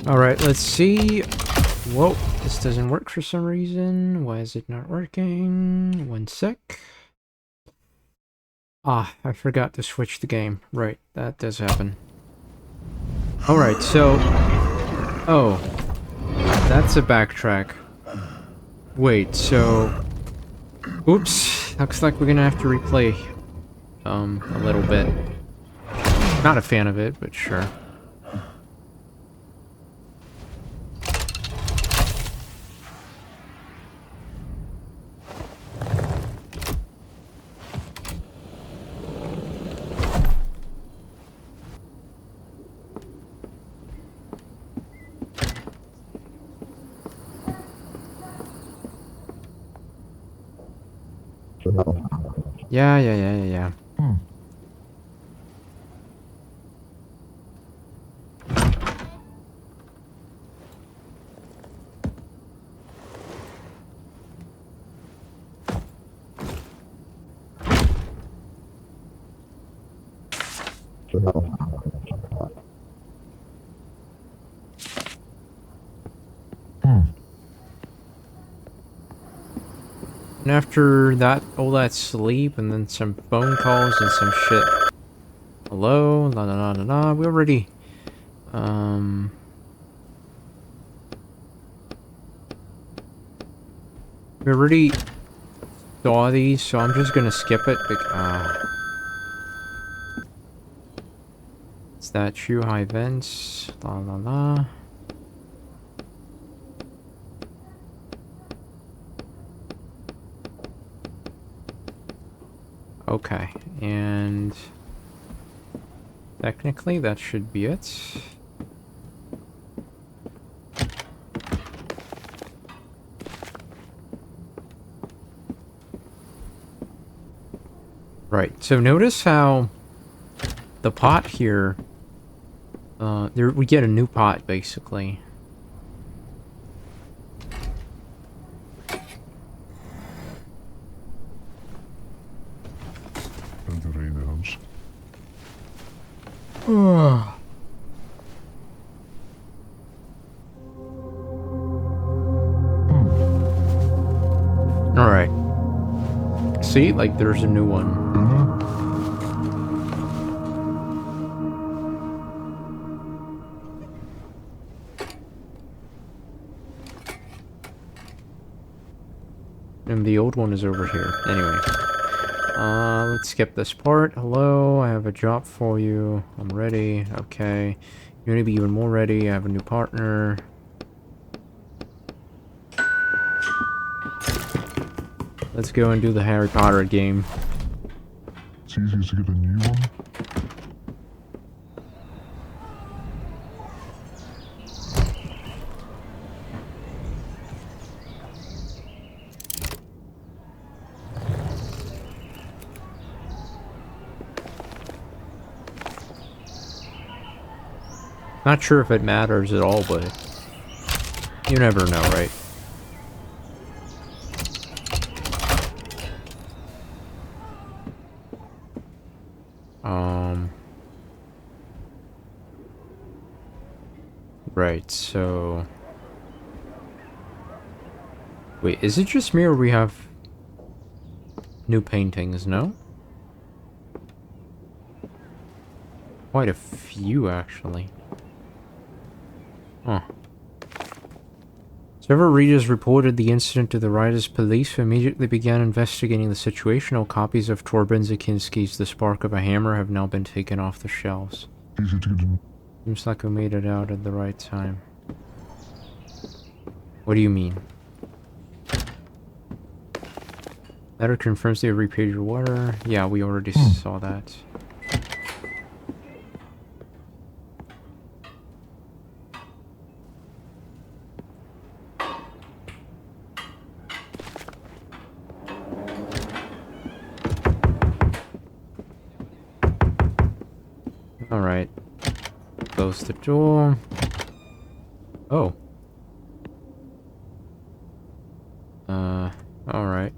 Alright, let's see. Whoa, this doesn't work for some reason. Why is it not working? One sec. Ah, I forgot to switch the game. Right, that does happen. Alright, so... Oh. That's a backtrack. Wait, so... Oops. Looks like we're gonna have to replay, a little bit. Not a fan of it, but sure. Yeah. And after that, all that sleep, and then some phone calls and some shit. Hello? La la la la la. We already... We already saw these, so I'm just gonna skip it because... Statue, high vents, la la la. Okay, and... Technically, that should be it. Right, so notice how the pot here, there we get a new pot, basically. Alright. See, like, there's a new one. And the old one is over here. Anyway. Let's skip this part. Hello, I have a job for you. I'm ready. Okay. You're gonna be even more ready. I have a new partner. Let's go and do the Harry Potter game. It's easier to get a new one. Not sure if it matters at all, but you never know, right? Right, so... Wait, is it just me or we have new paintings, no? Quite a few, actually. Huh. Several readers reported the incident to the writer's police, who immediately began investigating the situation. All copies of Torben Zakinski's The Spark of a Hammer have now been taken off the shelves. Easier to get a... Seems like we made it out at the right time. What do you mean? Letter confirms they repaid your water. Yeah, we already saw that. Alright. Close the door. Oh. Alright.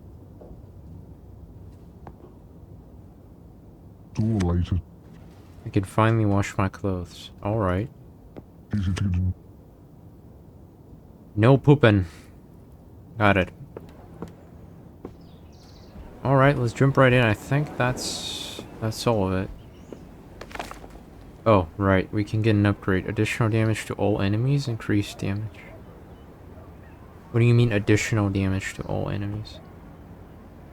Door lighted. I can finally wash my clothes. Alright. Easier to get a... No pooping. Got it. Alright, let's jump right in. I think that's all of it. Oh, right. We can get an upgrade. Additional damage to all enemies, increased damage. What do you mean additional damage to all enemies?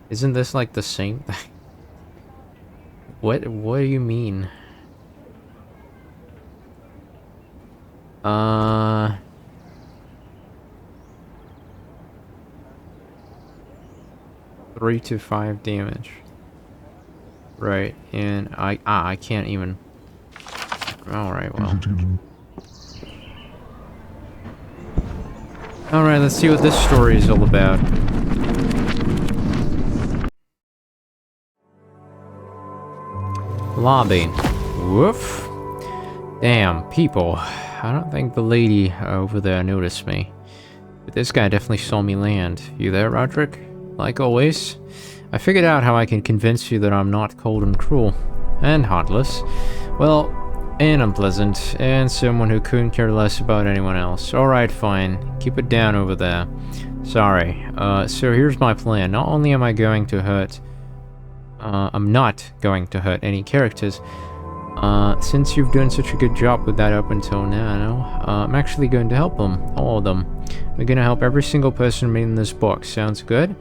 Isn't this like the same thing? What do you mean? 3 to 5 damage. Right, and I can't even. Alright, well. Easy to get in. Alright, let's see what this story is all about. Lobby. Woof. Damn, people. I don't think the lady over there noticed me. But this guy definitely saw me land. You there, Roderick? Like always. I figured out how I can convince you that I'm not cold and cruel. And heartless. Well, and unpleasant. And someone who couldn't care less about anyone else. Alright, fine. Keep it down over there. Sorry. So here's my plan. Not only am I going to hurt... I'm not going to hurt any characters. Since you've done such a good job with that up until now, I'm actually going to help them. All of them. We're going to help every single person made in this book. Sounds good?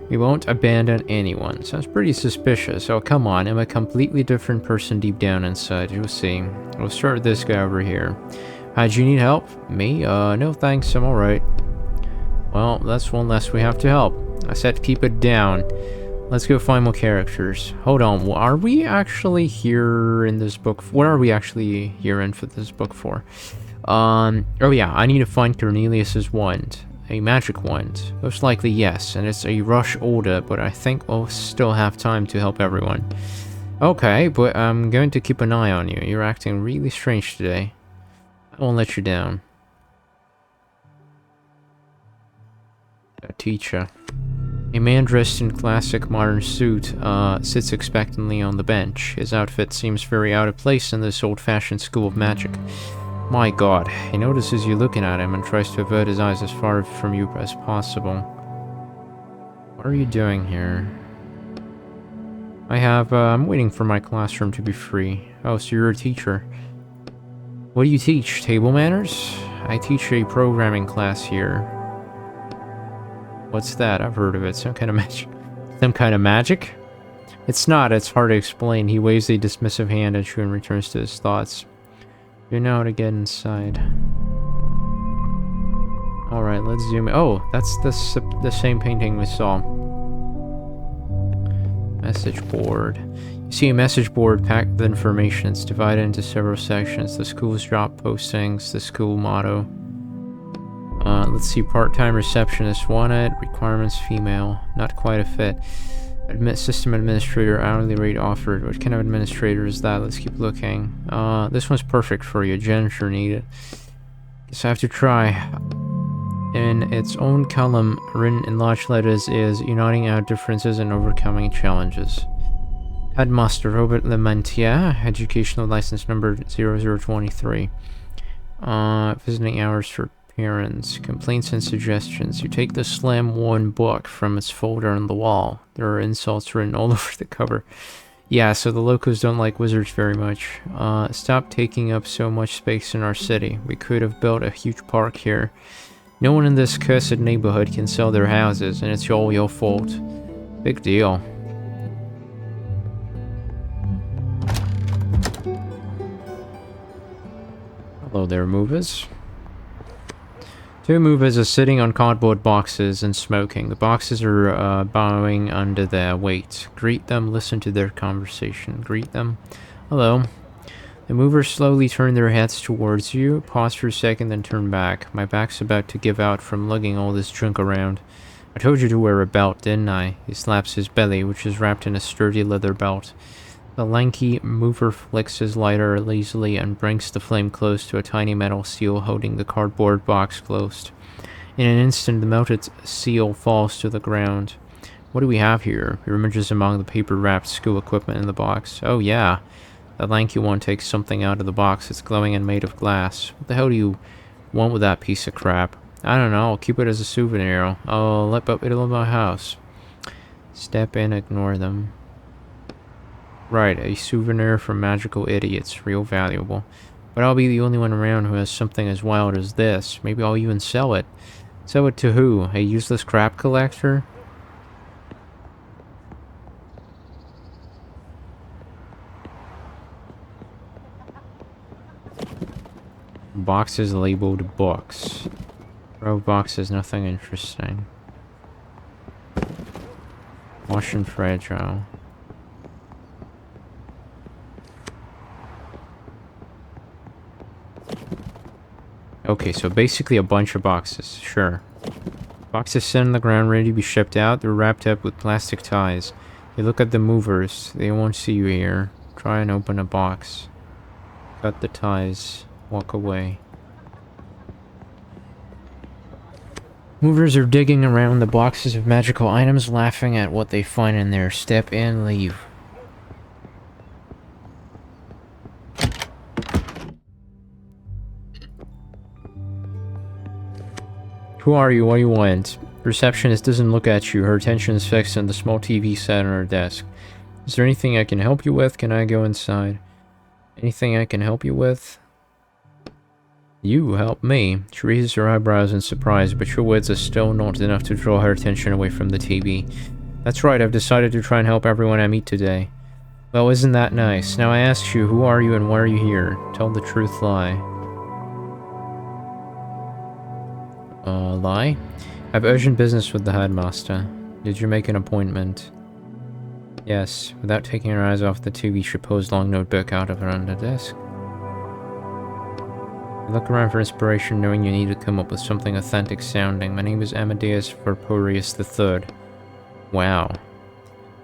We won't abandon anyone. Sounds pretty suspicious. Oh, come on. I'm a completely different person deep down inside. You'll see. We'll start with this guy over here. How'd you need help? Me? No thanks. I'm alright. Well, that's one less we have to help. I said keep it down. Let's go find more characters. Hold on, are we actually here in this book? What are we actually here in for this book for? Oh yeah, I need to find Cornelius's wand. A magic wand. Most likely yes, and it's a rush order, but I think we'll still have time to help everyone. Okay, but I'm going to keep an eye on you. You're acting really strange today. I won't let you down. A teacher. A man dressed in classic modern suit sits expectantly on the bench. His outfit seems very out of place in this old-fashioned school of magic. My god, he notices you looking at him and tries to avert his eyes as far from you as possible. What are you doing here? I'm waiting for my classroom to be free. Oh, so you're a teacher. What do you teach? Table manners? I teach a programming class here. What's that? I've heard of it. Some kind of magic. Some kind of magic? It's not. It's hard to explain. He waves a dismissive hand at you and returns to his thoughts. You know how to get inside. Alright, let's zoom in. Oh, that's the same painting we saw. Message board. You see a message board packed with information. It's divided into several sections. The school's job postings, the school motto. Let's see, part-time receptionist wanted, requirements female, not quite a fit. System administrator, hourly rate offered. What kind of administrator is that? Let's keep looking. This one's perfect for you, janitor needed. Guess I have to try. In its own column, written in large letters, is uniting our differences and overcoming challenges. Headmaster Robert Lementier, educational license number 0023. Visiting hours for parents, complaints and suggestions. You take the Slam 1 book from its folder on the wall. There are insults written all over the cover. Yeah, so the locals don't like wizards very much. Stop taking up so much space in our city. We could have built a huge park here. No one in this cursed neighborhood can sell their houses, and it's all your fault. Big deal. Hello there, movers. Two movers are sitting on cardboard boxes and smoking. The boxes are bowing under their weight. Greet them, listen to their conversation. Greet them. Hello. The movers slowly turn their heads towards you, pause for a second, then turn back. My back's about to give out from lugging all this junk around. I told you to wear a belt, didn't I? He slaps his belly, which is wrapped in a sturdy leather belt. The lanky mover flicks his lighter lazily and brings the flame close to a tiny metal seal holding the cardboard box closed. In an instant, the melted seal falls to the ground. What do we have here? He rummages among the paper-wrapped school equipment in the box. Oh yeah. The lanky one takes something out of the box. It's glowing and made of glass. What the hell do you want with that piece of crap? I don't know, I'll keep it as a souvenir. I'll let it in my house. Step in, ignore them. Right, a souvenir from magical idiots. Real valuable. But I'll be the only one around who has something as wild as this. Maybe I'll even sell it. Sell it to who? A useless crap collector? Boxes labeled books. Row boxes, nothing interesting. Wash and fragile. Okay, so basically a bunch of boxes, sure. Boxes sit on the ground ready to be shipped out. They're wrapped up with plastic ties. You look at the movers. They won't see you here. Try and open a box. Cut the ties. Walk away. Movers are digging around the boxes of magical items, laughing at what they find in there. Step in, leave. Who are you? What do you want? Receptionist doesn't look at you. Her attention is fixed on the small TV set on her desk. Is there anything I can help you with? Can I go inside? Anything I can help you with? You help me. She raises her eyebrows in surprise, but your words are still not enough to draw her attention away from the TV. That's right, I've decided to try and help everyone I meet today. Well, isn't that nice? Now I ask you, who are you and why are you here? Tell the truth, lie. Lie? I have urgent business with the headmaster. Did you make an appointment? Yes. Without taking her eyes off the TV, she pulls long notebook out of her under desk. I look around for inspiration, knowing you need to come up with something authentic sounding. My name is Amadeus Varporius III. Wow.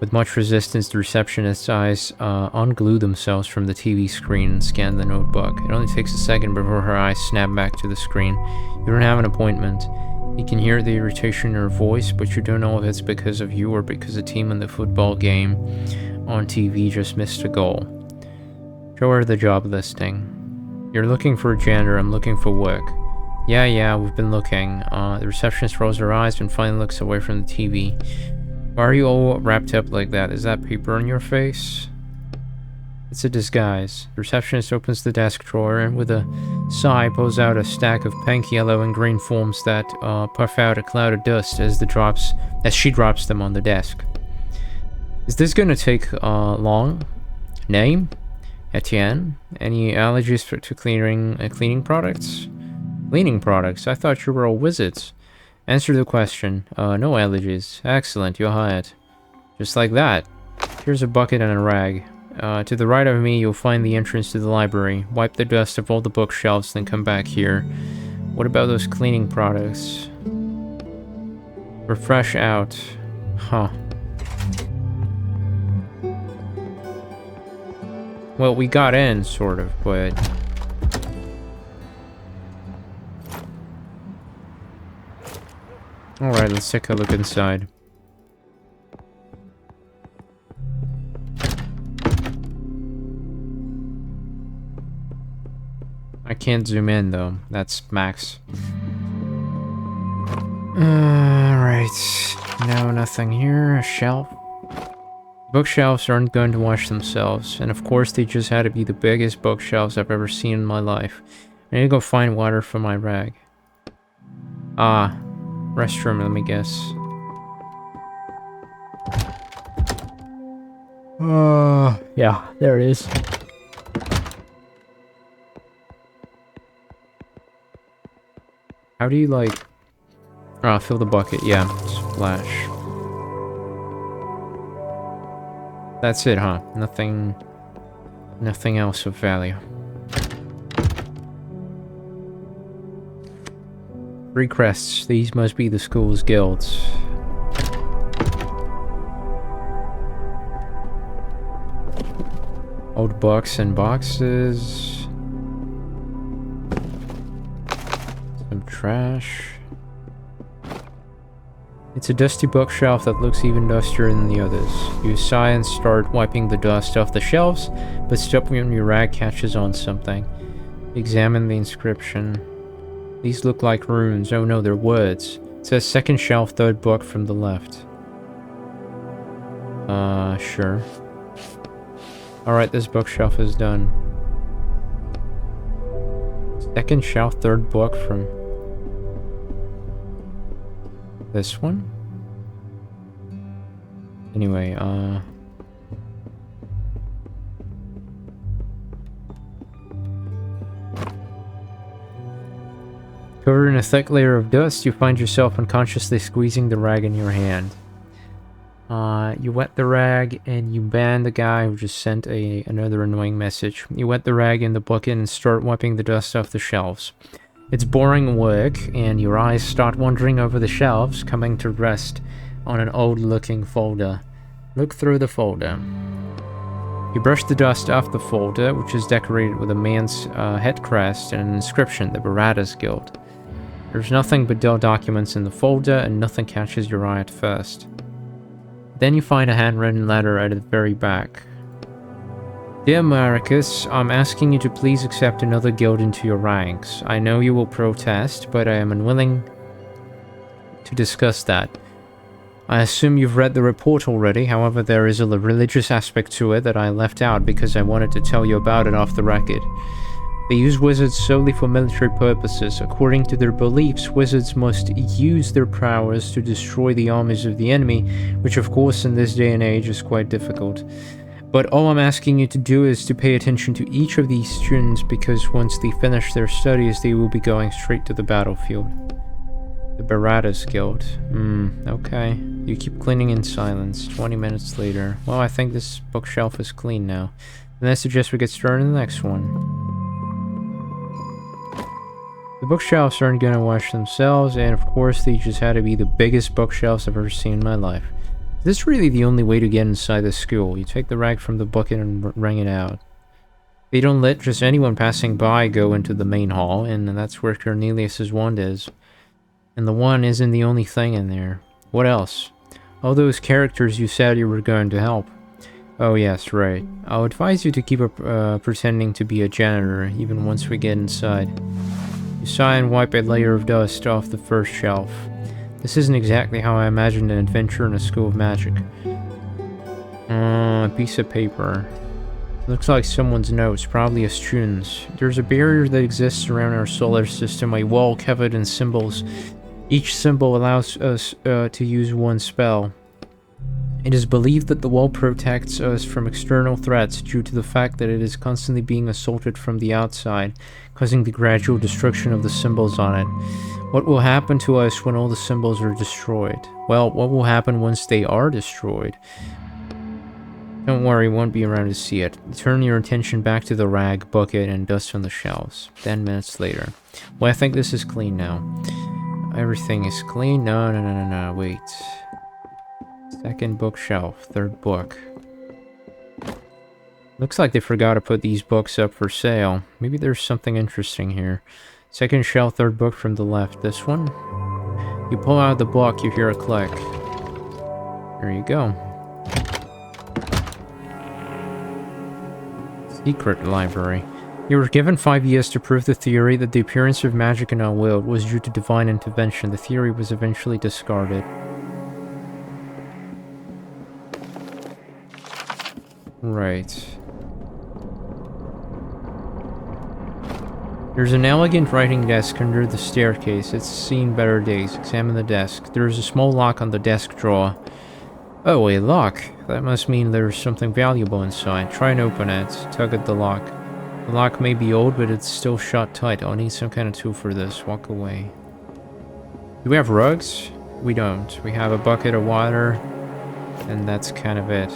With much resistance, the receptionist's eyes unglue themselves from the TV screen and scan the notebook. It only takes a second before her eyes snap back to the screen. You don't have an appointment. You can hear the irritation in her voice, but you don't know if it's because of you or because the team in the football game on TV just missed a goal. Show her the job listing. You're looking for a janitor, I'm looking for work. Yeah, we've been looking. The receptionist rolls her eyes and finally looks away from the TV. Why are you all wrapped up like that? Is that paper on your face? It's a disguise. The receptionist opens the desk drawer and with a sigh pulls out a stack of pink, yellow, and green forms that puff out a cloud of dust as she drops them on the desk. Is this gonna take long? Name? Etienne? Any allergies to cleaning products? Cleaning products? I thought you were all wizards. Answer the question. No allergies. Excellent, you're hired. Just like that. Here's a bucket and a rag. To the right of me, you'll find the entrance to the library. Wipe the dust of all the bookshelves, then come back here. What about those cleaning products? Refresh out. Huh. Well, we got in, sort of, but... Alright, let's take a look inside. I can't zoom in, though. That's max. Alright. No, nothing here. A shelf. Bookshelves aren't going to wash themselves, and of course they just had to be the biggest bookshelves I've ever seen in my life. I need to go find water for my rag. Ah, restroom, let me guess. Yeah, there it is. How do you, like... fill the bucket, yeah, splash. That's it, huh? Nothing else of value. 3 crests. These must be the school's guilds. Old books and boxes. Some trash. It's a dusty bookshelf that looks even dustier than the others. You sigh and start wiping the dust off the shelves, but stop when your rag catches on something. Examine the inscription. These look like runes. Oh no, they're words. It says second shelf, third book from the left. Sure. Alright, this bookshelf is done. Second shelf, third book from... this one? Anyway, covered in a thick layer of dust, you find yourself unconsciously squeezing the rag in your hand. You wet the rag and you ban the guy who just sent another annoying message. You wet the rag in the bucket and start wiping the dust off the shelves. It's boring work, and your eyes start wandering over the shelves, coming to rest on an old-looking folder. Look through the folder. You brush the dust off the folder, which is decorated with a man's head crest and an inscription, the Baratta's Guild. There's nothing but dull documents in the folder, and nothing catches your eye at first. Then you find a handwritten letter at the very back. Dear Marcus, I'm asking you to please accept another guild into your ranks. I know you will protest, but I am unwilling to discuss that. I assume you've read the report already, however there is a religious aspect to it that I left out because I wanted to tell you about it off the record. They use wizards solely for military purposes. According to their beliefs, wizards must use their powers to destroy the armies of the enemy, which of course in this day and age is quite difficult. But all I'm asking you to do is to pay attention to each of these students, because once they finish their studies, they will be going straight to the battlefield. The Baratta's Guild. Okay. You keep cleaning in silence. 20 minutes later. Well, I think this bookshelf is clean now. And I suggest we get started on the next one. The bookshelves aren't gonna wash themselves, and of course they just had to be the biggest bookshelves I've ever seen in my life. This is really the only way to get inside the school. You take the rag from the bucket and wring it out. They don't let just anyone passing by go into the main hall, and that's where Cornelius's wand is. And the wand isn't the only thing in there. What else? All those characters you said you were going to help. Oh yes, right. I'll advise you to keep up pretending to be a janitor, even once we get inside. You sigh and wipe a layer of dust off the first shelf. This isn't exactly how I imagined an adventure in a school of magic. A piece of paper. Looks like someone's notes, probably a student's. There's a barrier that exists around our solar system, a wall covered in symbols. Each symbol allows us to use one spell. It is believed that the wall protects us from external threats due to the fact that it is constantly being assaulted from the outside, causing the gradual destruction of the symbols on it. What will happen to us when all the symbols are destroyed? Well, what will happen once they are destroyed? Don't worry, won't be around to see it. Turn your attention back to the rag, bucket, and dust on the shelves. 10 minutes later. Well, I think this is clean now. Everything is clean? No, wait. Second bookshelf, third book. Looks like they forgot to put these books up for sale. Maybe there's something interesting here. Second shelf, third book from the left. This one? You pull out the book, you hear a click. There you go. Secret library. You were given 5 years to prove the theory that the appearance of magic in our world was due to divine intervention. The theory was eventually discarded. Right. There's an elegant writing desk under the staircase. It's seen better days. Examine the desk. There's a small lock on the desk drawer. Oh, a lock. That must mean there's something valuable inside. Try and open it. Tug at the lock. The lock may be old, but it's still shut tight. I'll need some kind of tool for this. Walk away. Do we have rugs? We don't. We have a bucket of water, and that's kind of it.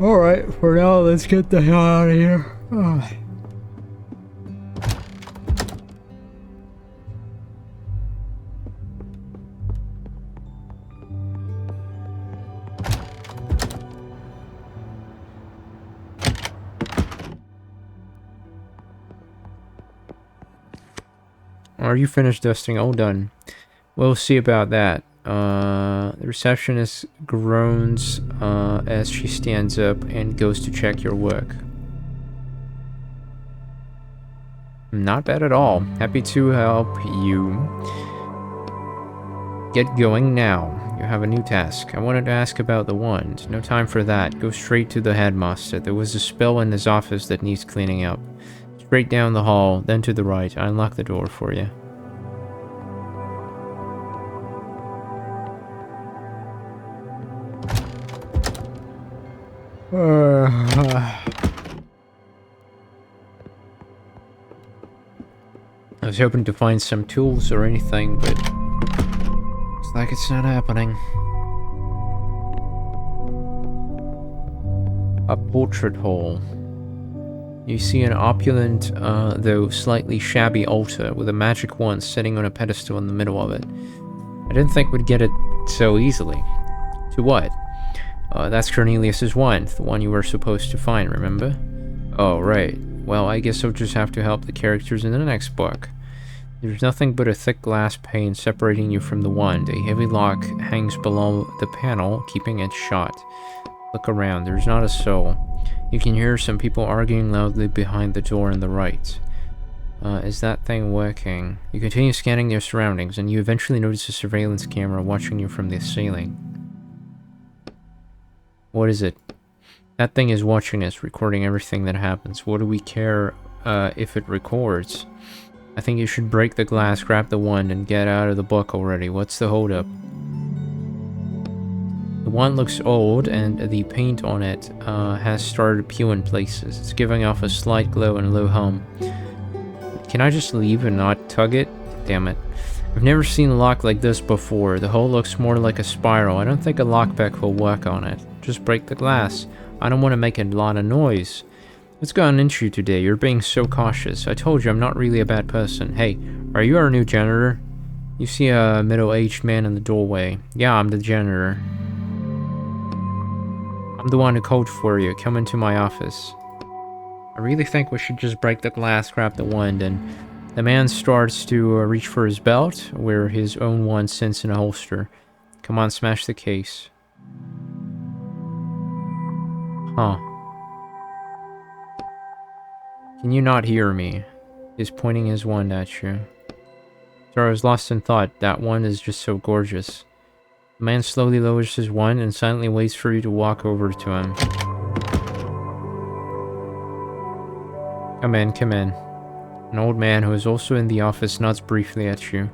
Alright, for now, let's get the hell out of here. Oh. Are you finished dusting? All done. We'll see about that. The receptionist groans as she stands up and goes to check your work. Not bad at all. Happy to help you. Get going now. You have a new task. I wanted to ask about the wand. No time for that. Go straight to the headmaster. There was a spell in his office that needs cleaning up. Straight down the hall, then to the right. I unlock the door for you. I was hoping to find some tools or anything, but looks like it's not happening. A portrait hall. You see an opulent, though slightly shabby altar with a magic wand sitting on a pedestal in the middle of it. I didn't think we'd get it so easily. To what? That's Cornelius's wand, the one you were supposed to find, remember? Oh, right. Well, I guess I'll just have to help the characters in the next book. There's nothing but a thick glass pane separating you from the wand. A heavy lock hangs below the panel, keeping it shut. Look around. There's not a soul. You can hear some people arguing loudly behind the door on the right. Is that thing working? You continue scanning your surroundings, and you eventually notice a surveillance camera watching you from the ceiling. What is it? That thing is watching us, recording everything that happens. What do we care if it records? I think you should break the glass, grab the wand, and get out of the book already. What's the holdup? The wand looks old, and the paint on it has started to peel in places. It's giving off a slight glow and a low hum. Can I just leave and not tug it? Damn it. I've never seen a lock like this before. The hole looks more like a spiral. I don't think a lockpick will work on it. Just break the glass. I don't want to make a lot of noise. What's gotten into you today? You're being so cautious. I told you I'm not really a bad person. Hey, are you our new janitor? You see a middle-aged man in the doorway. Yeah, I'm the janitor. I'm the one who called for you. Come into my office. I really think we should just break the glass, grab the wand, and the man starts to reach for his belt, where his own wand sits in a holster. Come on, smash the case. Huh. Can you not hear me? He's pointing his wand at you. Sorry, I was lost in thought. That wand is just so gorgeous. The man slowly lowers his wand and silently waits for you to walk over to him. Come in, come in. An old man who is also in the office nods briefly at you.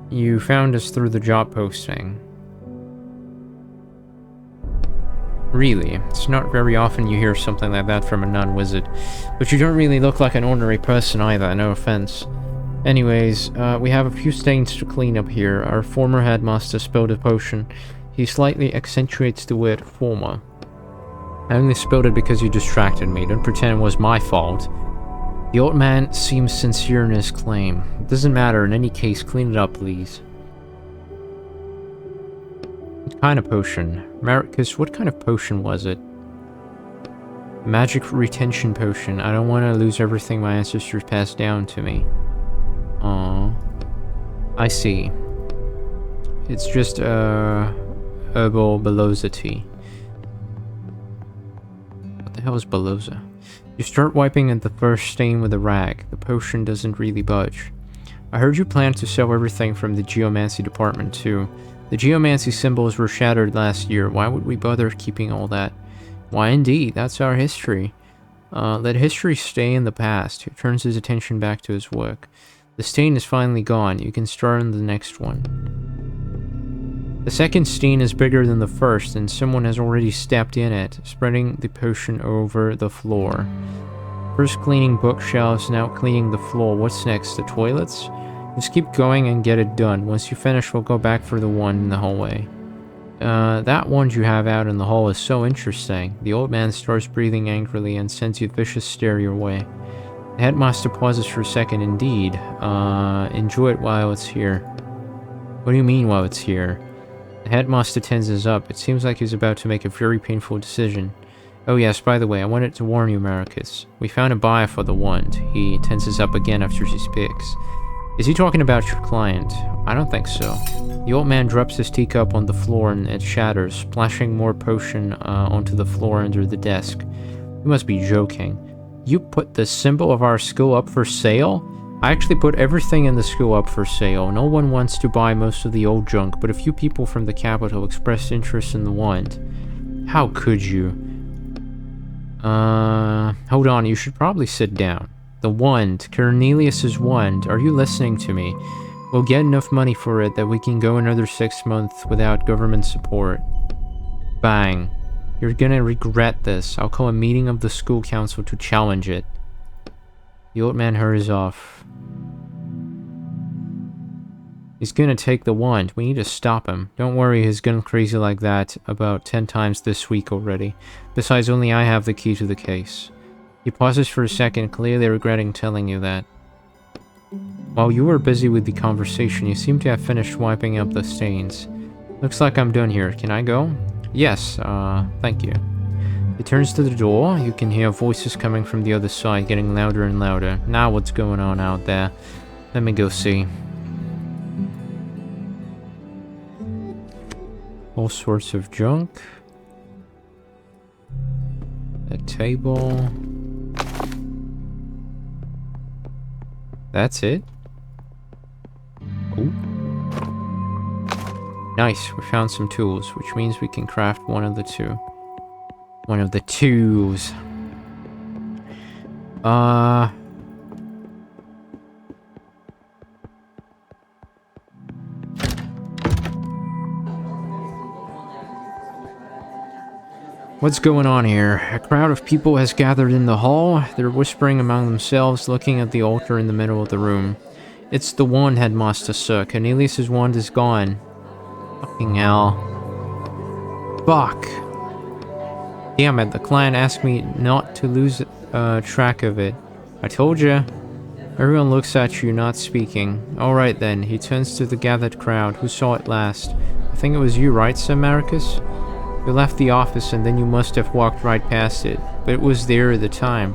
You found us through the job posting. Really, it's not very often you hear something like that from a non-wizard. But you don't really look like an ordinary person either, no offense. Anyways, we have a few stains to clean up here. Our former headmaster spilled a potion. He slightly accentuates the word former. I only spilled it because you distracted me. Don't pretend it was my fault. The old man seems sincere in his claim. It doesn't matter, in any case, clean it up, please. What kind of potion? Marcus, what kind of potion was it? Magic retention potion. I don't want to lose everything my ancestors passed down to me. Aww. I see. It's just, herbal Belosity. What the hell is Belosa? You start wiping at the first stain with a rag. The potion doesn't really budge. I heard you plan to sell everything from the geomancy department too. The geomancy symbols were shattered last year. Why would we bother keeping all that? Why indeed, that's our history. Let history stay in the past. He turns his attention back to his work. The stain is finally gone. You can start on the next one. The second stain is bigger than the first, and someone has already stepped in it, spreading the potion over the floor. First cleaning bookshelves, now cleaning the floor. What's next? The toilets? Just keep going and get it done. Once you finish, we'll go back for the one in the hallway. That wand you have out in the hall is so interesting. The old man starts breathing angrily and sends you a vicious stare your way. The headmaster pauses for a second. Indeed. Enjoy it while it's here. What do you mean while it's here? The headmaster tenses up. It seems like he's about to make a very painful decision. Oh yes, by the way, I wanted to warn you, Marcus. We found a buyer for the wand. He tenses up again after she speaks. Is he talking about your client? I don't think so. The old man drops his teacup on the floor and it shatters, splashing more potion onto the floor under the desk. You must be joking. You put the symbol of our school up for sale? I actually put everything in the school up for sale. No one wants to buy most of the old junk, but a few people from the capital expressed interest in the wand. How could you? Hold on, you should probably sit down. The wand, Cornelius's wand, are you listening to me? We'll get enough money for it that we can go another 6 months without government support. Bang. You're gonna regret this. I'll call a meeting of the school council to challenge it. The old man hurries off. He's gonna take the wand. We need to stop him. Don't worry, he's gone crazy like that about 10 times this week already. Besides, only I have the key to the case. He pauses for a second, clearly regretting telling you that. While you were busy with the conversation, you seem to have finished wiping up the stains. Looks like I'm done here. Can I go? Yes, thank you. He turns to the door. You can hear voices coming from the other side, getting louder and louder. Now what's going on out there? Let me go see. All sorts of junk. A table. That's it? Oh. Nice, we found some tools, which means we can craft one of the two. One of the twos. What's going on here? A crowd of people has gathered in the hall. They're whispering among themselves, looking at the altar in the middle of the room. It's the wand, Headmaster, sir. Cornelius's wand is gone. Fucking hell. Fuck. Damn it, the client asked me not to lose track of it. I told ya. Everyone looks at you, not speaking. Alright then, he turns to the gathered crowd. Who saw it last? I think it was you, right, Sir Marcus? You left the office and then you must have walked right past it. But it was there at the time.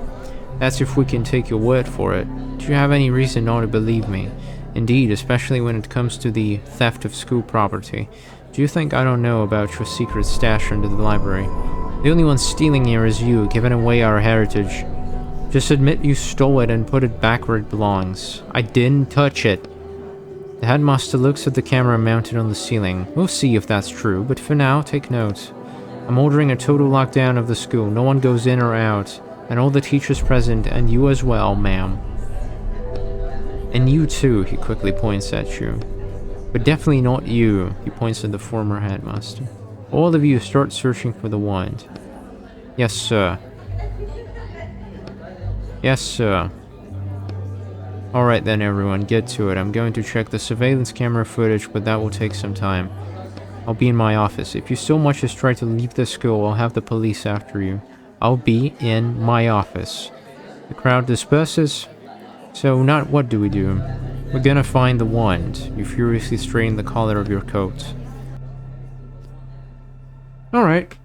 That's if we can take your word for it. Do you have any reason not to believe me? Indeed, especially when it comes to the theft of school property. Do you think I don't know about your secret stash under the library? The only one stealing here is you, giving away our heritage. Just admit you stole it and put it back where it belongs. I didn't touch it. The headmaster looks at the camera mounted on the ceiling. We'll see if that's true, but for now, take note. I'm ordering a total lockdown of the school. No one goes in or out. And all the teachers present, and you as well, ma'am. And you too, he quickly points at you. But definitely not you, he points at the former headmaster. All of you start searching for the wand. Yes, sir. Yes, sir. Alright then, everyone, get to it. I'm going to check the surveillance camera footage, but that will take some time. I'll be in my office. If you so much as try to leave the school, I'll have the police after you. I'll be in my office. The crowd disperses. So, not what do we do? We're gonna find the wand. You furiously straighten the collar of your coat. Alright.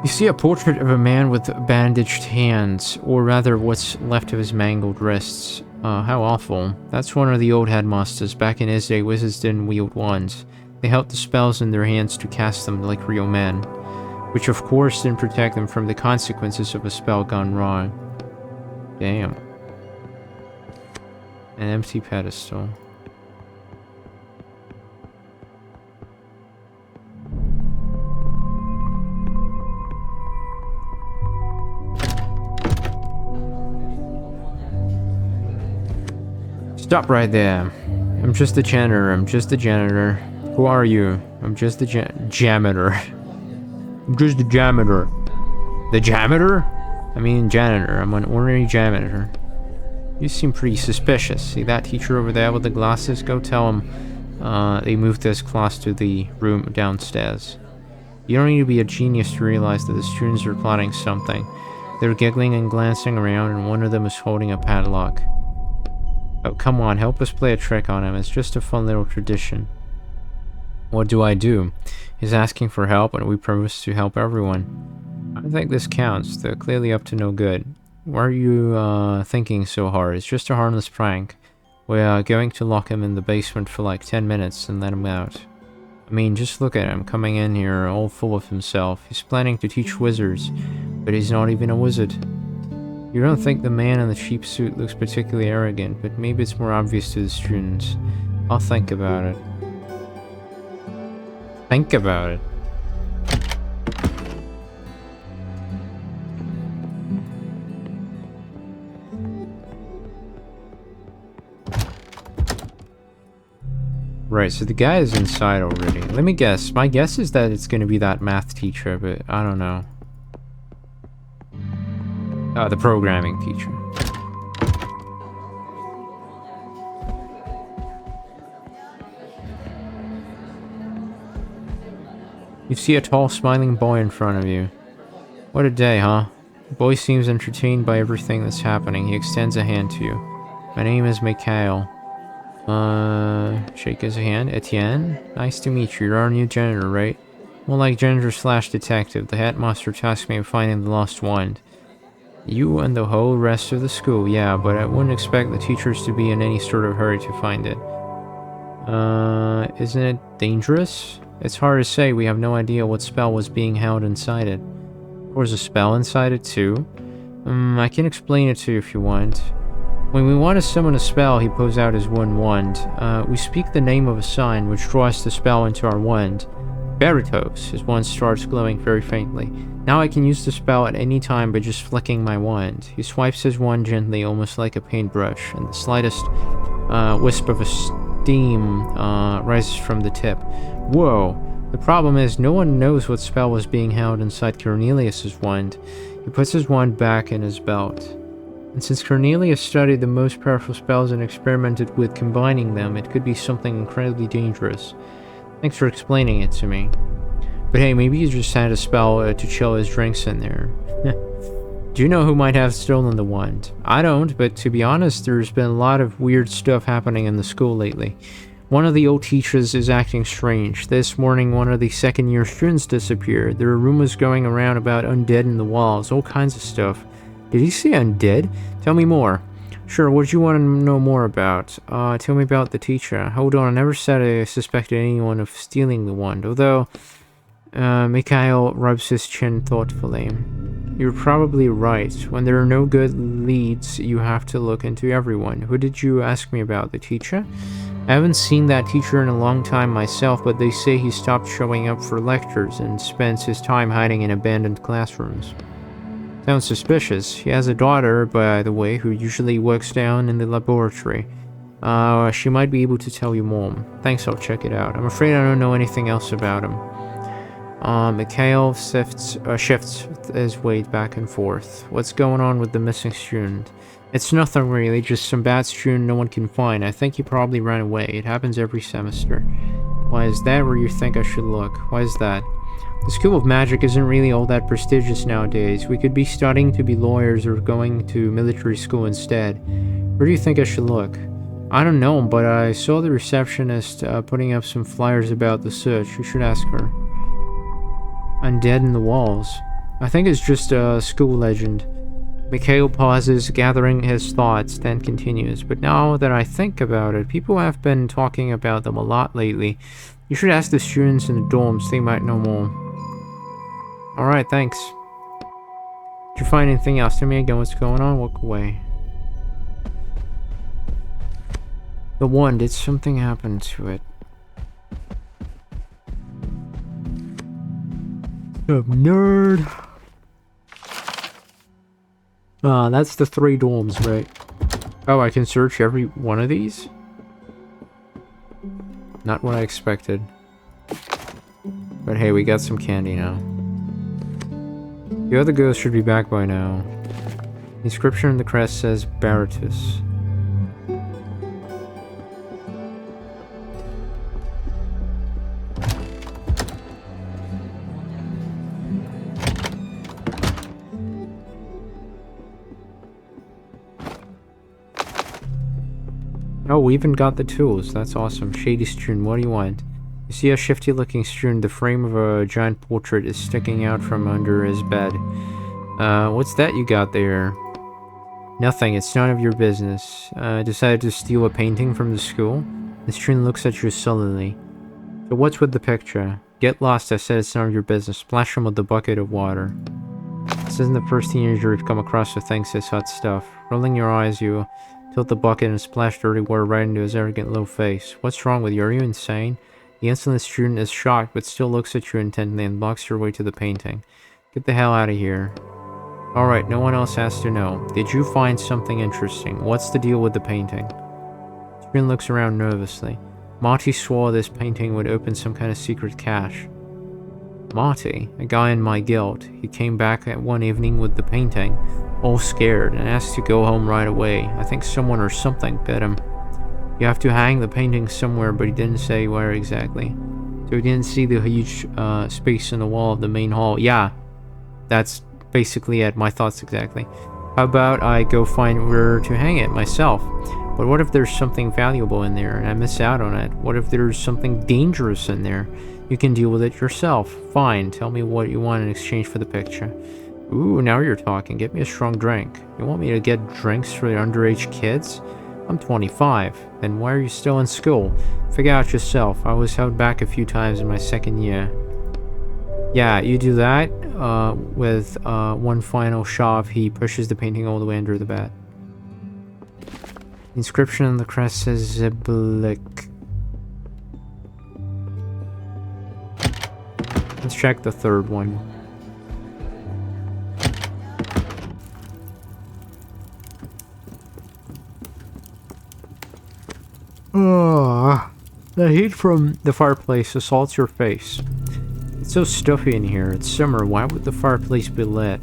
You see a portrait of a man with bandaged hands, or rather what's left of his mangled wrists. How awful. That's one of the old headmasters. Back in his day, wizards didn't wield wands. They held the spells in their hands to cast them like real men. Which of course didn't protect them from the consequences of a spell gone wrong. Damn. An empty pedestal. Stop right there. I'm just the janitor. I'm just the janitor. Who are you? I'm just the janitor. I'm just the janitor. The janitor? I mean janitor. I'm an ordinary janitor. You seem pretty suspicious. See that teacher over there with the glasses? Go tell him they moved this class to the room downstairs. You don't need to be a genius to realize that the students are plotting something. They're giggling and glancing around, and one of them is holding a padlock. Oh, come on, help us play a trick on him. It's just a fun little tradition. What do I do? He's asking for help, and we promise to help everyone. I think this counts. They're clearly up to no good. Why are you thinking so hard? It's just a harmless prank. We are going to lock him in the basement for like 10 minutes and let him out. I mean, just look at him coming in here all full of himself. He's planning to teach wizards, but he's not even a wizard. You don't think the man in the cheap suit looks particularly arrogant, but maybe it's more obvious to the students. I'll think about it. Think about it. Right, so the guy is inside already. Let me guess. My guess is that it's going to be that math teacher, but I don't know. The programming teacher. You see a tall, smiling boy in front of you. What a day, huh? The boy seems entertained by everything that's happening. He extends a hand to you. My name is Mikhail. Shake his hand. Etienne? Nice to meet you. You're our new janitor, right? More like janitor/detective. The headmaster tasked me with finding the lost wand. You and the whole rest of the school, yeah, but I wouldn't expect the teachers to be in any sort of hurry to find it. Isn't it dangerous? It's hard to say. We have no idea what spell was being held inside it. There's a spell inside it too? I can explain it to you if you want. When we want to summon a spell, he pulls out his wand. We speak the name of a sign, which draws the spell into our wand. Baratos, his wand starts glowing very faintly. Now I can use the spell at any time by just flicking my wand. He swipes his wand gently, almost like a paintbrush, and the slightest wisp of steam rises from the tip. Whoa! The problem is, no one knows what spell was being held inside Cornelius's wand. He puts his wand back in his belt. And since Cornelius studied the most powerful spells and experimented with combining them, it could be something incredibly dangerous. Thanks for explaining it to me. But hey, maybe he just had a spell to chill his drinks in there. Do you know who might have stolen the wand? I don't, but to be honest, there's been a lot of weird stuff happening in the school lately. One of the old teachers is acting strange. This morning, one of the second-year students disappeared. There are rumors going around about undead in the walls, all kinds of stuff. Did he say undead? Tell me more. Sure, what do you want to know more about? Tell me about the teacher. Hold on, I never said I suspected anyone of stealing the wand, although... Mikhail rubs his chin thoughtfully. You're probably right. When there are no good leads, you have to look into everyone. Who did you ask me about? The teacher? I haven't seen that teacher in a long time myself, but they say he stopped showing up for lectures and spends his time hiding in abandoned classrooms. Sounds suspicious. He has a daughter, by the way, who usually works down in the laboratory. She might be able to tell you more. Thanks, I'll check it out. I'm afraid I don't know anything else about him. Mikhail shifts his weight back and forth. What's going on with the missing student? It's nothing really, just some bad student no one can find. I think he probably ran away. It happens every semester. Why is that where you think I should look? Why is that? The School of Magic isn't really all that prestigious nowadays. We could be studying to be lawyers or going to military school instead. Where do you think I should look? I don't know, but I saw the receptionist putting up some flyers about the search. You should ask her. Undead in the walls. I think it's just a school legend. Mikhail pauses, gathering his thoughts, then continues. But now that I think about it, people have been talking about them a lot lately. You should ask the students in the dorms, they might know more. Alright, thanks. Did you find anything else? Tell me again what's going on, walk away. The one, did something happen to it? Nerd. That's the 3 dorms, right? Oh, I can search every one of these? Not what I expected. But hey, we got some candy now. The other ghost should be back by now. The inscription on the crest says Baratus. Oh, we even got the tools. That's awesome. Shady student, what do you want? You see a shifty-looking student. The frame of a giant portrait is sticking out from under his bed. What's that you got there? Nothing, it's none of your business. Decided to steal a painting from the school? The student looks at you sullenly. So what's with the picture? Get lost, I said it's none of your business. Splash him with the bucket of water. This isn't the first teenager you've come across who thinks this hot stuff. Rolling your eyes, you tilt the bucket and splash dirty water right into his arrogant little face. What's wrong with you? Are you insane? The insolent student is shocked, but still looks at you intently and blocks your way to the painting. Get the hell out of here. Alright, no one else has to know. Did you find something interesting? What's the deal with the painting? The student looks around nervously. Marty swore this painting would open some kind of secret cache. Marty, a guy in my guild, he came back at one evening with the painting, all scared, and asked to go home right away. I think someone or something bit him. You have to hang the painting somewhere, but he didn't say where exactly. So he didn't see the huge space in the wall of the main hall. Yeah, that's basically it. My thoughts exactly. How about I go find where to hang it myself? But what if there's something valuable in there and I miss out on it? What if there's something dangerous in there? You can deal with it yourself. Fine, tell me what you want in exchange for the picture. Ooh, now you're talking. Get me a strong drink. You want me to get drinks for the underage kids? I'm 25. Then why are you still in school? Figure out yourself. I was held back a few times in my second year. Yeah, you do that with one final shove. He pushes the painting all the way under the bed. Inscription on the crest says Zeblik. Let's check the third one. The heat from the fireplace assaults your face. It's so stuffy in here. It's summer. Why would the fireplace be lit?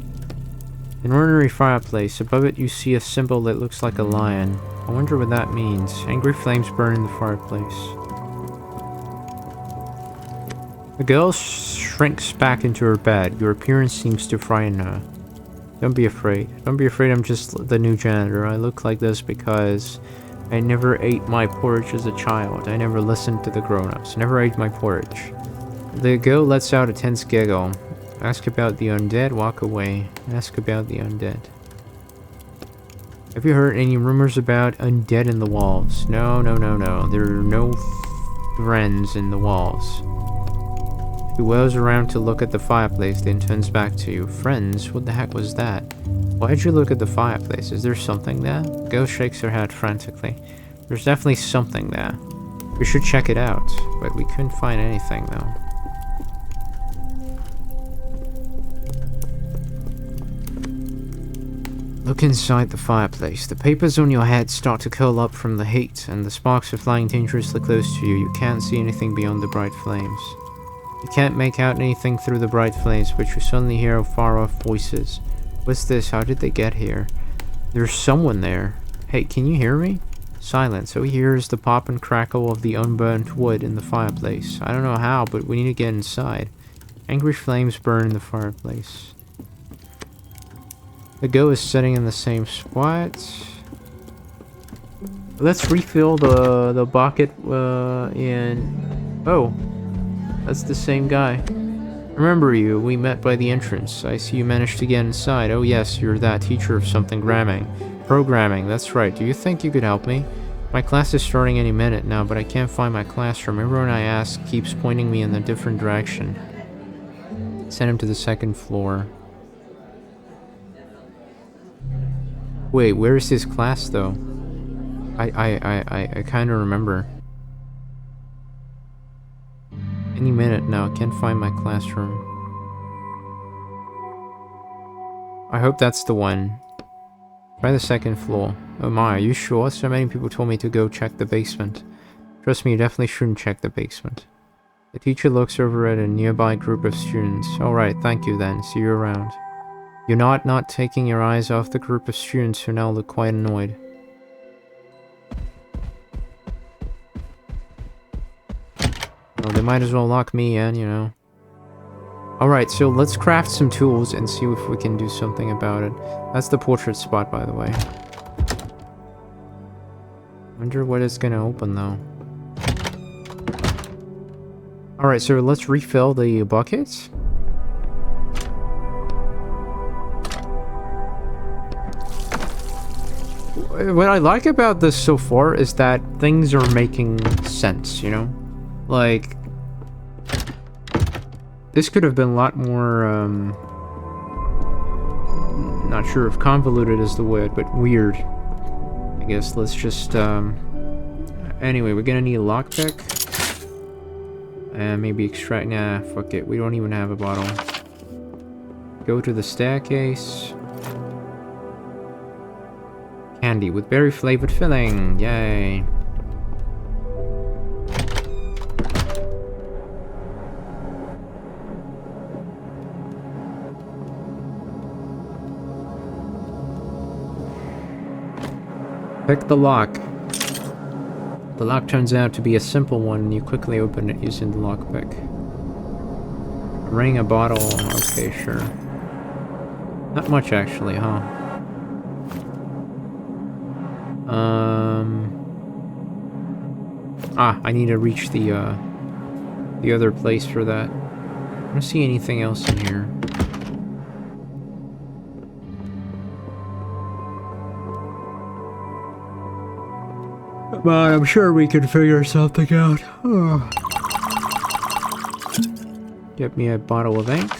An ordinary fireplace. Above it you see a symbol that looks like a lion. I wonder what that means. Angry flames burn in the fireplace. The girl shrinks back into her bed. Your appearance seems to frighten her. Don't be afraid. Don't be afraid I'm just the new janitor. I look like this because I never ate my porridge as a child. I never listened to the grown-ups. Never ate my porridge. The girl lets out a tense giggle. Ask about the undead, walk away. Ask about the undead. Have you heard any rumors about undead in the walls? No. There are no friends in the walls. She whirls around to look at the fireplace, then turns back to you. Friends? What the heck was that? Why'd you look at the fireplace? Is there something there? The girl shakes her head frantically. There's definitely something there. We should check it out. But we couldn't find anything, though. Look inside the fireplace. The papers on your head start to curl up from the heat, and the sparks are flying dangerously close to you. You can't see anything beyond the bright flames. You can't make out anything through the bright flames, but you suddenly hear far-off voices. What's this? How did they get here? There's someone there. Hey, can you hear me? Silence. So he hears the pop and crackle of the unburnt wood in the fireplace. I don't know how, but we need to get inside. Angry flames burn in the fireplace. The girl is sitting in the same spot. Let's refill the bucket in... Oh, that's the same guy. Remember you, we met by the entrance. I see you managed to get inside. Oh yes, you're that teacher of something programming, that's right. Do you think you could help me? My class is starting any minute now, but I can't find my classroom. Everyone I ask keeps pointing me in a different direction. Send him to the second floor. Wait, where is his class though? I kind of remember. Any minute now, can't find my classroom. I hope that's the one. Try the second floor. Oh my, are you sure? So many people told me to go check the basement. Trust me, you definitely shouldn't check the basement. The teacher looks over at a nearby group of students. Alright, thank you then. See you around. You're not taking your eyes off the group of students who now look quite annoyed. Well, they might as well lock me in, you know. Alright, so let's craft some tools and see if we can do something about it. That's the portrait spot, by the way. Wonder what it's gonna open, though. Alright, so let's refill the buckets. what I like about this so far is that things are making sense, you know? Like, this could have been a lot more, not sure if convoluted is the word, but weird. I guess let's just, anyway, we're gonna need a lockpick. And maybe extract, nah, fuck it, we don't even have a bottle. Go to the staircase. Candy with berry flavored filling, yay. Pick the lock. The lock turns out to be a simple one, and you quickly open it using the lockpick. Ring, a bottle, okay, sure. Not much, actually, huh? I need to reach the other place for that. I don't see anything else in here. But I'm sure we can figure something out. Get me a bottle of ink.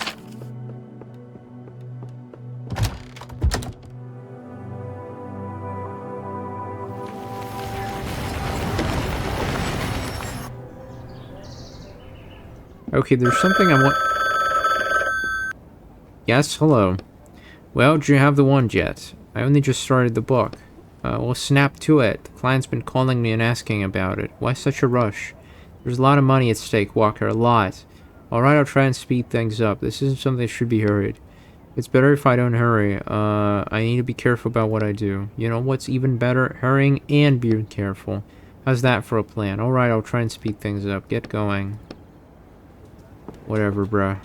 Okay, there's something I want... Yes, hello. Well, do you have the wand yet? I only just started the book. Well, snap to it. The client's been calling me and asking about it. Why such a rush? There's a lot of money at stake, Walker, a lot. Alright, I'll try and speed things up. This isn't something that should be hurried. It's better if I don't hurry. I need to be careful about what I do. You know what's even better? Hurrying and being careful. How's that for a plan? Alright, I'll try and speed things up. Get going. Whatever, bruh.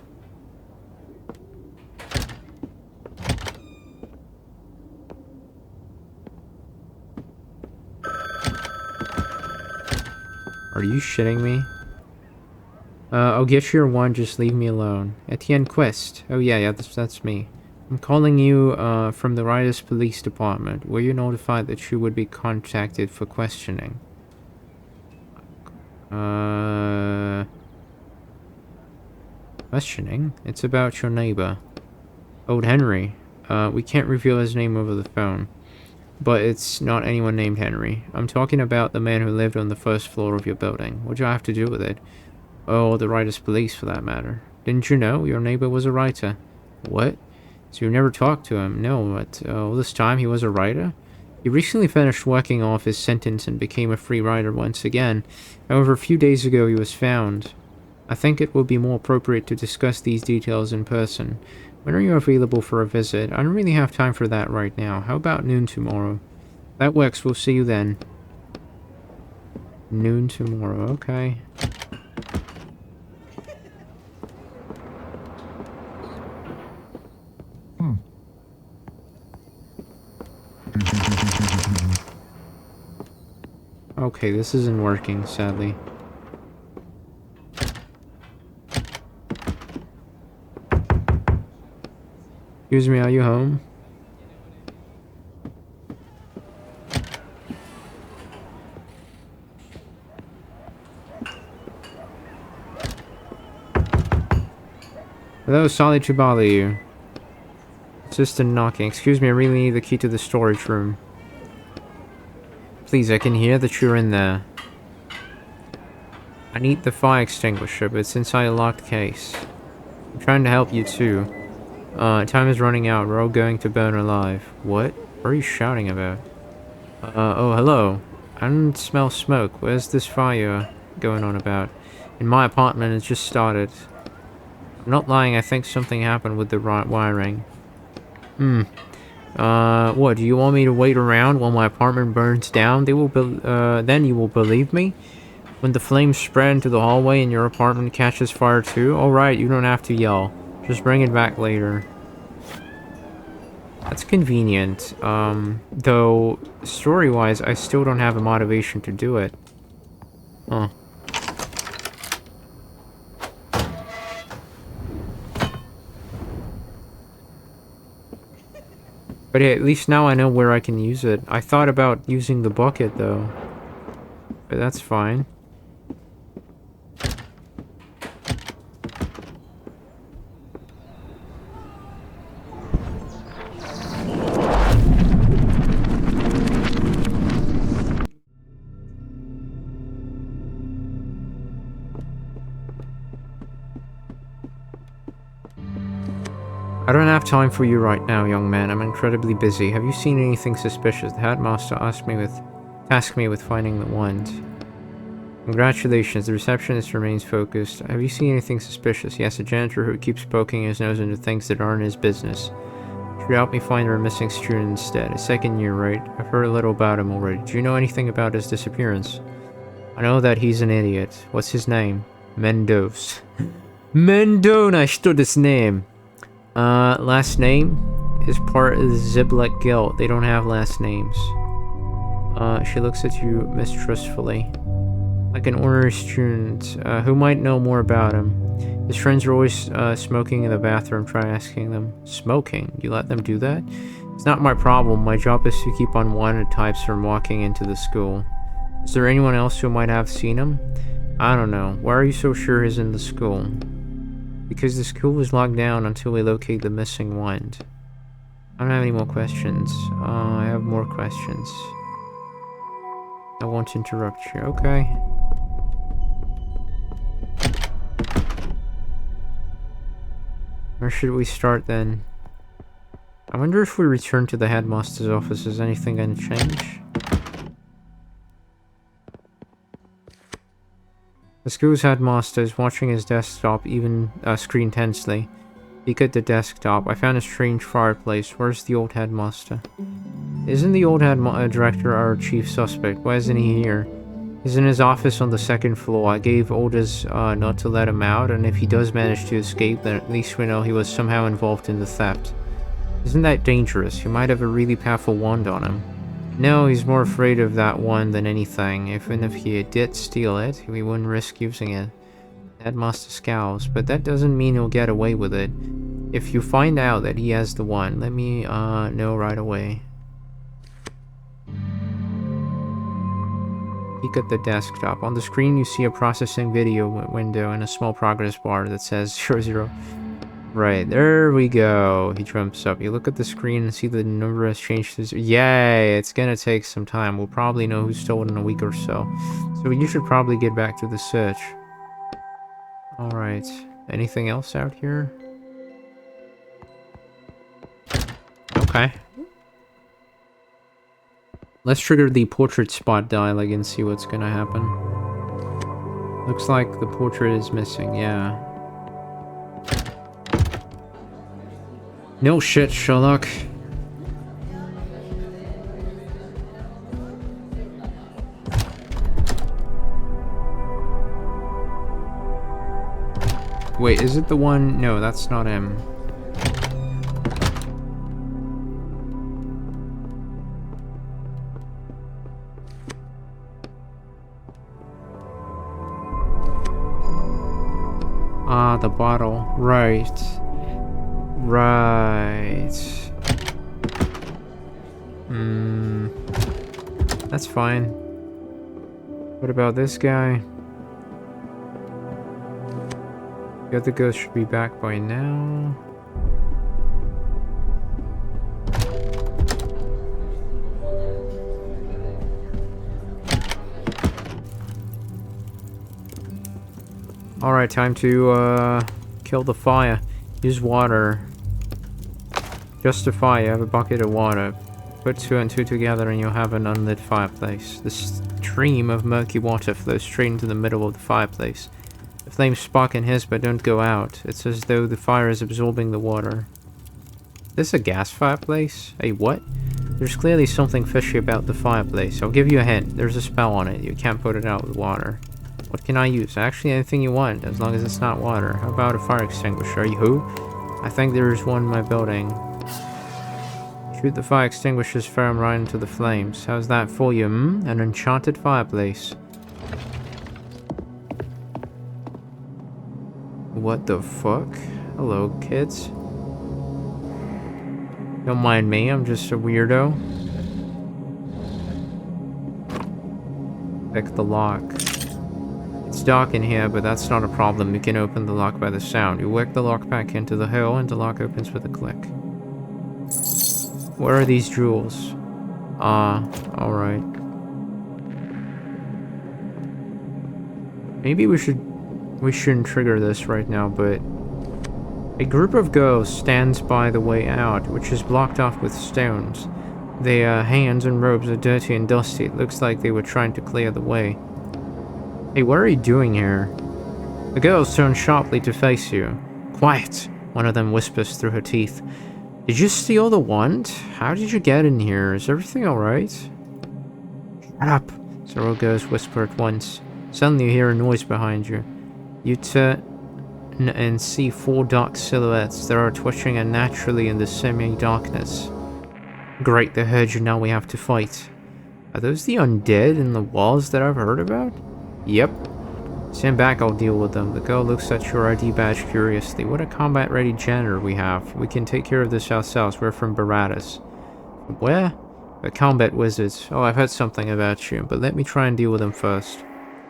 Are you shitting me? I'll get your one, just leave me alone. Etienne Quest. Oh yeah, that's me. I'm calling you, from the Riders Police Department. Were you notified that you would be contacted for questioning? Questioning? It's about your neighbor. Old Henry. We can't reveal his name over the phone. But it's not anyone named Henry. I'm talking about the man who lived on the first floor of your building. What'd you have to do with it? Oh, the writer's police, for that matter. Didn't you know your neighbor was a writer? What? So you never talked to him? No, but all this time he was a writer? He recently finished working off his sentence and became a free writer once again. However, a few days ago he was found. I think it would be more appropriate to discuss these details in person. When are you available for a visit? I don't really have time for that right now. How about noon tomorrow? That works. We'll see you then. Noon tomorrow. Okay. Okay, this isn't working, sadly. Excuse me, are you home? Hello, sorry to bother you. It's just a knocking. Excuse me, I really need the key to the storage room. Please, I can hear that you're in there. I need the fire extinguisher, but it's inside a locked case. I'm trying to help you too. Time is running out. We're all going to burn alive. What? What are you shouting about? Oh, hello. I don't smell smoke. Where's this fire going on about? In my apartment, it just started. I'm not lying. I think something happened with the wiring. What? Do you want me to wait around while my apartment burns down? Then you will believe me? When the flames spread into the hallway and your apartment catches fire too? Alright, you don't have to yell. Just bring it back later. That's convenient. Though, story-wise, I still don't have a motivation to do it. Huh. But yeah, at least now I know where I can use it. I thought about using the bucket, though. But that's fine. I don't have time for you right now, young man. I'm incredibly busy. Have you seen anything suspicious? The headmaster tasked me with finding the wand. Congratulations, the receptionist remains focused. Have you seen anything suspicious? Yes, a janitor who keeps poking his nose into things that aren't his business. Should you help me find our missing student instead? A second year, right? I've heard a little about him already. Do you know anything about his disappearance? I know that he's an idiot. What's his name? Mendoz. Mendon, I stood his name. Last name is part of the Ziblet Guild. They don't have last names. She looks at you mistrustfully. Like an ordinary student, who might know more about him. His friends are always, smoking in the bathroom. Try asking them. Smoking? You let them do that? It's not my problem. My job is to keep unwanted types from walking into the school. Is there anyone else who might have seen him? I don't know. Why are you so sure he's in the school? Because the school was locked down until we locate the missing wand. I don't have any more questions. I have more questions. I won't interrupt you. Okay. Where should we start then? I wonder if we return to the headmaster's office, is anything gonna change? The school's headmaster is watching his desktop screen tensely. Peek at the desktop. I found a strange fireplace. Where's the old headmaster? Isn't the old director our chief suspect? Why isn't he here? He's in his office on the second floor. I gave orders not to let him out, and if he does manage to escape, then at least we know he was somehow involved in the theft. Isn't that dangerous? He might have a really powerful wand on him. No, he's more afraid of that one than anything. Even if he did steal it, we wouldn't risk using it. Headmaster scowls, but that doesn't mean he'll get away with it. If you find out that he has the one, let me know right away. Peek at the desktop. On the screen you see a processing video window and a small progress bar that says 00. Right, there we go. He jumps up. You look at the screen and see the number has changed to... Yay! It's gonna take some time. We'll probably know who stole it in a week or so. So you should probably get back to the search. Alright. Anything else out here? Okay. Let's trigger the portrait spot dialogue and see what's gonna happen. Looks like the portrait is missing, yeah. No shit, Sherlock. Wait, is it the one? No, that's not him. Ah, the bottle. Right. Right. That's fine. What about this guy? The other ghost should be back by now. Alright, time to kill the fire. Use water. Just a fire, you have a bucket of water. Put 2 and 2 together and you'll have an unlit fireplace. The stream of murky water flows straight into the middle of the fireplace. The flames spark and hiss but don't go out. It's as though the fire is absorbing the water. Is this a gas fireplace? A what? There's clearly something fishy about the fireplace. I'll give you a hint. There's a spell on it. You can't put it out with water. What can I use? Actually, anything you want, as long as it's not water. How about a fire extinguisher? Are you who? I think there's one in my building. Shoot the fire extinguishers, fire 'em right into the flames. How's that for you, An enchanted fireplace. What the fuck? Hello, kids. Don't mind me, I'm just a weirdo. Pick the lock. It's dark in here, but that's not a problem. You can open the lock by the sound. You work the lock back into the hole, and the lock opens with a click. Where are these jewels? Alright. Maybe we shouldn't trigger this right now, but a group of girls stands by the way out, which is blocked off with stones. Their hands and robes are dirty and dusty. It looks like they were trying to clear the way. Hey, what are you doing here? The girls turn sharply to face you. Quiet, one of them whispers through her teeth. Did you steal the wand? How did you get in here? Is everything alright? Shut up, several girls whisper at once. Suddenly you hear a noise behind you. You turn and see 4 dark silhouettes that are twitching unnaturally in the semi-darkness. Great, they heard you, now we have to fight. Are those the undead in the walls that I've heard about? Yep. Stand back, I'll deal with them. The girl looks at your ID badge curiously. What a combat-ready janitor we have. We can take care of this ourselves. We're from Baratus. Where? The combat wizards. Oh, I've heard something about you, but let me try and deal with them first.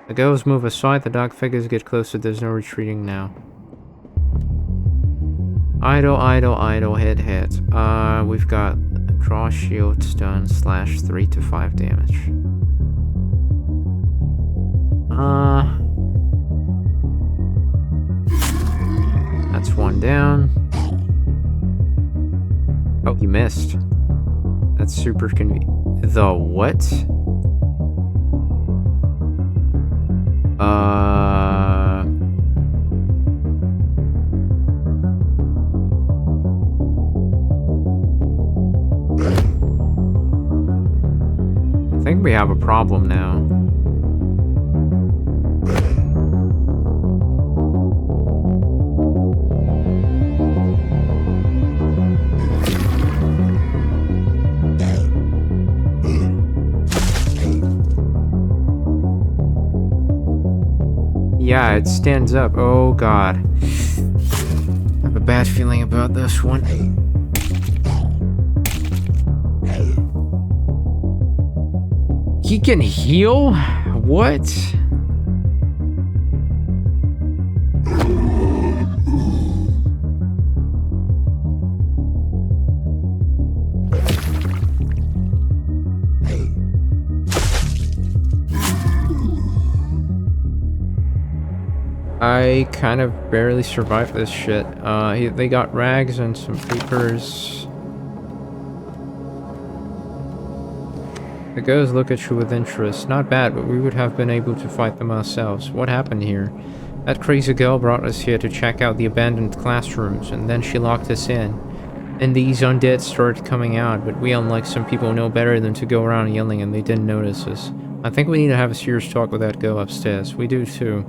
The girls move aside, the dark figures get closer, there's no retreating now. Idle, idle, idle, hit, hit. We've got draw shield, stun, slash, 3 to 5 damage. That's 1 down. Oh, he missed. That's super convenient. The what? I think we have a problem now. Yeah, it stands up. Oh god. I have a bad feeling about this one. He can heal? What? I kind of barely survived this shit. They got rags and some papers. The girls look at you with interest. Not bad, but we would have been able to fight them ourselves. What happened here? That crazy girl brought us here to check out the abandoned classrooms, and then she locked us in. And these undead started coming out, but we, unlike some people, know better than to go around yelling, and they didn't notice us. I think we need to have a serious talk with that girl upstairs. We do too.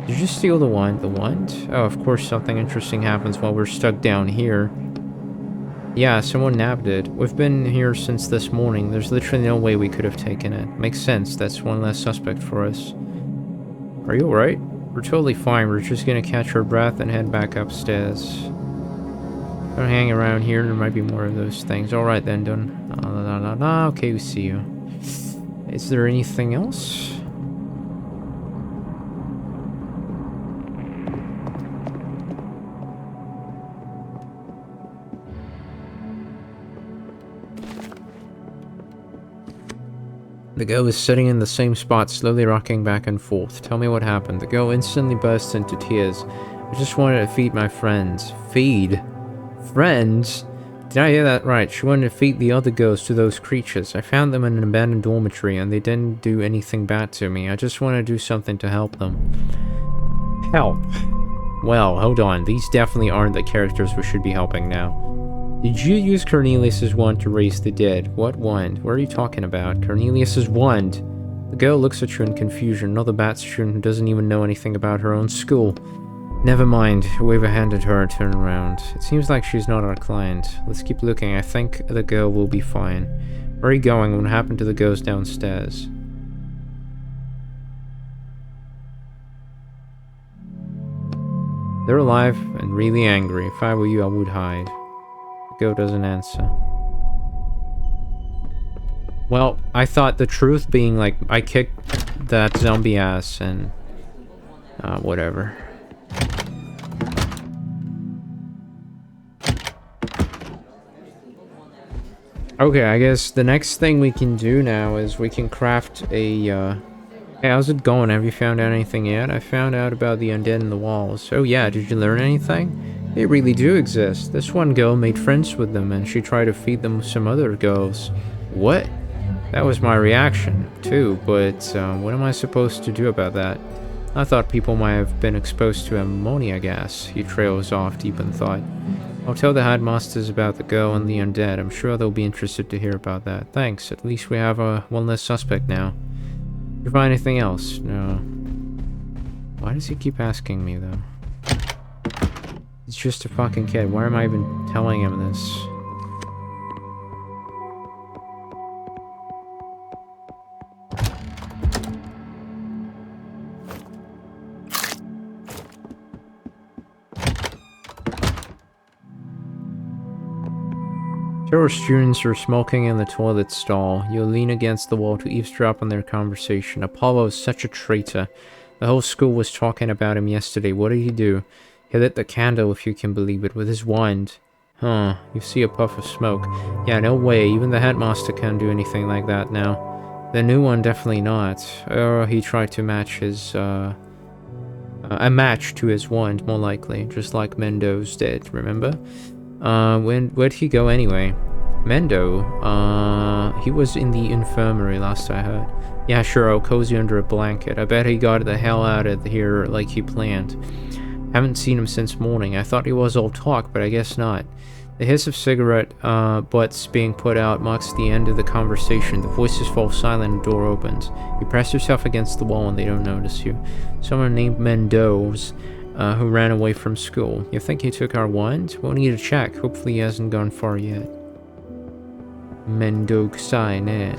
Did you steal the wand? The wand? Oh, of course something interesting happens while we're stuck down here. Yeah, someone nabbed it. We've been here since this morning. There's literally no way we could have taken it. Makes sense. That's one less suspect for us. Are you alright? We're totally fine. We're just gonna catch our breath and head back upstairs. Don't hang around here. There might be more of those things. Alright then, done. Okay, we see you. Is there anything else? The girl is sitting in the same spot, slowly rocking back and forth. Tell me what happened. The girl instantly bursts into tears. I just wanted to feed my friends. Feed? Friends? Did I hear that right? She wanted to feed the other girls to those creatures. I found them in an abandoned dormitory, and they didn't do anything bad to me. I just want to do something to help them. Help? Well, hold on. These definitely aren't the characters we should be helping now. Did you use Cornelius's wand to raise the dead? What wand? What are you talking about? Cornelius's wand? The girl looks at you in confusion. Another bat student who doesn't even know anything about her own school. Never mind. Wave a hand at her and turn around. It seems like she's not our client. Let's keep looking. I think the girl will be fine. Where are you going? What happened to the girls downstairs? They're alive and really angry. If I were you, I would hide. Go doesn't answer. Well, I thought the truth being, like, I kicked that zombie ass and... whatever. Okay, I guess the next thing we can do now is we can craft a, Hey, how's it going? Have you found out anything yet? I found out about the undead in the walls. Oh yeah, did you learn anything? They really do exist. This one girl made friends with them, and she tried to feed them some other girls. What? That was my reaction, too, but, what am I supposed to do about that? I thought people might have been exposed to ammonia gas. He trails off deep in thought. I'll tell the headmasters about the girl and the undead. I'm sure they'll be interested to hear about that. Thanks. At least we have one less suspect now. Did you find anything else? No. Why does he keep asking me, though? He's just a fucking kid. Why am I even telling him this? Several students are smoking in the toilet stall. You lean against the wall to eavesdrop on their conversation. Apollo is such a traitor. The whole school was talking about him yesterday. What did he do? He lit the candle, if you can believe it, with his wand. Huh, you see a puff of smoke. Yeah, no way. Even the headmaster can't do anything like that now. The new one, definitely not. Or he tried to match his, a match to his wand, more likely. Just like Mendo's did, remember? Where'd he go anyway? Mendo, he was in the infirmary last I heard. Yeah, sure, I'll cozy under a blanket. I bet he got the hell out of here like he planned. Haven't seen him since morning. I thought he was all talk, but I guess not. The hiss of cigarette butts being put out marks the end of the conversation. The voices fall silent and the door opens. You press yourself against the wall and they don't notice you. Someone named Mendo's who ran away from school. You think he took our wand? We'll need to check. Hopefully he hasn't gone far yet. Mendoksai, ne?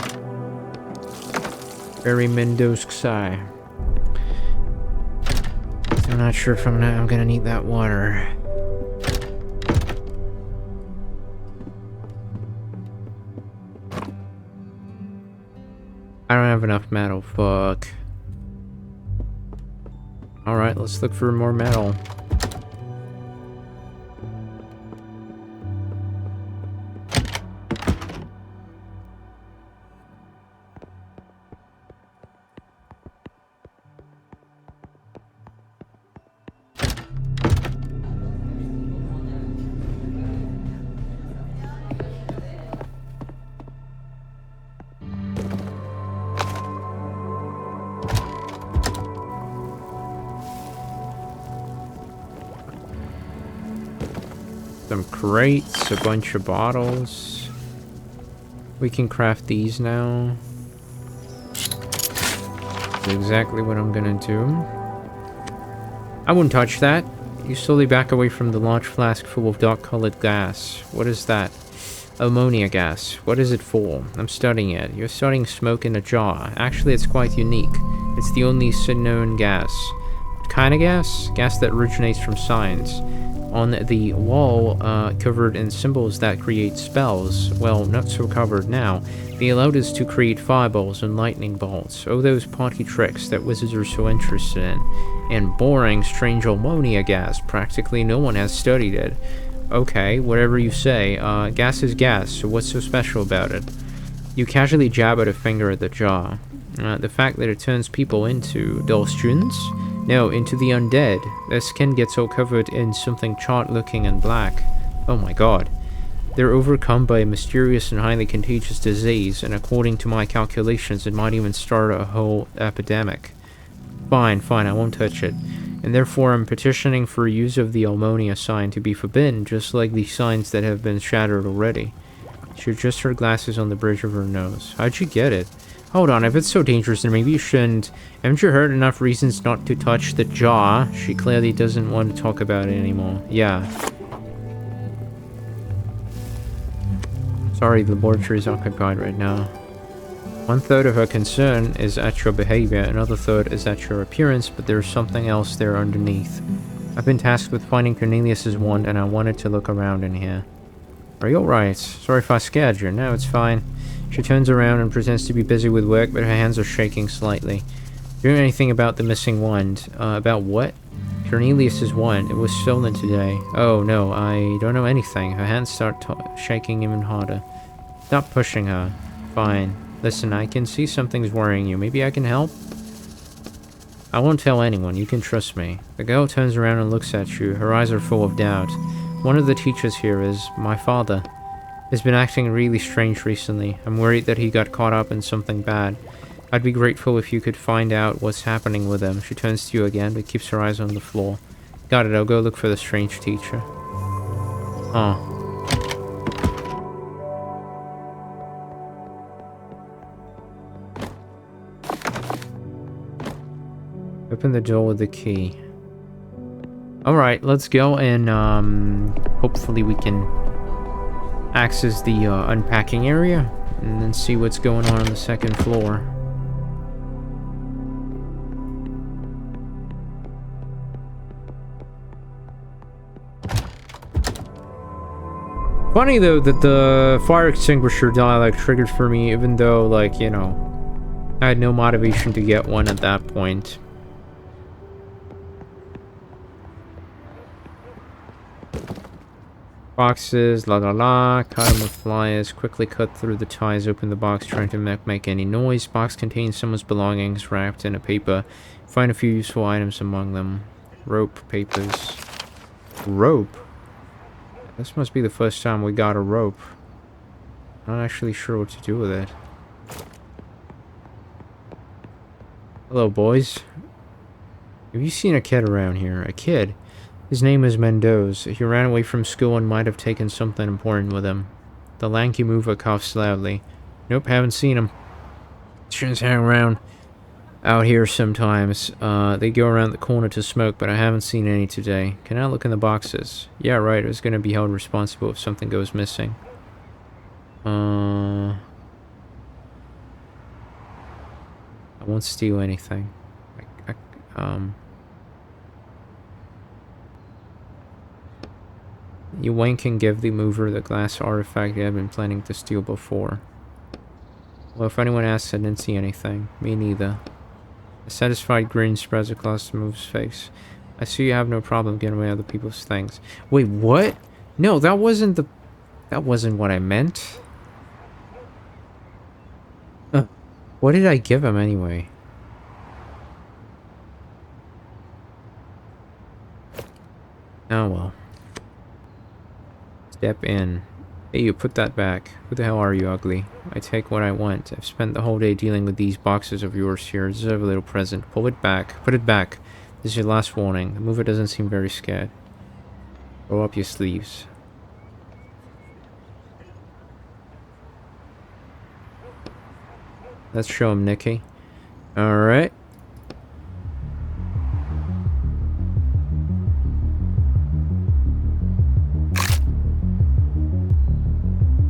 Very Mendoksai. I'm not sure if I'm gonna need that water. I don't have enough metal, fuck. Alright, let's look for more metal. Some crates, a bunch of bottles. We can craft these now. That's exactly what I'm gonna do. I wouldn't touch that. You slowly back away from the large flask full of dark-colored gas. What is that? Ammonia gas. What is it for? I'm studying it. You're studying smoke in a jar. Actually, it's quite unique. It's the only known gas. What kind of gas? Gas that originates from science. On the wall, covered in symbols that create spells. Well, not so covered now. They allowed us to create fireballs and lightning bolts. Oh, those party tricks that wizards are so interested in. And boring, strange ammonia gas. Practically no one has studied it. Okay, whatever you say. Gas is gas, so what's so special about it? You casually jab at a finger at the jar. The fact that it turns people into dull students? No, into the undead. Their skin gets all covered in something charred-looking and black. Oh my god. They're overcome by a mysterious and highly contagious disease, and according to my calculations, it might even start a whole epidemic. Fine, I won't touch it. And therefore I'm petitioning for use of the ammonia sign to be forbidden, just like the signs that have been shattered already. She adjusts her glasses on the bridge of her nose. How'd you get it? Hold on, if it's so dangerous, then maybe you shouldn't. Haven't you heard enough reasons not to touch the jar? She clearly doesn't want to talk about it anymore. Yeah. Sorry, the laboratory is occupied right now. 1/3 of her concern is at your behavior, another third is at your appearance, but there's something else there underneath. I've been tasked with finding Cornelius's wand, and I wanted to look around in here. Are you alright? Sorry if I scared you. No, it's fine. She turns around and pretends to be busy with work, but her hands are shaking slightly. Doing anything about the missing wand? About what? Cornelius's wand. It was stolen today. Oh, no, I don't know anything. Her hands start shaking even harder. Stop pushing her. Fine. Listen, I can see something's worrying you. Maybe I can help? I won't tell anyone. You can trust me. The girl turns around and looks at you. Her eyes are full of doubt. One of the teachers here is my father. He's been acting really strange recently. I'm worried that he got caught up in something bad. I'd be grateful if you could find out what's happening with him. She turns to you again, but keeps her eyes on the floor. Got it, I'll go look for the strange teacher. Oh. Open the door with the key. Alright, let's go and hopefully we can access the unpacking area and then see what's going on the second floor. Funny though that the fire extinguisher dialogue triggered for me, even though, like, you know, I had no motivation to get one at that point. Boxes, la la la, cut them with flyers, quickly cut through the ties, open the box, trying to make any noise. Box contains someone's belongings wrapped in a paper. Find a few useful items among them. Rope, papers. Rope? This must be the first time we got a rope. Not actually sure what to do with it. Hello, boys. Have you seen a kid around here? A kid? His name is Mendoza. He ran away from school and might have taken something important with him. The lanky mover coughs loudly. Nope, haven't seen him. Students hang around out here sometimes. They go around the corner to smoke, but I haven't seen any today. Can I look in the boxes? Yeah, right, I was gonna be held responsible if something goes missing. I won't steal anything. You wink and give the mover the glass artifact you had been planning to steal before. Well, if anyone asks, I didn't see anything. Me neither. A satisfied grin spreads across the mover's face. I see you have no problem getting away with other people's things. Wait, what? No, that wasn't what I meant. What did I give him anyway? Oh well. Step in. Hey, you put that back. Who the hell are you, ugly? I take what I want. I've spent the whole day dealing with these boxes of yours here. Deserve a little present. Pull it back. Put it back. This is your last warning. The mover doesn't seem very scared. Roll up your sleeves. Let's show him, Nikki. Alright.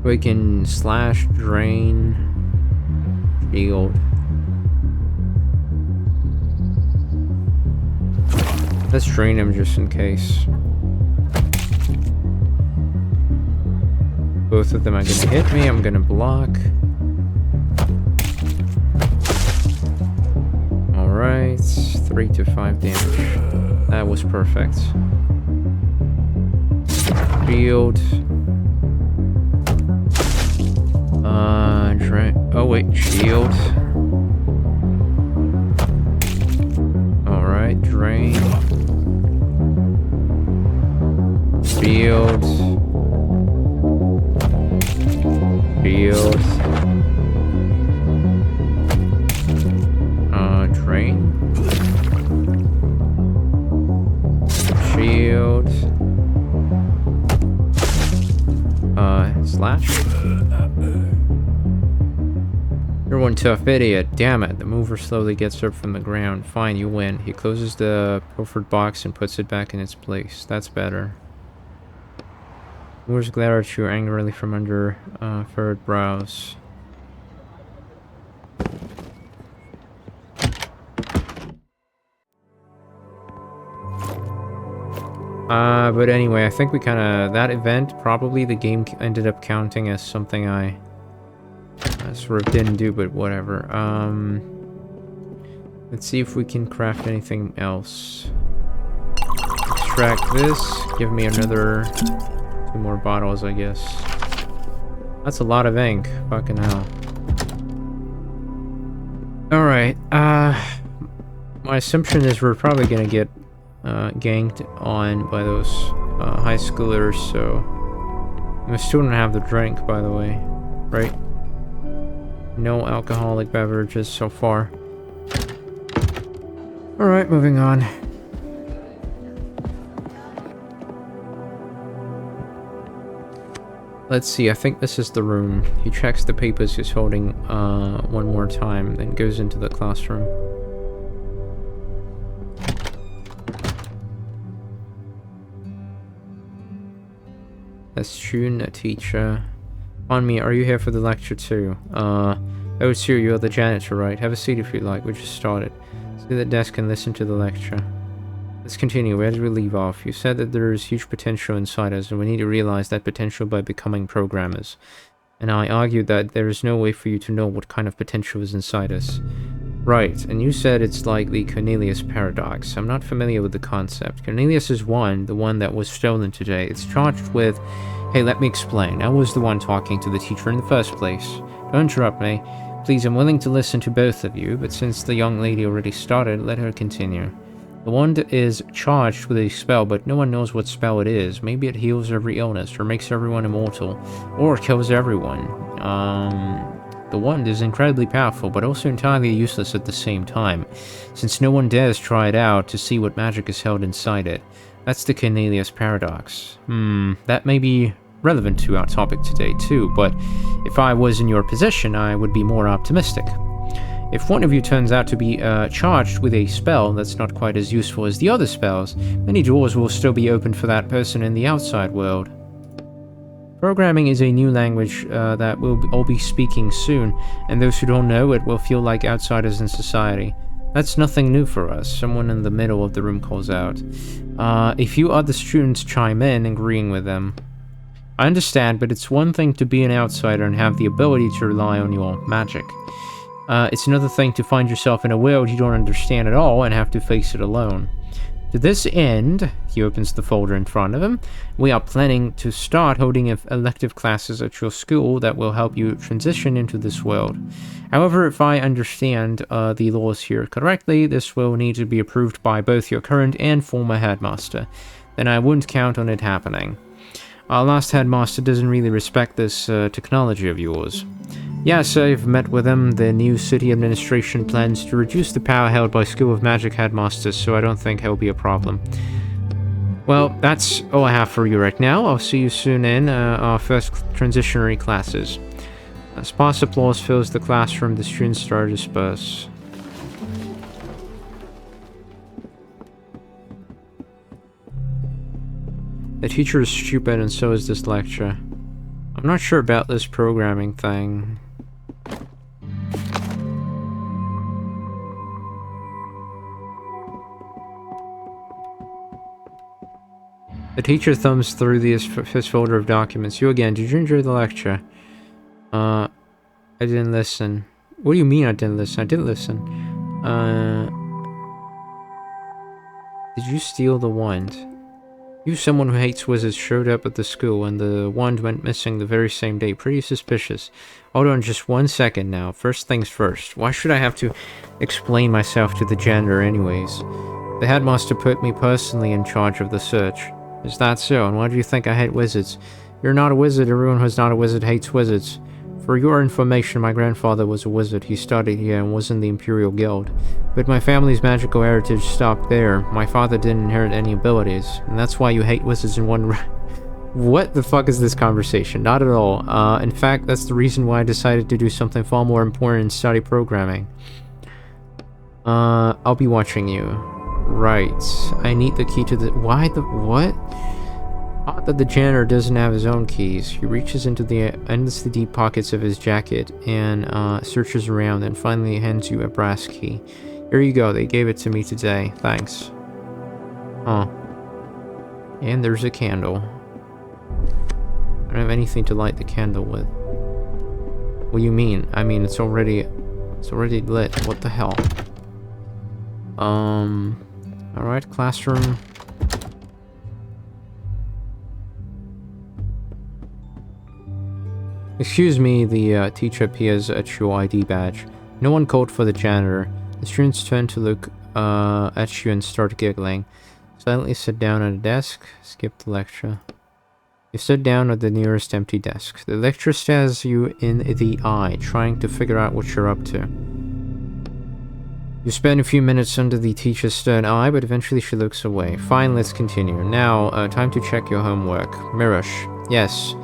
We can slash, drain, shield. Let's drain him just in case. Both of them are gonna hit me, I'm gonna block. Alright, 3 to 5 damage. That was perfect. Shield. Oh wait, shield. Alright, drain. Shield. Shield. Drain. Shield. Slash. You're one tough idiot. Damn it. The mover slowly gets up from the ground. Fine, you win. He closes the pilfered box and puts it back in its place. That's better. Movers glare at you angrily from under furrowed brows. But anyway, I think we kinda... That event, probably the game ended up counting as something I sort of didn't do, but whatever. Let's see if we can craft anything else. Extract this. Give me another 2 more bottles, I guess. That's a lot of ink. Fucking hell. Alright, my assumption is we're probably gonna get ganked on by those high schoolers, so... We still don't have the drink, by the way. Right? No alcoholic beverages so far. Alright, moving on. Let's see, I think this is the room. He checks the papers he's holding one more time, then goes into the classroom. A student, a teacher. On me, are you here for the lecture too? Oh, Sue, you're the janitor, right? Have a seat if you like, we just started. Sit at the desk and listen to the lecture. Let's continue. Where did we leave off? You said that there is huge potential inside us, and we need to realize that potential by becoming programmers. And I argued that there is no way for you to know what kind of potential is inside us. Right, and you said it's like the Cornelius paradox. I'm not familiar with the concept. Cornelius is the one that was stolen today. It's charged with... Hey, let me explain. I was the one talking to the teacher in the first place. Don't interrupt me. Please, I'm willing to listen to both of you, but since the young lady already started, let her continue. The wand is charged with a spell, but no one knows what spell it is. Maybe it heals every illness, or makes everyone immortal, or kills everyone. The wand is incredibly powerful, but also entirely useless at the same time, since no one dares try it out to see what magic is held inside it. That's the Cornelius paradox. That may be relevant to our topic today too, but if I was in your position, I would be more optimistic. If one of you turns out to be charged with a spell that's not quite as useful as the other spells, many doors will still be open for that person in the outside world. Programming is a new language that we'll all be speaking soon, and those who don't know it will feel like outsiders in society. That's nothing new for us, someone in the middle of the room calls out. A few other students chime in, agreeing with them. I understand, but it's one thing to be an outsider and have the ability to rely on your magic. It's another thing to find yourself in a world you don't understand at all and have to face it alone. To this end, he opens the folder in front of him, we are planning to start holding elective classes at your school that will help you transition into this world. However, if I understand the laws here correctly, this will need to be approved by both your current and former headmaster. Then I wouldn't count on it happening. Our last headmaster doesn't really respect this technology of yours. Yes, I've met with him. The new city administration plans to reduce the power held by School of Magic headmasters, so I don't think he'll be a problem. Well, that's all I have for you right now. I'll see you soon in our first transitionary classes. Sparse applause fills the classroom. The students start to disperse. The teacher is stupid, and so is this lecture. I'm not sure about this programming thing. The teacher thumbs through his folder of documents. You again, did you enjoy the lecture? I didn't listen. What do you mean I didn't listen? I didn't listen. Did you steal the wand? You, someone who hates wizards, showed up at the school and the wand went missing the very same day. Pretty suspicious. Hold on just 1 second now. First things first. Why should I have to explain myself to the janitor anyways? The headmaster put me personally in charge of the search. Is that so? And why do you think I hate wizards? You're not a wizard. Everyone who's not a wizard hates wizards. For your information, my grandfather was a wizard. He studied here and was in the Imperial Guild. But my family's magical heritage stopped there. My father didn't inherit any abilities. And that's why you hate wizards in one... What the fuck is this conversation? Not at all. In fact, that's the reason why I decided to do something far more important and study programming. I'll be watching you. Right. I need the key to the... Why the... What? Odd that the janitor doesn't have his own keys. He reaches into the endlessly deep pockets of his jacket and searches around and finally hands you a brass key. Here you go. They gave it to me today. Thanks. Huh. And there's a candle. I don't have anything to light the candle with. What do you mean? I mean, it's already lit. What the hell? Alright, classroom. Excuse me, the teacher appears at your ID badge. No one called for the janitor. The students turn to look at you and start giggling. Silently sit down at a desk. Skip the lecture. You sit down at the nearest empty desk. The lecturer stares you in the eye, trying to figure out what you're up to. You spend a few minutes under the teacher's stern eye, but eventually she looks away. Fine, let's continue. Now, time to check your homework. Mirush. Yes.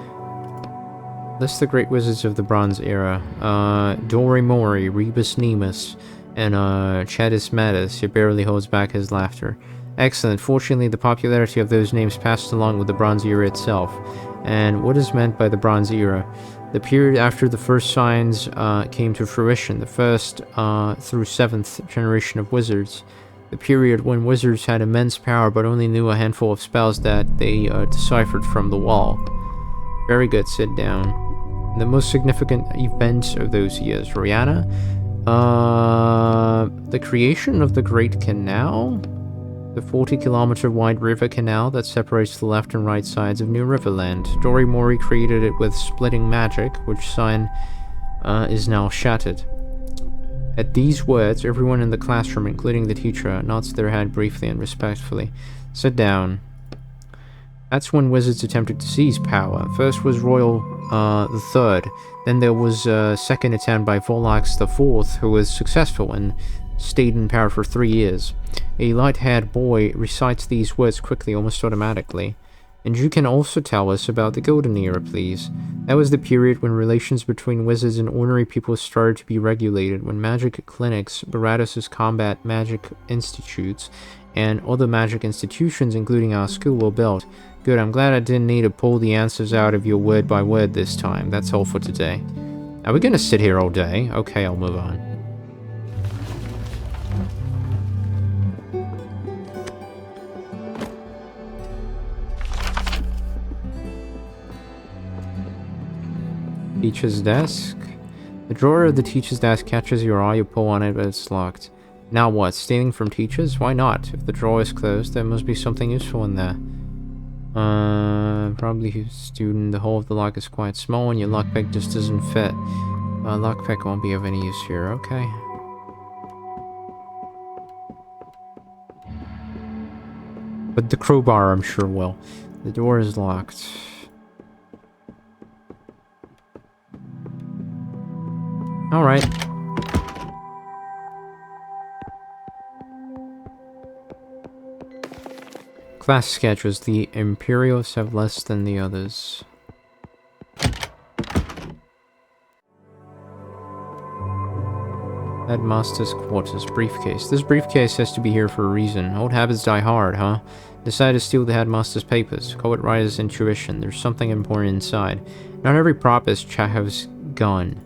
List the great wizards of the Bronze Era. Dorimori, Rebus Nemus, and Chadis Mattis. He barely holds back his laughter. Excellent. Fortunately, the popularity of those names passed along with the Bronze Era itself. And what is meant by the Bronze Era? The period after the first signs came to fruition, the first through 7th generation of wizards. The period when wizards had immense power but only knew a handful of spells that they deciphered from the wall. Very good, sit down. The most significant events of those years. Rihanna? The creation of the Great Canal? The 40-kilometer wide river canal that separates the left and right sides of New Riverland. Dorimori created it with splitting magic, which sign is now shattered. At these words, everyone in the classroom, including the teacher, nods their head briefly and respectfully. Sit down. That's when wizards attempted to seize power. First was Royal the Third, then there was a second attempt by Volax the Fourth, who was successful and stayed in power for 3 years. A light-haired boy recites these words quickly, almost automatically. And you can also tell us about the Golden Era, please. That was the period when relations between wizards and ordinary people started to be regulated, when magic clinics, Baratus' combat magic institutes, and other magic institutions, including our school, were built. Good, I'm glad I didn't need to pull the answers out of you word by word this time. That's all for today. Are we gonna sit here all day? Okay, I'll move on. Teacher's desk. The drawer of the teacher's desk catches your eye. You pull on it, but it's locked. Now what? Stealing from teachers? Why not? If the drawer is closed, there must be something useful in there. Probably a student. The hole of the lock is quite small, and your lockpick just doesn't fit. Lockpick won't be of any use here. Okay. But the crowbar, I'm sure, will. The door is locked. Alright. Class schedules. The Imperials have less than the others. Headmaster's quarters. Briefcase. This briefcase has to be here for a reason. Old habits die hard, huh? Decide to steal the headmaster's papers. Call it right as intuition. There's something important inside. Not every prop is Chekhov's gun.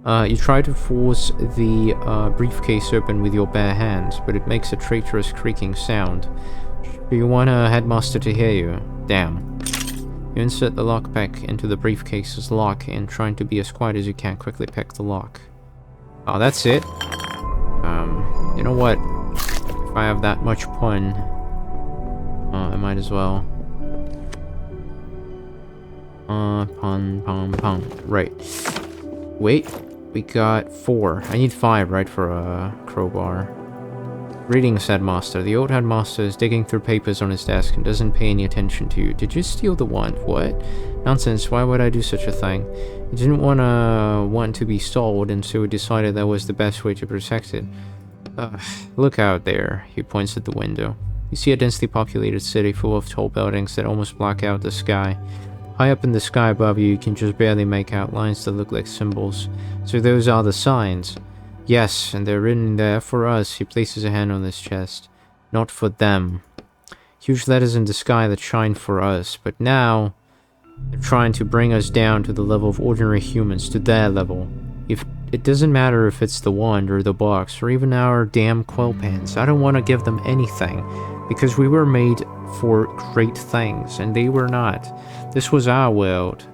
You try to force the briefcase open with your bare hands, but it makes a traitorous creaking sound. Do you want a headmaster to hear you? Damn. You insert the lockpick into the briefcase's lock and, trying to be as quiet as you can, quickly pick the lock. Oh, that's it? You know what? If I have that much pun, I might as well. Pun. Right. Wait. We got 4. I need 5, right, for a crowbar. Greetings, headmaster. The old headmaster is digging through papers on his desk and doesn't pay any attention to you. Did you steal the wand? What? Nonsense. Why would I do such a thing? He didn't want to be sold, and so he decided that was the best way to protect it. Look out there. He points at the window. You see a densely populated city full of tall buildings that almost block out the sky. High up in the sky above you, you can just barely make out lines that look like symbols. So those are the signs. Yes, and they're written there for us. He places a hand on his chest. Not for them. Huge letters in the sky that shine for us. But now, they're trying to bring us down to the level of ordinary humans, to their level. If it doesn't matter if it's the wand or the box or even our damn quill pens. I don't want to give them anything, Because we were made for great things, and they were not. This was our world.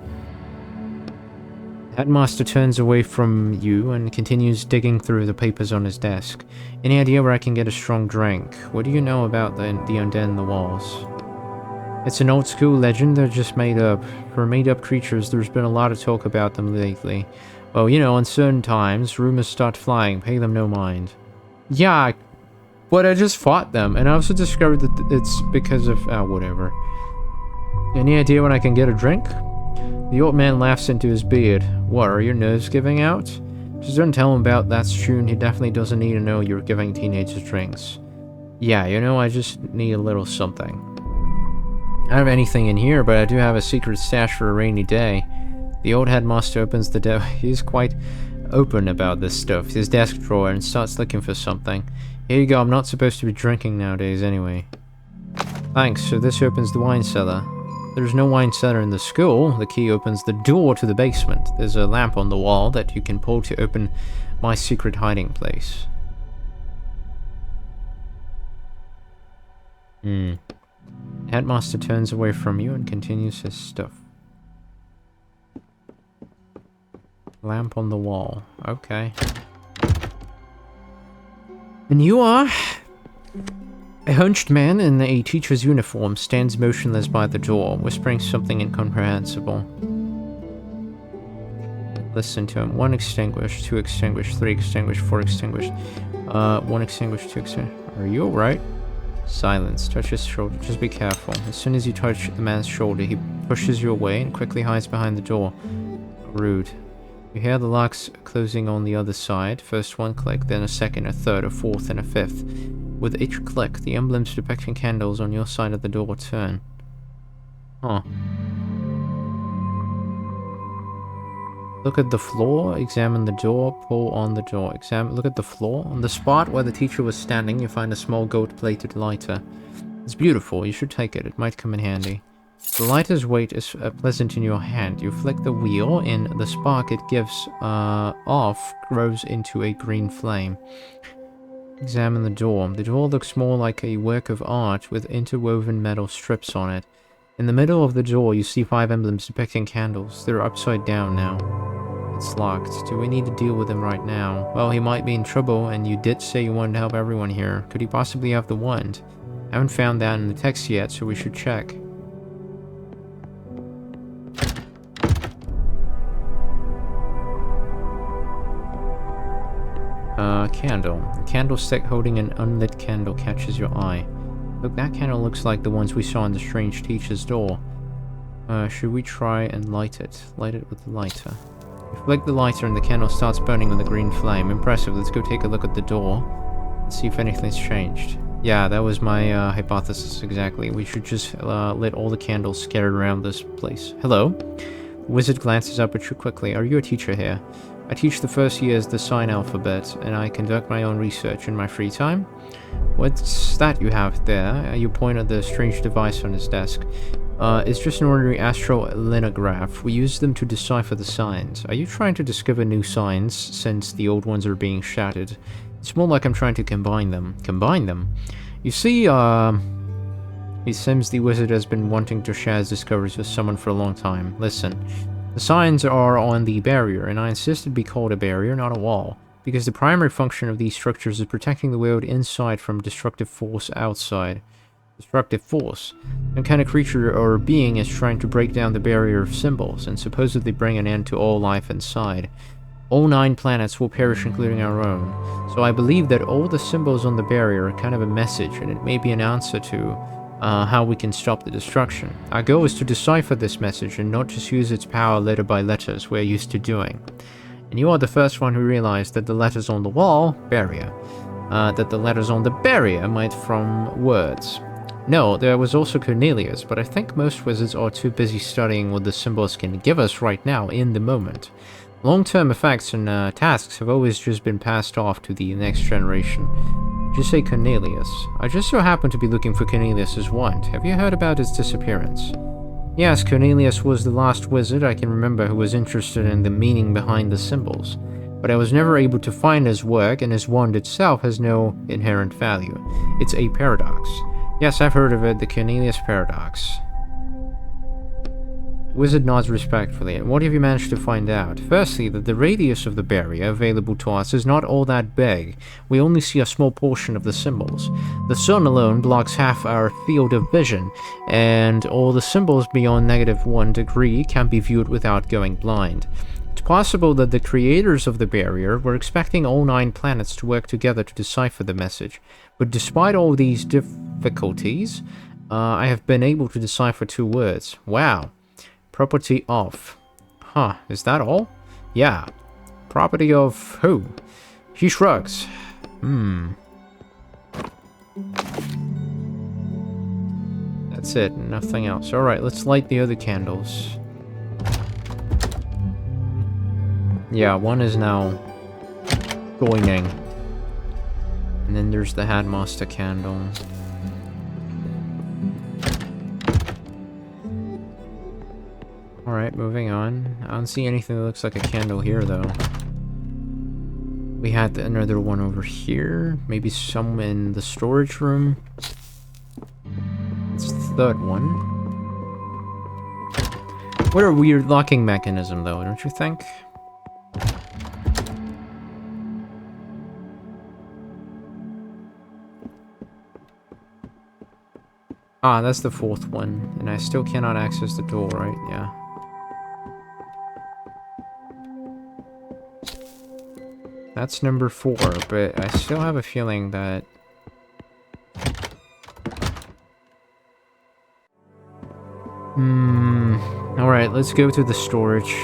Headmaster turns away from you and continues digging through the papers on his desk. Any idea where I can get a strong drink? What do you know about the undead in the walls? It's an old school legend they're just made up. For made-up creatures, there's been a lot of talk about them lately. Well, you know, in certain times, rumors start flying. Pay them no mind. Yeah, but I just fought them, and I also discovered that it's because of... whatever. Any idea when I can get a drink? The old man laughs into his beard. What, are your nerves giving out? Just don't tell him about that tune. He definitely doesn't need to know you're giving teenagers drinks. Yeah, you know, I just need a little something. I don't have anything in here, but I do have a secret stash for a rainy day. The old headmaster opens the door. He's quite open about this stuff. His desk drawer and starts looking for something. Here you go, I'm not supposed to be drinking nowadays anyway. Thanks, so this opens the wine cellar. There's no wine cellar in the school. The key opens the door to the basement. There's a lamp on the wall that you can pull to open my secret hiding place. Headmaster turns away from you and continues his stuff. Lamp on the wall. Okay. And you are... A hunched man in a teacher's uniform stands motionless by the door, whispering something incomprehensible. Listen to him. 1 extinguished, 2 extinguished, 3 extinguished, 4 extinguished. 1 extinguished, 2 extinguished. Are you alright? Silence. Touch his shoulder. Just be careful. As soon as you touch the man's shoulder, he pushes you away and quickly hides behind the door. Rude. You hear the locks closing on the other side. First one click, then a second, a third, a fourth, and a fifth. With each click, the emblems depicting candles on your side of the door turn. Huh. Look at the floor, examine the door, pull on the door. Look at the floor. On the spot where the teacher was standing, you find a small gold-plated lighter. It's beautiful, you should take it, it might come in handy. The lighter's weight is pleasant in your hand. You flick the wheel, and the spark it gives off grows into a green flame. Examine the door. The door looks more like a work of art with interwoven metal strips on it. In the middle of the door, you see 5 emblems depicting candles. They're upside down now. It's locked. Do we need to deal with him right now? Well, he might be in trouble, and you did say you wanted to help everyone here. Could he possibly have the wand? I haven't found that in the text yet, so we should check. Candle. A candlestick holding an unlit candle catches your eye. Look, that candle looks like the ones we saw in the strange teacher's door. Should we try and light it? Light it with the lighter. You flick the lighter and the candle starts burning with a green flame. Impressive. Let's go take a look at the door and see if anything's changed. Yeah, that was my hypothesis exactly. We should just lit all the candles scattered around this place. Hello? The wizard glances up at you quickly. Are you a teacher here? I teach the first years the sign alphabet, and I conduct my own research in my free time. What's that you have there? You point at the strange device on his desk. It's just an ordinary astrolinograph. We use them to decipher the signs. Are you trying to discover new signs, since the old ones are being shattered? It's more like I'm trying to combine them. Combine them? You see, it seems the wizard has been wanting to share his discoveries with someone for a long time. Listen. The signs are on the barrier, and I insist it be called a barrier, not a wall, because the primary function of these structures is protecting the world inside from destructive force outside. Destructive force. Some kind of creature or being is trying to break down the barrier of symbols, and supposedly bring an end to all life inside. All 9 planets will perish, including our own. So I believe that all the symbols on the barrier are kind of a message, and it may be an answer to how we can stop the destruction. Our goal is to decipher this message and not just use its power letter by letter as we're used to doing. And you are the first one who realized that the letters on the wall, barrier, that the letters on the barrier might from words. No, there was also Cornelius, but I think most wizards are too busy studying what the symbols can give us right now in the moment. Long-term effects and tasks have always just been passed off to the next generation. Just say Cornelius. I just so happen to be looking for Cornelius's wand. Have you heard about his disappearance? Yes, Cornelius was the last wizard I can remember who was interested in the meaning behind the symbols. But I was never able to find his work, and his wand itself has no inherent value. It's a paradox. Yes, I've heard of it, the Cornelius Paradox. Wizard nods respectfully. And what have you managed to find out? Firstly, that the radius of the barrier available to us is not all that big. We only see a small portion of the symbols. The sun alone blocks half our field of vision, and all the symbols beyond -1 degree can be viewed without going blind. It's possible that the creators of the barrier were expecting all 9 planets to work together to decipher the message. But despite all these difficulties, I have been able to decipher 2 words. Wow. Property of. Huh, is that all? Yeah. Property of who? He shrugs. That's it, nothing else. Alright, let's light the other candles. Yeah, one is now joining. And then there's the Headmaster candle. Alright, moving on. I don't see anything that looks like a candle here, though. We had another one over here. Maybe some in the storage room. It's the third one. What a weird locking mechanism, though, don't you think? Ah, that's the 4th one. And I still cannot access the door, right? Yeah. That's number 4, but I still have a feeling that... Alright, let's go to the storage.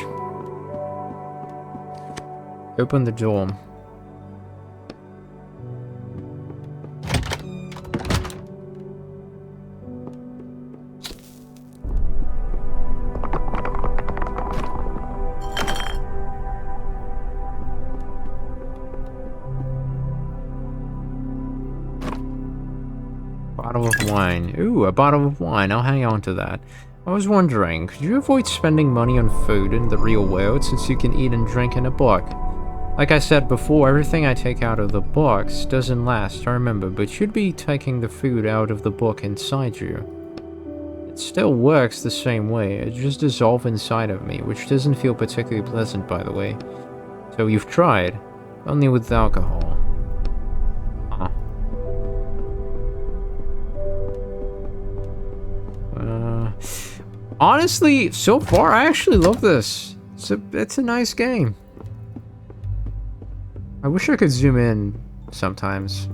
Open the door. Bottle of wine. Ooh, a bottle of wine. I'll hang on to that. I was wondering, could you avoid spending money on food in the real world since you can eat and drink in a book? Like I said before, everything I take out of the box doesn't last, I remember, but you'd be taking the food out of the book inside you. It still works the same way, it just dissolves inside of me, which doesn't feel particularly pleasant, by the way. So you've tried, only with alcohol. Huh. Honestly, so far, I actually love this. It's a nice game. I wish I could zoom in sometimes.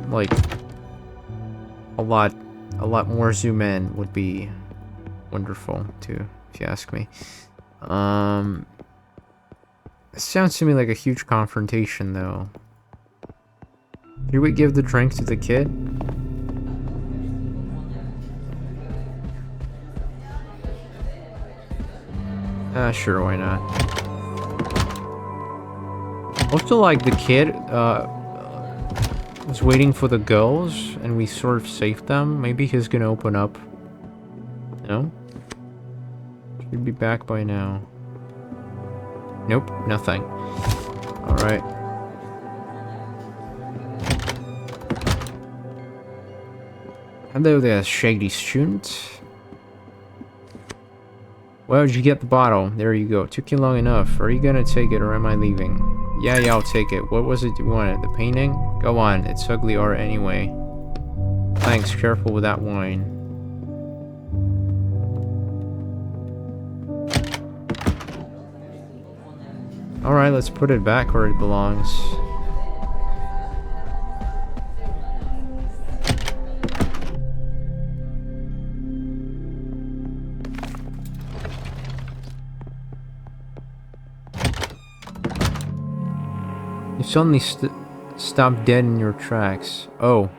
Like, a lot more zoom in would be wonderful, too, if you ask me. It sounds to me like a huge confrontation, though. Should we give the drink to the kid? Sure, why not? Also, like, the kid, was waiting for the girls, and we sort of saved them. Maybe he's gonna open up. No? Should be back by now. Nope, nothing. Alright. Hello there, shady student. Where did you get the bottle? There you go. Took you long enough. Are you gonna take it or am I leaving? Yeah, I'll take it. What was it you wanted? The painting? Go on. It's ugly art anyway. Thanks. Careful with that wine. Alright, let's put it back where it belongs. You suddenly stop dead in your tracks. Oh.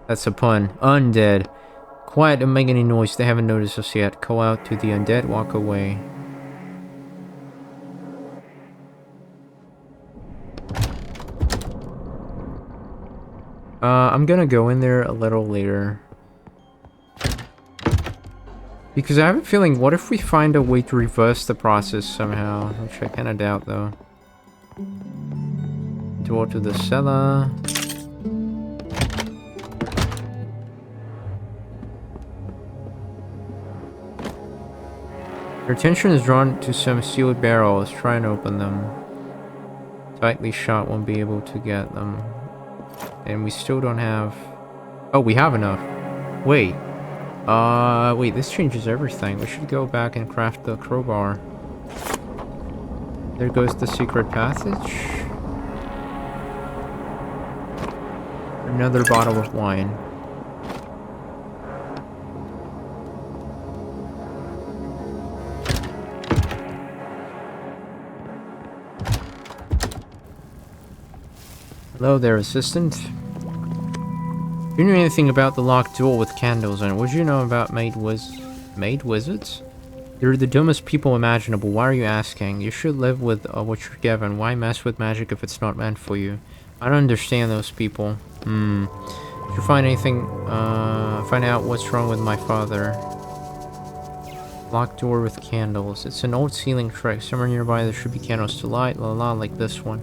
That's a pun. Undead. Quiet, don't make any noise. They haven't noticed us yet. Call out to the undead, walk away. I'm gonna go in there a little later. Because I have a feeling, what if we find a way to reverse the process somehow? Which I kinda doubt, though. Door to the cellar. Your attention is drawn to some sealed barrels. Try and open them. Tightly shot won't be able to get them. And we still don't have... Oh, we have enough. Wait. Wait, this changes everything. We should go back and craft the crowbar. There goes the secret passage. Another bottle of wine. Hello there, assistant. Do you know anything about the locked door with candles in it? What do you know about maid wizards? They're the dumbest people imaginable. Why are you asking? You should live with what you're given. Why mess with magic if it's not meant for you? I don't understand those people. Did you find anything, find out what's wrong with my father? Locked door with candles. It's an old ceiling trick. Somewhere nearby there should be candles to light, la la, like this one.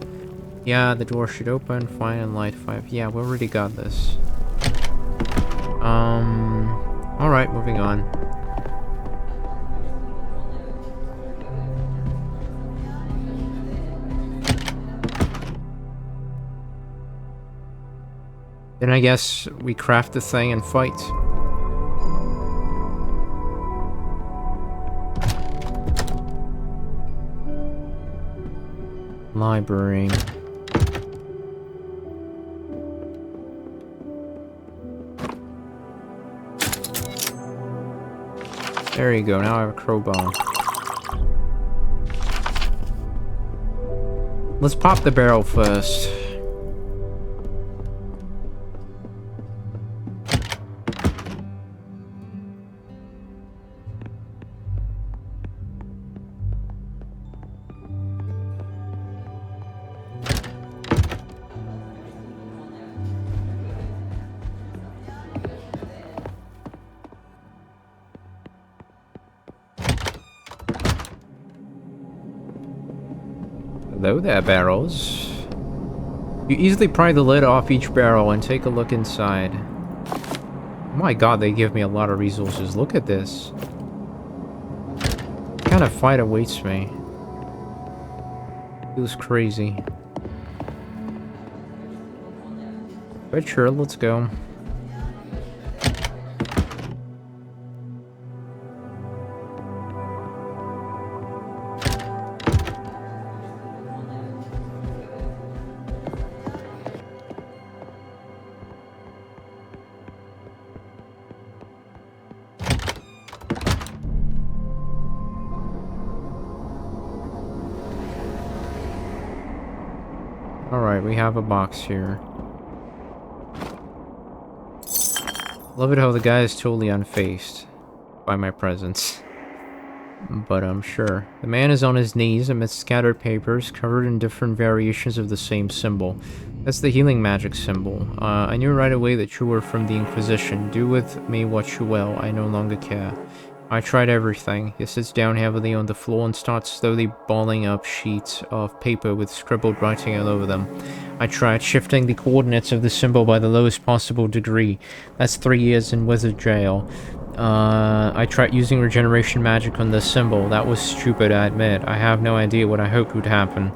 Yeah, the door should open, fine, and light 5. Yeah, we already got this. Alright, moving on. Then I guess we craft the thing and fight. Library. There you go, now I have a crowbar. Let's pop the barrel first. Hello there, barrels. You easily pry the lid off each barrel and take a look inside. Oh my god, they give me a lot of resources. Look at this. What kind of fight awaits me? Feels crazy. But sure, let's go. Alright, we have a box here. Love it how the guy is totally unfazed by my presence. But I'm sure. The man is on his knees amidst scattered papers covered in different variations of the same symbol. That's the healing magic symbol. I knew right away that you were from the Inquisition. Do with me what you will. I no longer care. I tried everything. He sits down heavily on the floor and starts slowly balling up sheets of paper with scribbled writing all over them. I tried shifting the coordinates of the symbol by the lowest possible degree. That's 3 years in wizard jail. I tried using regeneration magic on this symbol. That was stupid, I admit. I have no idea what I hoped would happen.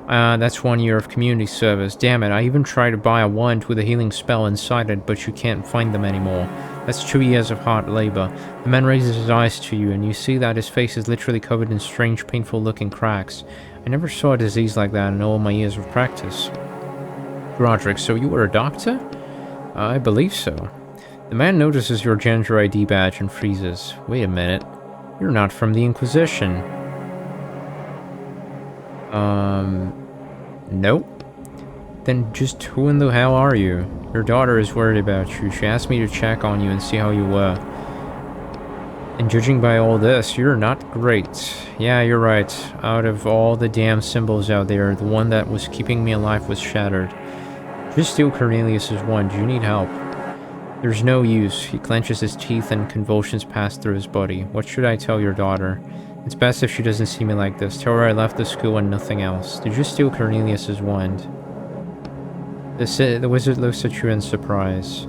That's 1 year of community service. Damn it, I even tried to buy a wand with a healing spell inside it, but you can't find them anymore. That's 2 years of hard labor. The man raises his eyes to you, and you see that his face is literally covered in strange, painful-looking cracks. I never saw a disease like that in all my years of practice. Roderick, so you were a doctor? I believe so. The man notices your gender ID badge and freezes. Wait a minute. You're not from the Inquisition. Nope. Then just who in the hell are you? Your daughter is worried about you. She asked me to check on you and see how you were. And judging by all this, you're not great. Yeah, you're right. Out of all the damn symbols out there, the one that was keeping me alive was shattered. Just steal Cornelius's wand. Do you need help? There's no use. He clenches his teeth and convulsions pass through his body. What should I tell your daughter? It's best if she doesn't see me like this. Tell her I left the school and nothing else. Did you steal Cornelius's wand? The wizard looks at you in surprise.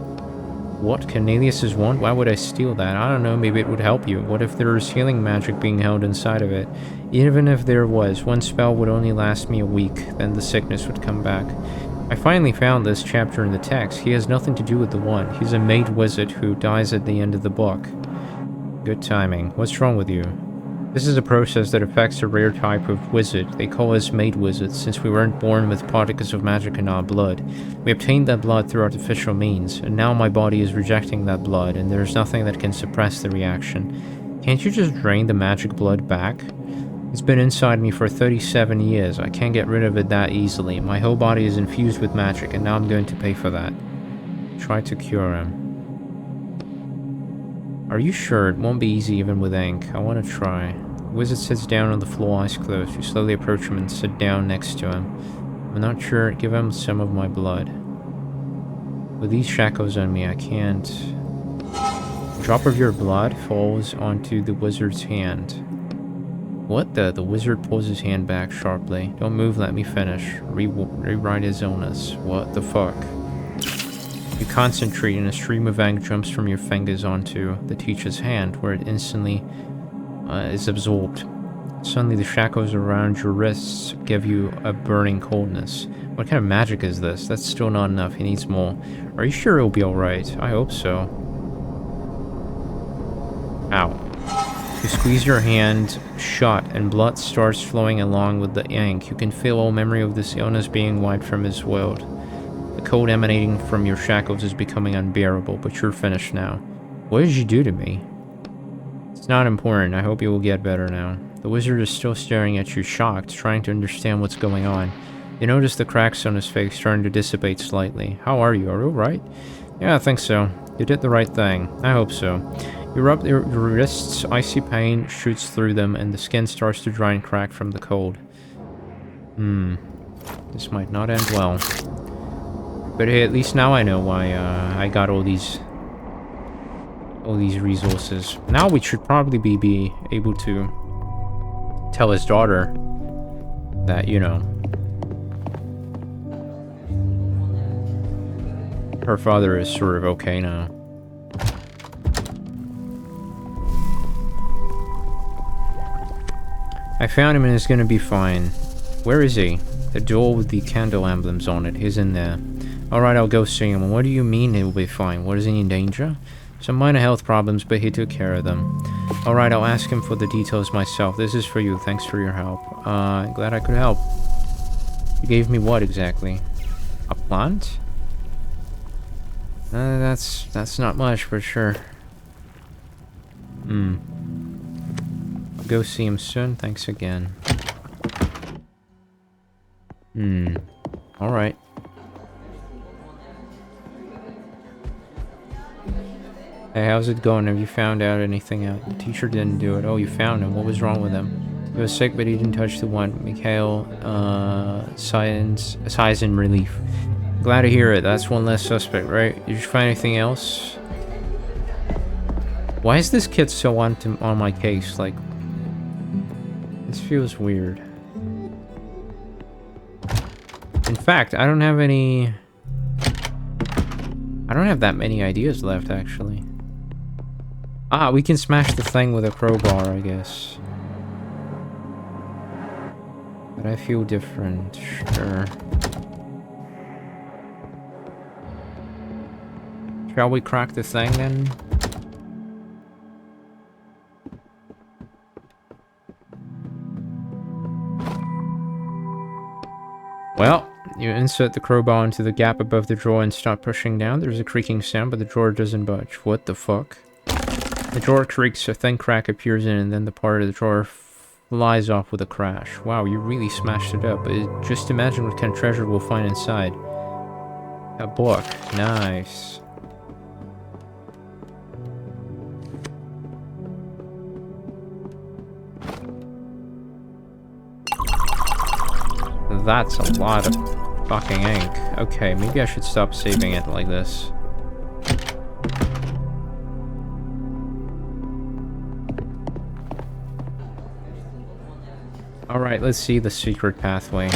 What? Cornelius's wand? Why would I steal that? I don't know, maybe it would help you. What if there's healing magic being held inside of it? Even if there was, one spell would only last me a week, then the sickness would come back. I finally found this chapter in the text. He has nothing to do with the wand. He's a mage wizard who dies at the end of the book. Good timing. What's wrong with you? This is a process that affects a rare type of wizard. They call us mage wizards, since we weren't born with particles of magic in our blood. We obtained that blood through artificial means, and now my body is rejecting that blood, and there's nothing that can suppress the reaction. Can't you just drain the magic blood back? It's been inside me for 37 years. I can't get rid of it that easily. My whole body is infused with magic, and now I'm going to pay for that. Try to cure him. Are you sure? It won't be easy even with ink. I want to try. The wizard sits down on the floor, eyes closed. You slowly approach him and sit down next to him. I'm not sure. Give him some of my blood. With these shackles on me, I can't... A drop of your blood falls onto the wizard's hand. What the? The wizard pulls his hand back sharply. Don't move, let me finish. Rewrite his illness. What the fuck? You concentrate and a stream of ink jumps from your fingers onto the teacher's hand, where it instantly is absorbed. Suddenly the shackles around your wrists give you a burning coldness. What kind of magic is this? That's still not enough, he needs more. Are you sure it'll be alright? I hope so. Ow. You squeeze your hand shut and blood starts flowing along with the ink. You can feel all memory of this illness being wiped from his world. The cold emanating from your shackles is becoming unbearable, but you're finished now. What did you do to me? It's not important. I hope you will get better now. The wizard is still staring at you, shocked, trying to understand what's going on. You notice the cracks on his face starting to dissipate slightly. How are you? Are you alright? Yeah, I think so. You did the right thing. I hope so. You rub your wrists, icy pain shoots through them, and the skin starts to dry and crack from the cold. This might not end well. But hey, at least now I know why I got all these resources. Now we should probably be able to tell his daughter that, you know, her father is sort of okay now. I found him and he's gonna be fine. Where is he? The door with the candle emblems on it. He's in there. Alright, I'll go see him. What do you mean he'll be fine? What, is he in danger? Some minor health problems, but he took care of them. Alright, I'll ask him for the details myself. This is for you. Thanks for your help. Glad I could help. You gave me what exactly? A plant? That's not much, for sure. I'll go see him soon. Thanks again. Alright. Hey, how's it going? Have you found out anything out? The teacher didn't do it. Oh, you found him. What was wrong with him? He was sick, but he didn't touch the wand. Mikhail, sighs in relief. Glad to hear it. That's one less suspect, right? Did you find anything else? Why is this kid so on my case? Like, this feels weird. In fact, I don't have that many ideas left, actually. Ah, we can smash the thing with a crowbar, I guess. But I feel different, sure. Shall we crack the thing, then? Well, you insert the crowbar into the gap above the drawer and start pushing down. There's a creaking sound, but the drawer doesn't budge. What the fuck? The drawer creaks, a thin crack appears in, and then the part of the drawer flies off with a crash. Wow, you really smashed it up. Just imagine what kind of treasure we'll find inside. A book. Nice. That's a lot of fucking ink. Okay, maybe I should stop saving it like this. Alright, let's see the secret pathway.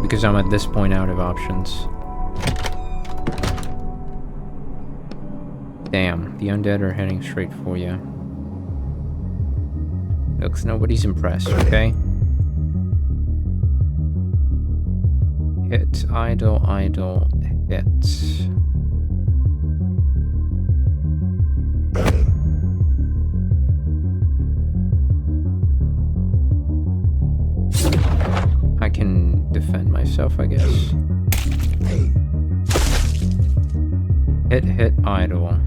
Because I'm at this point out of options. Damn, the undead are heading straight for you. Looks nobody's impressed, okay? Hit, idle, idle, hit. I can defend myself, I guess. Hit, hit, idle.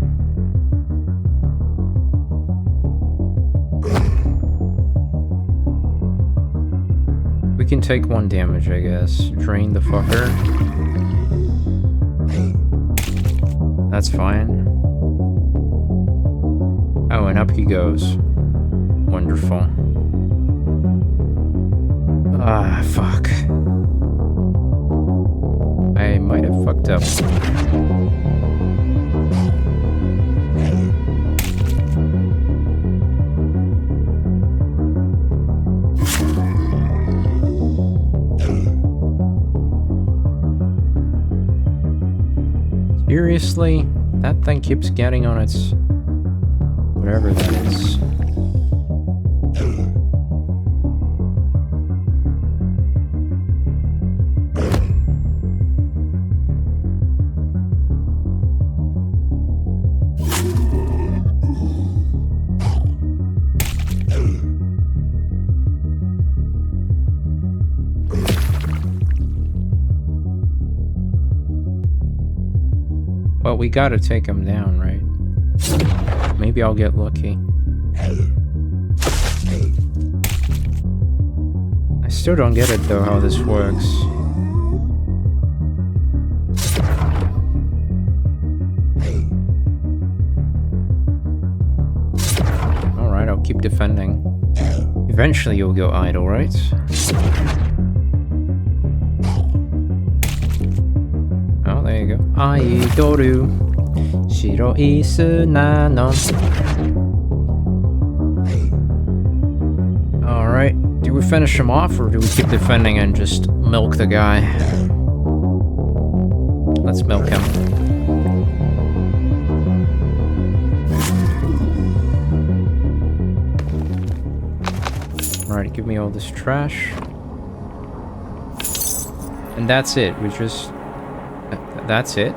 We can take 1 damage, I guess. Drain the fucker. That's fine. Oh, and up he goes. Wonderful. Ah, fuck. I might have fucked up. Seriously? That thing keeps getting on its... whatever that is. Well, we gotta take him down, right? Maybe I'll get lucky. I still don't get it, though, how this works. Alright, I'll keep defending. Eventually you'll go idle, right? Oh, there you go. Aidoru Shiroi Sunano. Alright, do we finish him off or do we keep defending and just milk the guy? Let's milk him. Alright, give me all this trash. And that's it. We just... That's it?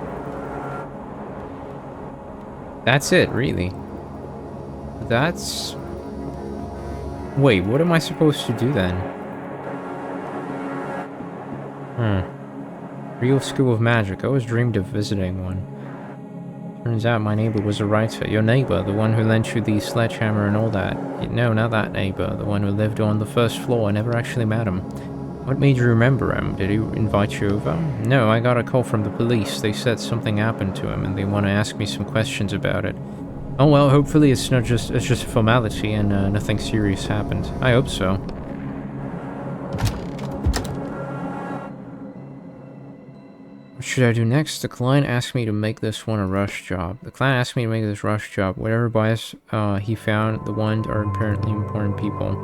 That's it, really? That's... Wait, what am I supposed to do then? Real School of Magic. I always dreamed of visiting one. Turns out my neighbor was a writer. Your neighbor, the one who lent you the sledgehammer and all that. No, not that neighbor. The one who lived on the first floor. I never actually met him. What made you remember him? Did he invite you over? No, I got a call from the police. They said something happened to him and they want to ask me some questions about it. Oh well, hopefully it's just a formality and nothing serious happened. I hope so. What should I do next? The client asked me to make this one a rush job. The client asked me to make this rush job. Whatever bias he found, the ones are apparently important people.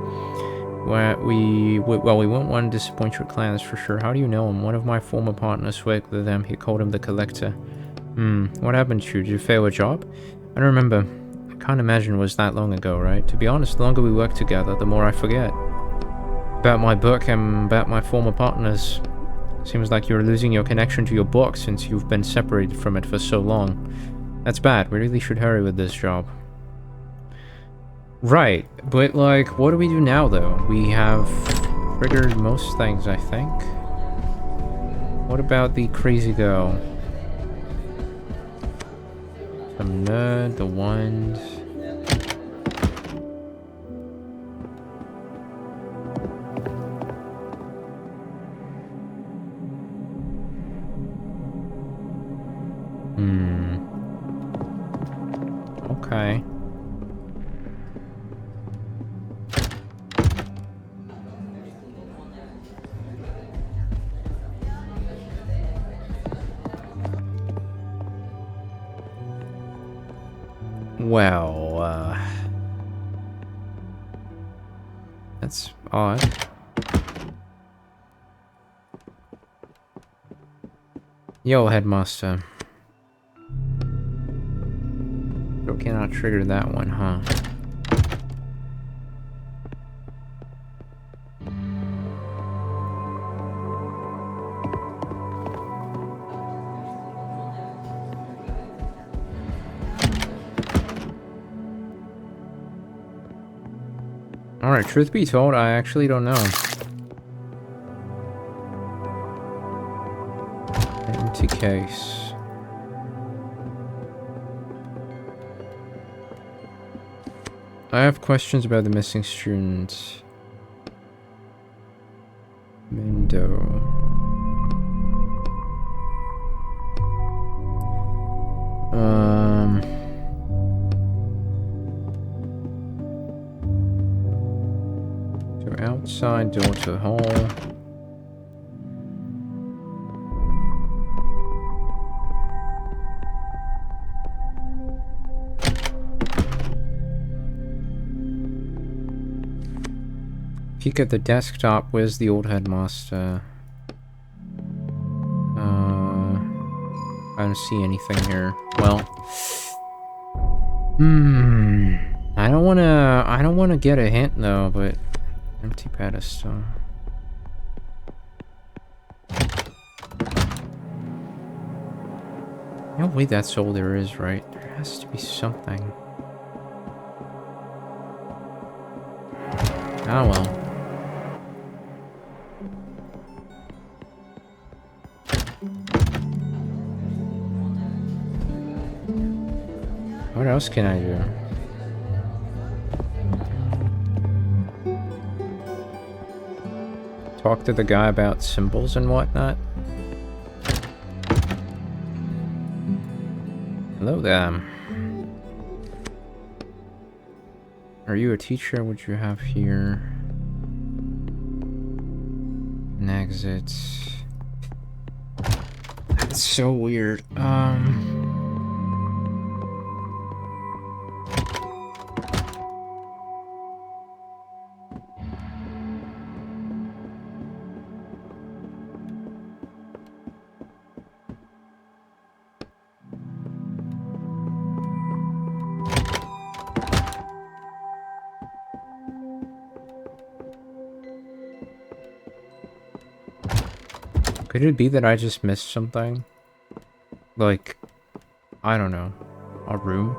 Well, we won't want to disappoint your clients for sure. How do you know him? One of my former partners worked with him. He called him the Collector. What happened to you? Did you fail a job? I don't remember. I can't imagine it was that long ago, right? To be honest, the longer we work together, the more I forget. About my book and about my former partners. Seems like you're losing your connection to your book since you've been separated from it for so long. That's bad. We really should hurry with this job. Right, but like, what do we do now though? We have triggered most things, I think. What about the crazy girl? Some nerd, the wand. Okay. Well, that's odd. Yo, headmaster. triggered that one, huh? Alright, truth be told, I actually don't know. Empty case. I have questions about the missing student. Mendo. So outside door to the hall. Peek at the desktop. Where's the old headmaster? I don't see anything here. Well, I don't wanna get a hint though, but empty pedestal. No way that's all there is, right? There has to be something. Oh well. What else can I do? Talk to the guy about symbols and whatnot? Hello there. Are you a teacher? What you have here? An exit. That's so weird. Could it be that I just missed something? Like, I don't know, a room?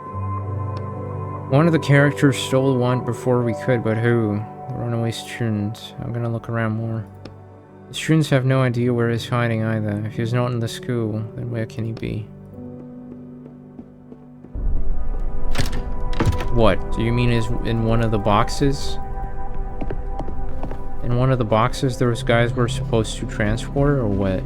One of the characters stole one before we could, but who? The runaway student. I'm gonna look around more. The students have no idea where he's hiding either. If he's not in the school, then where can he be? What? Do you mean is in one of the boxes? In one of the boxes those guys were supposed to transport, or what?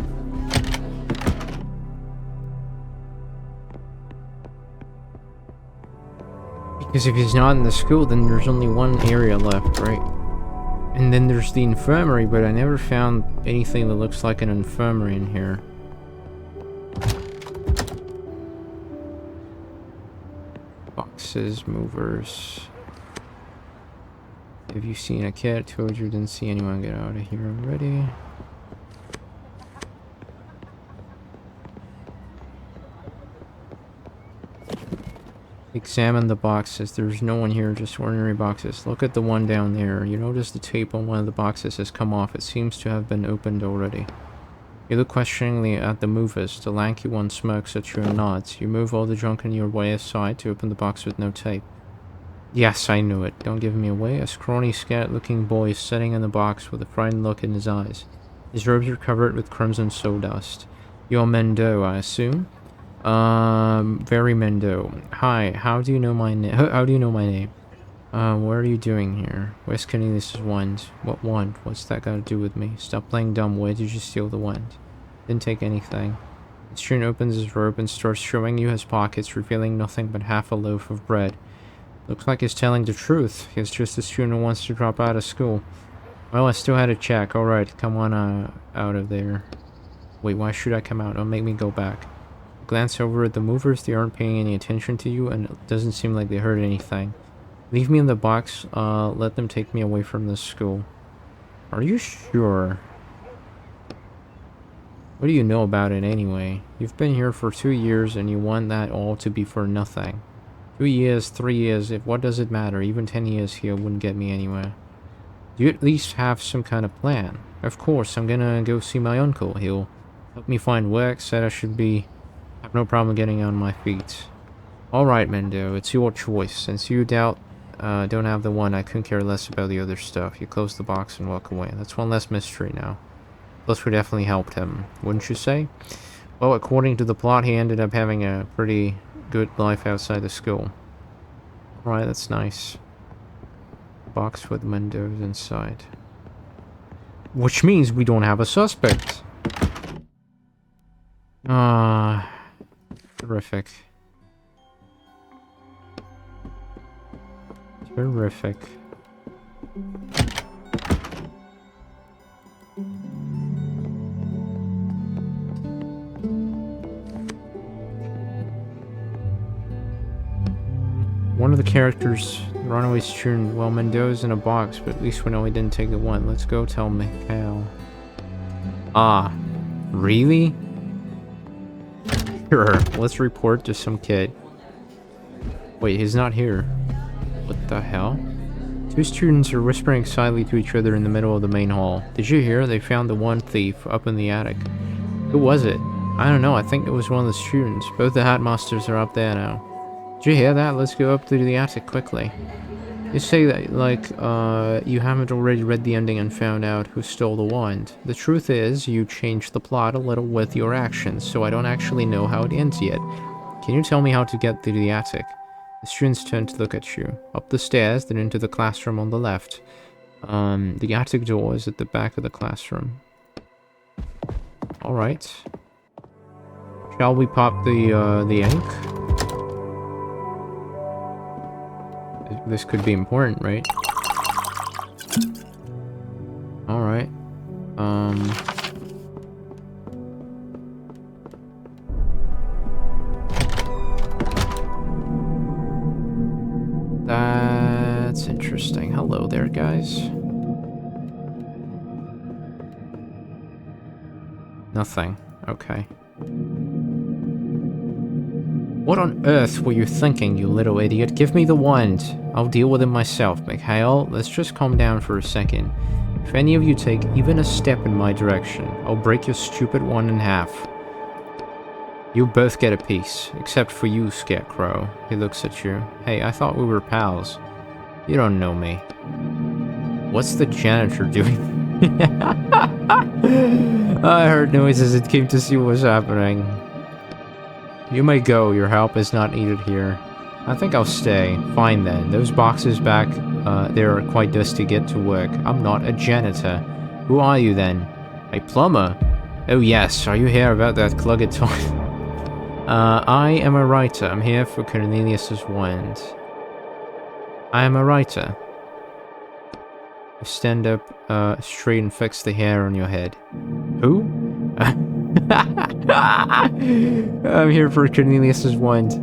Because if he's not in the school, then there's only one area left, right? And then there's the infirmary, but I never found anything that looks like an infirmary in here. Boxes, movers. Have you seen a cat? Told you didn't see anyone. Get out of here already. Examine the boxes. There's no one here, just ordinary boxes. Look at the one down there. You notice the tape on one of the boxes has come off. It seems to have been opened already. You look questioningly at the movers. The lanky one smokes at you and nods. You move all the junk in your way aside to open the box with no tape. Yes, I knew it. Don't give me away. A scrawny, scat-looking boy is sitting in the box with a frightened look in his eyes. His robes are covered with crimson sawdust. You're Mendo, I assume? Very Mendo. Hi, how do you know my name? How do you know my name? What are you doing here? Where's Cornelius's wand? What wand? What's that got to do with me? Stop playing dumb. Where did you steal the wand? Didn't take anything. The student opens his robe and starts showing you his pockets, revealing nothing but half a loaf of bread. Looks like he's telling the truth. He's just a student who wants to drop out of school. Well, I still had to check. Alright, come on out of there. Wait, why should I come out? Don't make me go back. Glance over at the movers. They aren't paying any attention to you, and it doesn't seem like they heard anything. Leave me in the box. Let them take me away from this school. Are you sure? What do you know about it anyway? You've been here for 2 years, and you want that all to be for nothing. 2 years, 3 years, what does it matter? Even 10 years here wouldn't get me anywhere. Do you at least have some kind of plan? Of course, I'm gonna go see my uncle. He'll help me find work, said I should have no problem getting on my feet. Alright, Mendo, it's your choice. Since you don't have the one, I couldn't care less about the other stuff. You close the box and walk away. That's one less mystery now. Plus, we definitely helped him, wouldn't you say? Well, according to the plot, he ended up having a pretty good life outside the school. Alright, that's nice. Box with windows inside. Which means we don't have a suspect. Terrific. Terrific. One of the characters, the runaway's tuned. Well, Mendoza's in a box, but at least we know he didn't take the one. Let's go tell Mikhail. Ah, really? Sure, let's report to some kid. Wait, he's not here. What the hell? Two students are whispering silently to each other in the middle of the main hall. Did you hear? They found the one thief up in the attic. Who was it? I don't know, I think it was one of the students. Both the headmasters are up there now. Did you hear that? Let's go up to the attic quickly. You say that like you haven't already read the ending and found out who stole the wand. The truth is, you changed the plot a little with your actions, so I don't actually know how it ends yet. Can you tell me how to get to the attic? The students turn to look at you. Up the stairs, then into the classroom on the left. The attic door is at the back of the classroom. Alright. Shall we pop the ink? This could be important, right? Alright. That's interesting. Hello there, guys. Nothing. Okay. What on earth were you thinking, you little idiot? Give me the wand. I'll deal with it myself, Mikhail. Let's just calm down for a second. If any of you take even a step in my direction, I'll break your stupid one in half. You both get a piece, except for you, Scarecrow. He looks at you. Hey, I thought we were pals. You don't know me. What's the janitor doing? I heard noises and came to see what was happening. You may go, your help is not needed here. I think I'll stay. Fine then. Those boxes back there are quite dusty. Get to work. I'm not a janitor. Who are you then? A plumber? Oh yes, are you here about that clogged toilet? I am a writer. I'm here for Cornelius's wand. I am a writer. Stand up straight and fix the hair on your head. Who? I'm here for Cornelius's wand.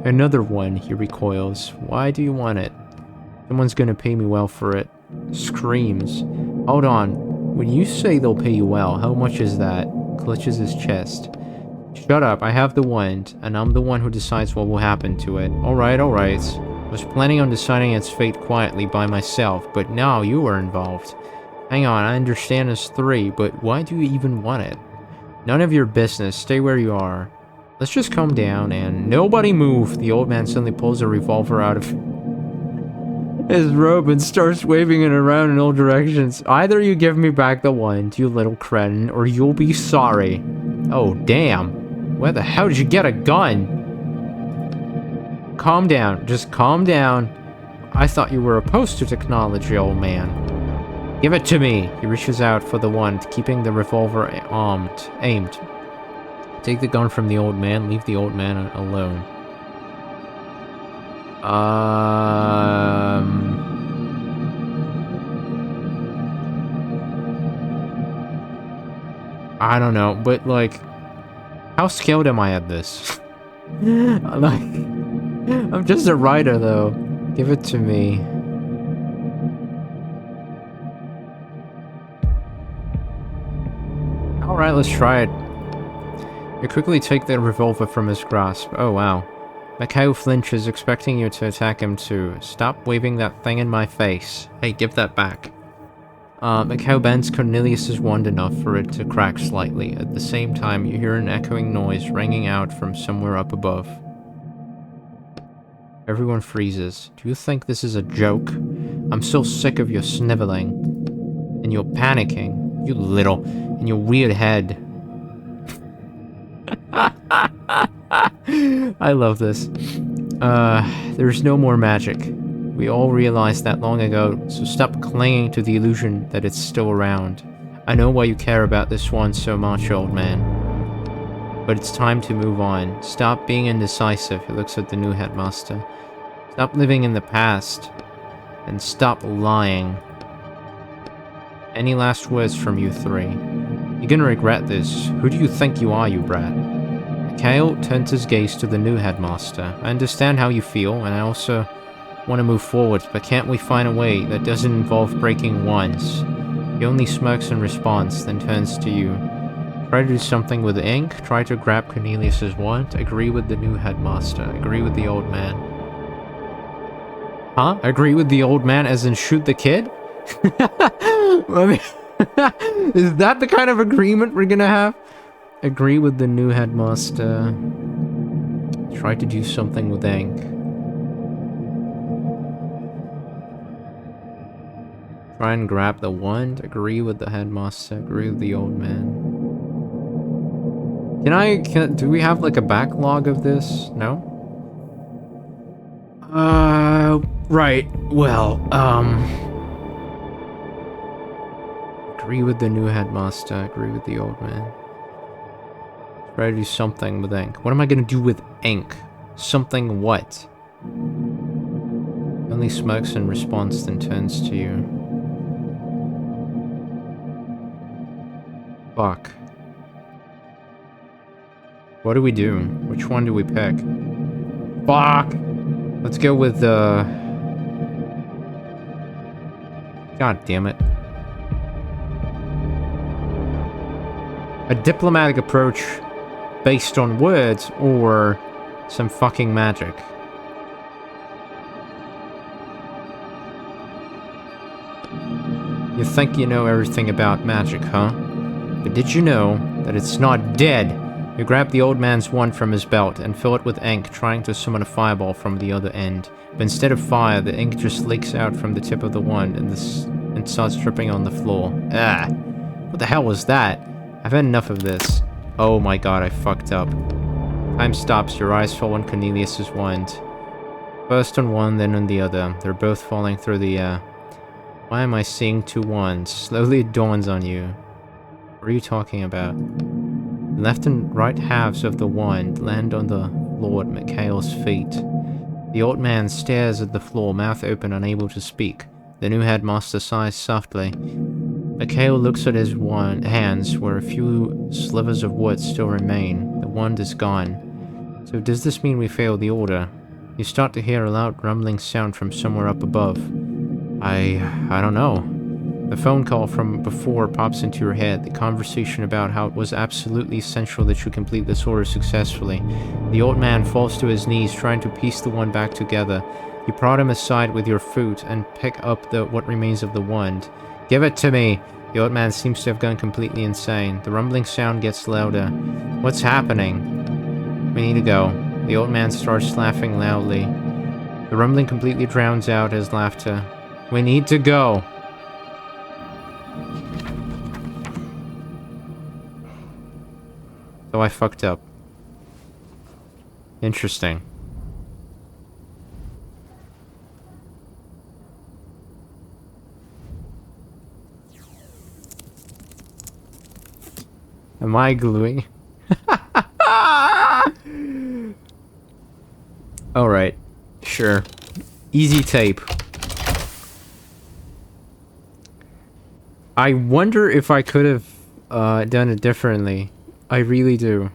Another one, he recoils. Why do you want it? Someone's gonna pay me well for it. Screams. Hold on. When you say they'll pay you well, how much is that? Clutches his chest. Shut up, I have the wand, and I'm the one who decides what will happen to it. Alright, alright. I was planning on deciding its fate quietly by myself, but now you are involved. Hang on, I understand it's 3, but why do you even want it? None of your business. Stay where you are. Let's just calm down and nobody move. The old man suddenly pulls a revolver out of his robe and starts waving it around in all directions. Either you give me back the wand, you little cretin, or you'll be sorry. Oh, damn. Where the hell did you get a gun? Calm down. Just calm down. I thought you were opposed to technology, old man. Give it to me! He reaches out for the wand, keeping the revolver aimed. Take the gun from the old man, leave the old man alone. I don't know, but like, how skilled am I at this? I'm just a writer though. Give it to me. Alright, let's try it. You quickly take the revolver from his grasp. Oh, wow. Mikhail flinches, expecting you to attack him too. Stop waving that thing in my face. Hey, give that back. Mikhail bends Cornelius's wand enough for it to crack slightly. At the same time, you hear an echoing noise ringing out from somewhere up above. Everyone freezes. Do you think this is a joke? I'm so sick of your sniveling. And your panicking. You little. And your weird head. I love this. There's no more magic. We all realized that long ago, so stop clinging to the illusion that it's still around. I know why you care about this one so much, old man. But it's time to move on. Stop being indecisive, he looks at the new headmaster. Stop living in the past. And stop lying. Any last words from you three? You're gonna regret this. Who do you think you are, you brat? Mikhail turns his gaze to the new headmaster. I understand how you feel, and I also want to move forward, but can't we find a way that doesn't involve breaking wands? He only smirks in response, then turns to you. Try to do something with ink, try to grab Cornelius's wand, agree with the new headmaster, agree with the old man. Huh? Agree with the old man as in shoot the kid? I mean, is that the kind of agreement we're gonna have? Agree with the new headmaster. Try to do something with ink. Try and grab the wand. Agree with the headmaster. Agree with the old man. Do we have like a backlog of this? No? Right. Well, agree with the new headmaster. Agree with the old man. Try to do something with ink. What am I gonna do with ink? Something what? Only smirks in response, then turns to you. Fuck. What do we do? Which one do we pick? Fuck! Let's go with the... God damn it. A diplomatic approach based on words or some fucking magic. You think you know everything about magic, huh? But did you know that it's not dead? You grab the old man's wand from his belt and fill it with ink, trying to summon a fireball from the other end. But instead of fire, the ink just leaks out from the tip of the wand and starts dripping on the floor. Ah! What the hell was that? I've had enough of this. Oh my god, I fucked up. Time stops, your eyes fall on Cornelius's wand. First on one, then on the other. They're both falling through the air. Why am I seeing two wands? Slowly it dawns on you. What are you talking about? The left and right halves of the wand land on the floor at Mikhail's feet. The old man stares at the floor, mouth open, unable to speak. The new headmaster sighs softly. Mikhail looks at his hands, where a few slivers of wood still remain. The wand is gone. So does this mean we failed the order? You start to hear a loud rumbling sound from somewhere up above. I don't know. The phone call from before pops into your head, the conversation about how it was absolutely essential that you complete this order successfully. The old man falls to his knees, trying to piece the wand back together. You prod him aside with your foot and pick up what remains of the wand. Give it to me! The old man seems to have gone completely insane. The rumbling sound gets louder. What's happening? We need to go. The old man starts laughing loudly. The rumbling completely drowns out his laughter. We need to go! So I fucked up. Interesting. Am I gluing? Alright. Sure. Easy tape. I wonder if I could have done it differently. I really do.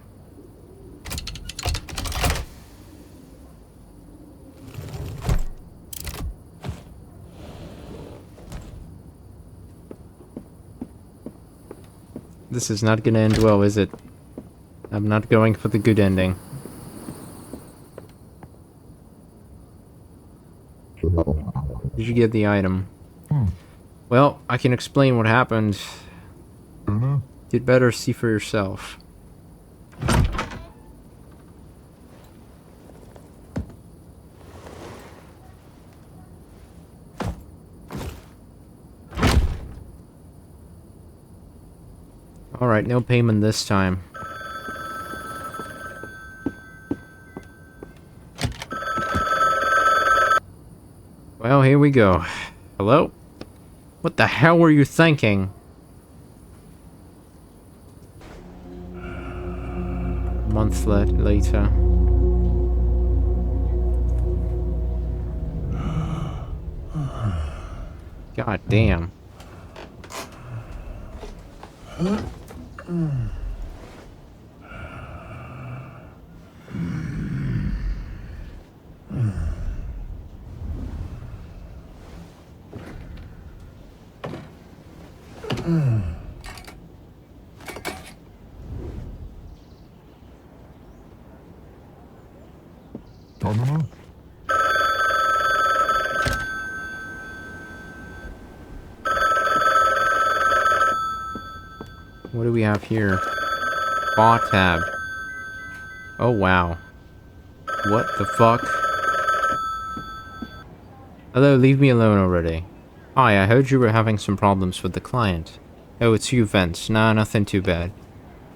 This is not gonna end well, is it? I'm not going for the good ending. you get the item? Hmm. Well, I can explain what happened. Don't know. You'd better see for yourself. Alright, no payment this time. Well, here we go. Hello? What the hell were you thinking? A month later. God damn. I don't know. What do we have here? Bar tab. Oh, wow. What the fuck? Hello, leave me alone already. Hi, I heard you were having some problems with the client. Oh, it's you, Vince. Nah, nothing too bad.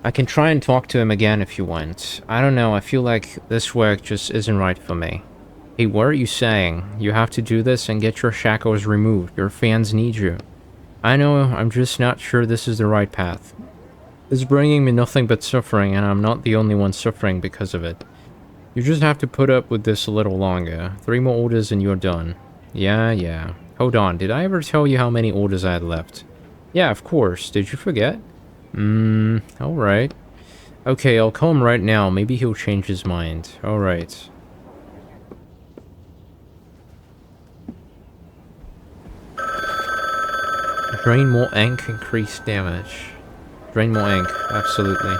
I can try and talk to him again if you want. I don't know, I feel like this work just isn't right for me. Hey, what are you saying? You have to do this and get your shackles removed. Your fans need you. I know, I'm just not sure this is the right path. It's bringing me nothing but suffering, and I'm not the only one suffering because of it. You just have to put up with this a little longer. 3 more orders and you're done. Yeah. Hold on, did I ever tell you how many orders I had left? Yeah, of course. Did you forget? Alright. Okay, I'll call him right now. Maybe he'll change his mind. Alright. Drain more ink, increase damage. Drain more ink, absolutely.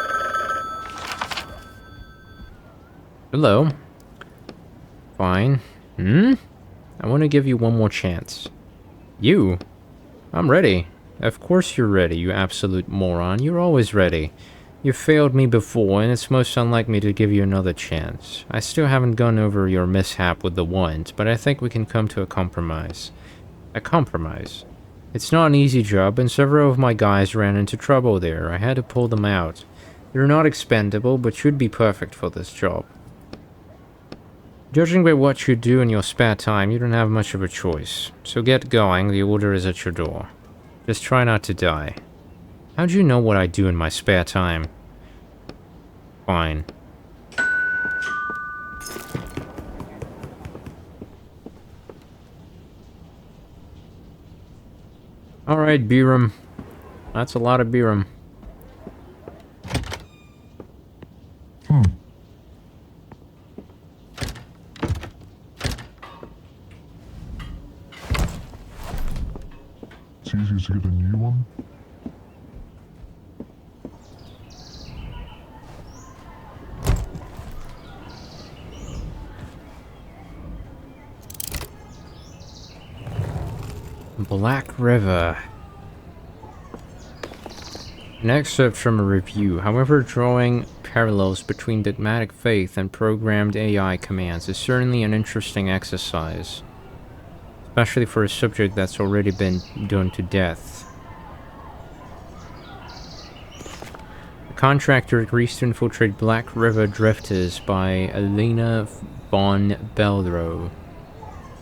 Hello. Fine. I want to give you one more chance. You? I'm ready. Of course you're ready, you absolute moron. You're always ready. You failed me before, and it's most unlike me to give you another chance. I still haven't gone over your mishap with the wand, but I think we can come to a compromise. A compromise? It's not an easy job, and several of my guys ran into trouble there. I had to pull them out. You're not expendable, but should be perfect for this job. Judging by what you do in your spare time, you don't have much of a choice. So get going, the order is at your door. Just try not to die. How'd you know what I do in my spare time? Fine. Alright, Biram. That's a lot of Biram. It's easier to get a new one. Black River. An excerpt from a review. However, drawing parallels between dogmatic faith and programmed AI commands is certainly an interesting exercise, especially for a subject that's already been done to death. The contractor agrees to infiltrate Black River Drifters by Elena von Belro.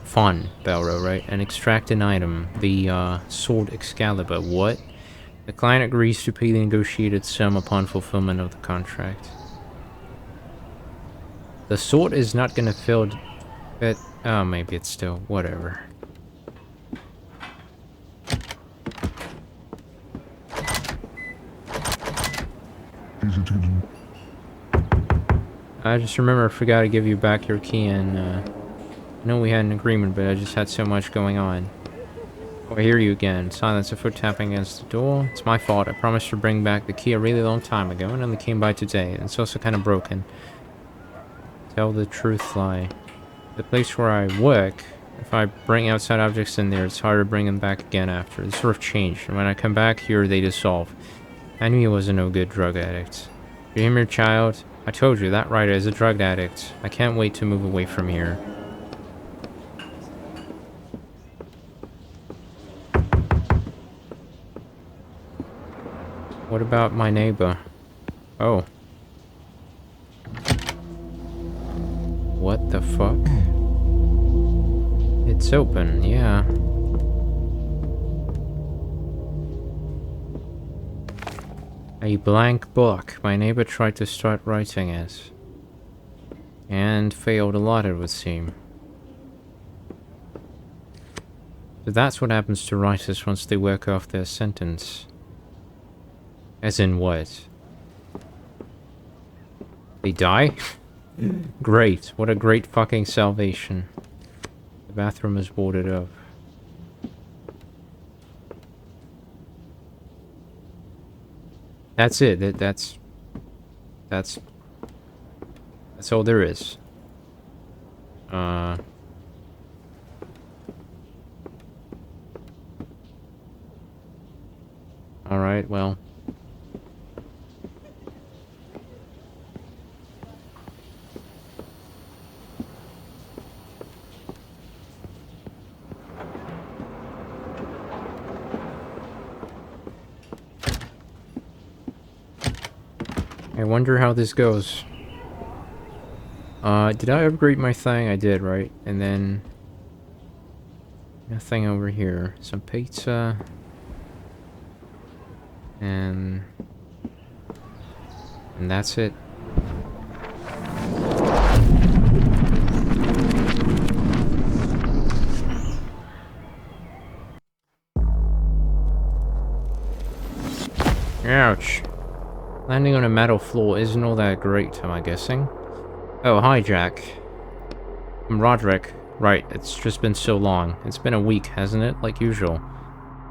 Von Belro, right? And extract an item. The, sword Excalibur. What? The client agrees to pay the negotiated sum upon fulfillment of the contract. The sword is not gonna fill it. Oh, maybe it's still. Whatever. Easier to get a... I just remember I forgot to give you back your key, and I know we had an agreement, but I just had so much going on. Oh, I hear you again. Silence, a foot tapping against the door. It's my fault. I promised to bring back the key a really long time ago, and only came by today. It's also kind of broken. Tell the truth, lie. The place where I work, If I bring outside objects in there, it's harder to bring them back again after. They sort of change, and when I come back here, they dissolve. I knew he was a no-good drug addict. You hear me, child? I told you, that writer is a drug addict. I can't wait to move away from here. What about my neighbor? Oh. What the fuck? It's open, yeah. A blank book. My neighbor tried to start writing it. And failed a lot, it would seem. So that's what happens to writers once they work off their sentence. As in what? They die? Great. What a great fucking salvation. The bathroom is boarded up. That's it. That's all there is. Alright, well. I wonder how this goes. Did I upgrade my thing? I did, right? And then... nothing over here. Some pizza. And that's it. Ouch. Landing on a metal floor isn't all that great, am I guessing? Oh, hi, Jack. I'm Roderick. Right, it's just been so long. It's been a week, hasn't it? Like usual.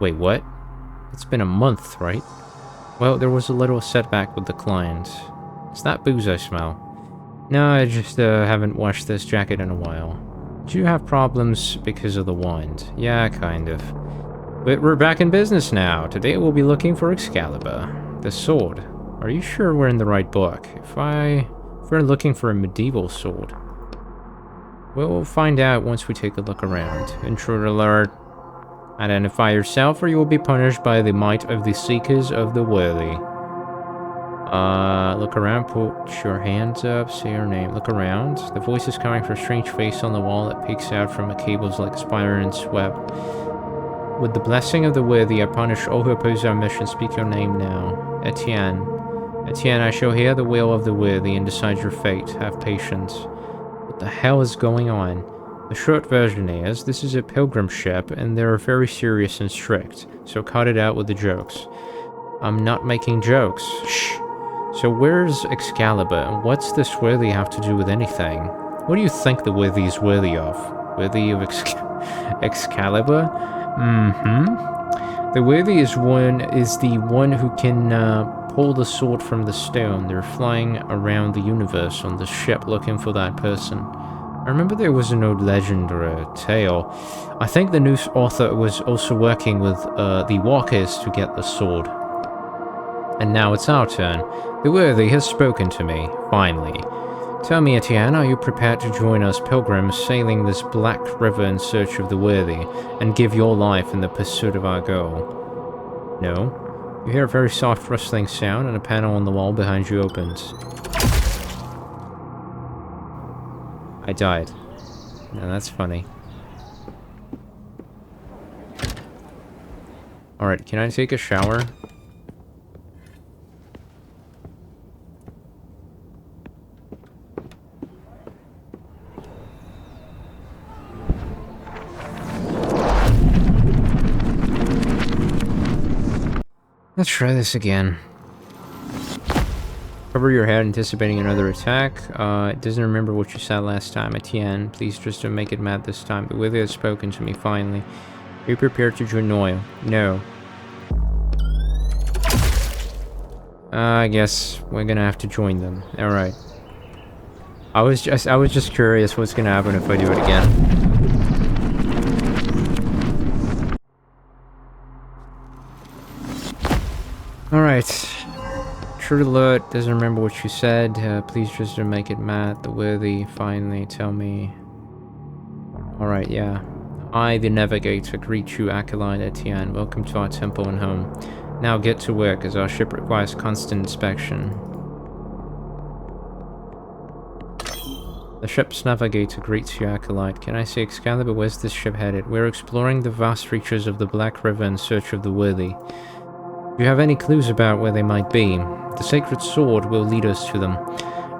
Wait, what? It's been a month, right? Well, there was a little setback with the client. It's that booze I smell. No, I just haven't washed this jacket in a while. Do you have problems because of the wand? Yeah, kind of. But we're back in business now. Today we'll be looking for Excalibur, the sword. Are you sure we're in the right book? If we're looking for a medieval sword. We'll find out once we take a look around. Intruder alert. Identify yourself or you will be punished by the might of the Seekers of the Worthy. Look around, put your hands up, say your name. Look around. The voice is coming from a strange face on the wall that peeks out from the cables like a spider and web. With the blessing of the Worthy, I punish all who oppose our mission. Speak your name now. Etienne. Etienne, I shall hear the will of the Worthy and decide your fate. Have patience. What the hell is going on? The short version is, this is a pilgrim ship, and they're very serious and strict, so cut it out with the jokes. I'm not making jokes. Shh. So where's Excalibur, and what's this Worthy have to do with anything? What do you think the Worthy is worthy of? Worthy of Excalibur? The Worthy is the one who can pull the sword from the stone. They're flying around the universe on the ship looking for that person. I remember there was an old legend or a tale. I think the new author was also working with the walkers to get the sword. And now it's our turn. The Worthy has spoken to me, finally. Tell me, Etienne, are you prepared to join us pilgrims sailing this black river in search of the Worthy, and give your life in the pursuit of our goal? No. You hear a very soft rustling sound, and a panel on the wall behind you opens. I died. Now that's funny. Alright, can I take a shower? Let's try this again. Cover your head, anticipating another attack. It doesn't remember what you said last time. Etienne, please just don't make it mad this time. The Worthy has spoken to me, finally. Be prepared to join Noel. No. I guess we're gonna have to join them. Alright. I was just curious what's gonna happen if I do it again. Alright. True alert, doesn't remember what you said. Please just don't make it mad. The worthy finally tell me. Alright, yeah. I, the Navigator, greet you, Acolyte Etienne. Welcome to our temple and home. Now get to work, as our ship requires constant inspection. The ship's navigator greets you, Acolyte. Can I say, Excalibur, where's this ship headed? We're exploring the vast reaches of the Black River in search of the worthy. Do you have any clues about where they might be? The sacred sword will lead us to them.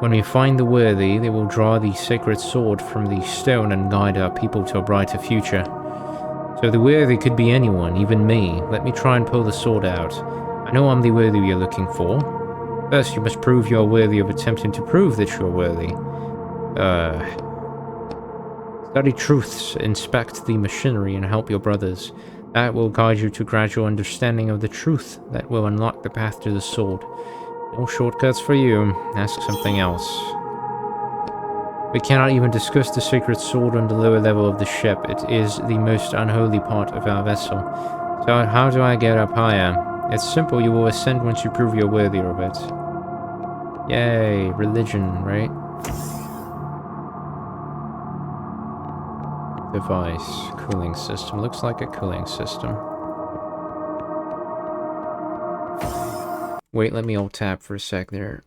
When we find the worthy, they will draw the sacred sword from the stone and guide our people to a brighter future. So the worthy could be anyone, even me. Let me try and pull the sword out. I know I'm the worthy you're looking for. First, you must prove you're worthy of attempting to prove that you're worthy. Study truths, inspect the machinery, and help your brothers. That will guide you to gradual understanding of the truth that will unlock the path to the sword. No shortcuts for you. Ask something else. We cannot even discuss the sacred sword on the lower level of the ship. It is the most unholy part of our vessel. So how do I get up higher? It's simple, you will ascend once you prove you're worthy of it. Yay, religion, right? Device, cooling system. Looks like a cooling system. Wait, let me alt tab for a sec there.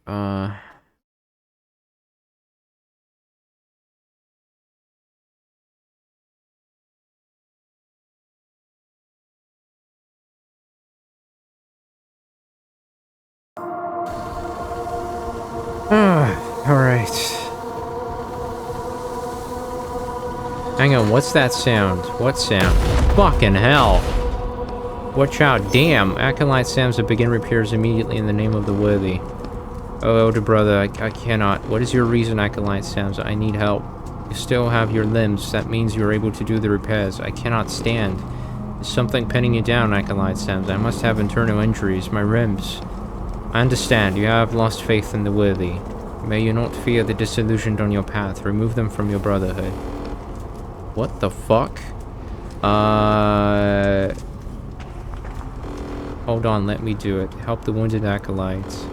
Alright. Hang on, what's that sound? What sound? Fucking hell! Watch out, damn! Acolyte Sam's to begin repairs immediately in the name of the worthy. Oh, elder brother, I cannot. What is your reason, Acolyte Sam's? I need help. You still have your limbs, that means you're able to do the repairs. I cannot stand. There's something pinning you down, Acolyte Sam's. I must have internal injuries, my ribs. I understand, you have lost faith in the worthy. May you not fear the disillusioned on your path. Remove them from your brotherhood. What the fuck? Hold on, let me do it. Help the wounded acolytes.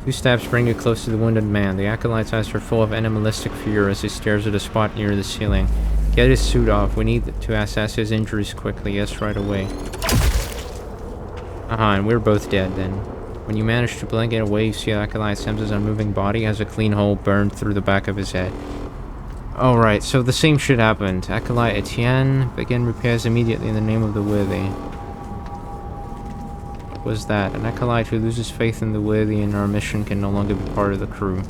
Two steps bring you close to the wounded man. The acolyte's eyes are full of animalistic fear as he stares at a spot near the ceiling. Get his suit off. We need to assess his injuries quickly. Yes, right away. And we're both dead then. When you manage to blink it away, you see Acolyte Sam's unmoving body has a clean hole burned through the back of his head. Alright, so the same shit happened. Acolyte Etienne, begin repairs immediately in the name of the worthy. What was that? An acolyte who loses faith in the worthy and our mission can no longer be part of the crew.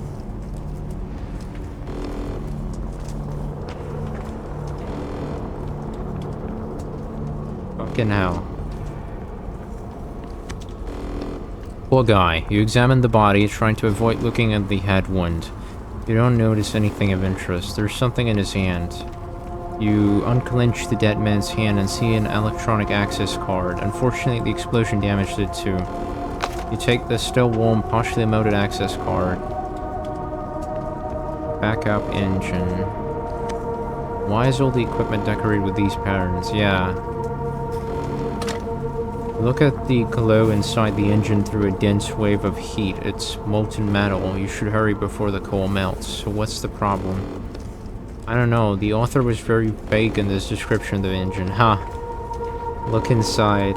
Fucking hell. Poor guy. You examine the body, trying to avoid looking at the head wound. You don't notice anything of interest. There's something in his hand. You unclench the dead man's hand and see an electronic access card. Unfortunately, the explosion damaged it too. You take the still warm, partially molded access card. Backup engine. Why is all the equipment decorated with these patterns? Yeah. Look at the glow inside the engine through a dense wave of heat. It's molten metal. You should hurry before the coal melts. So what's the problem? I don't know. The author was very vague in this description of the engine. Look inside.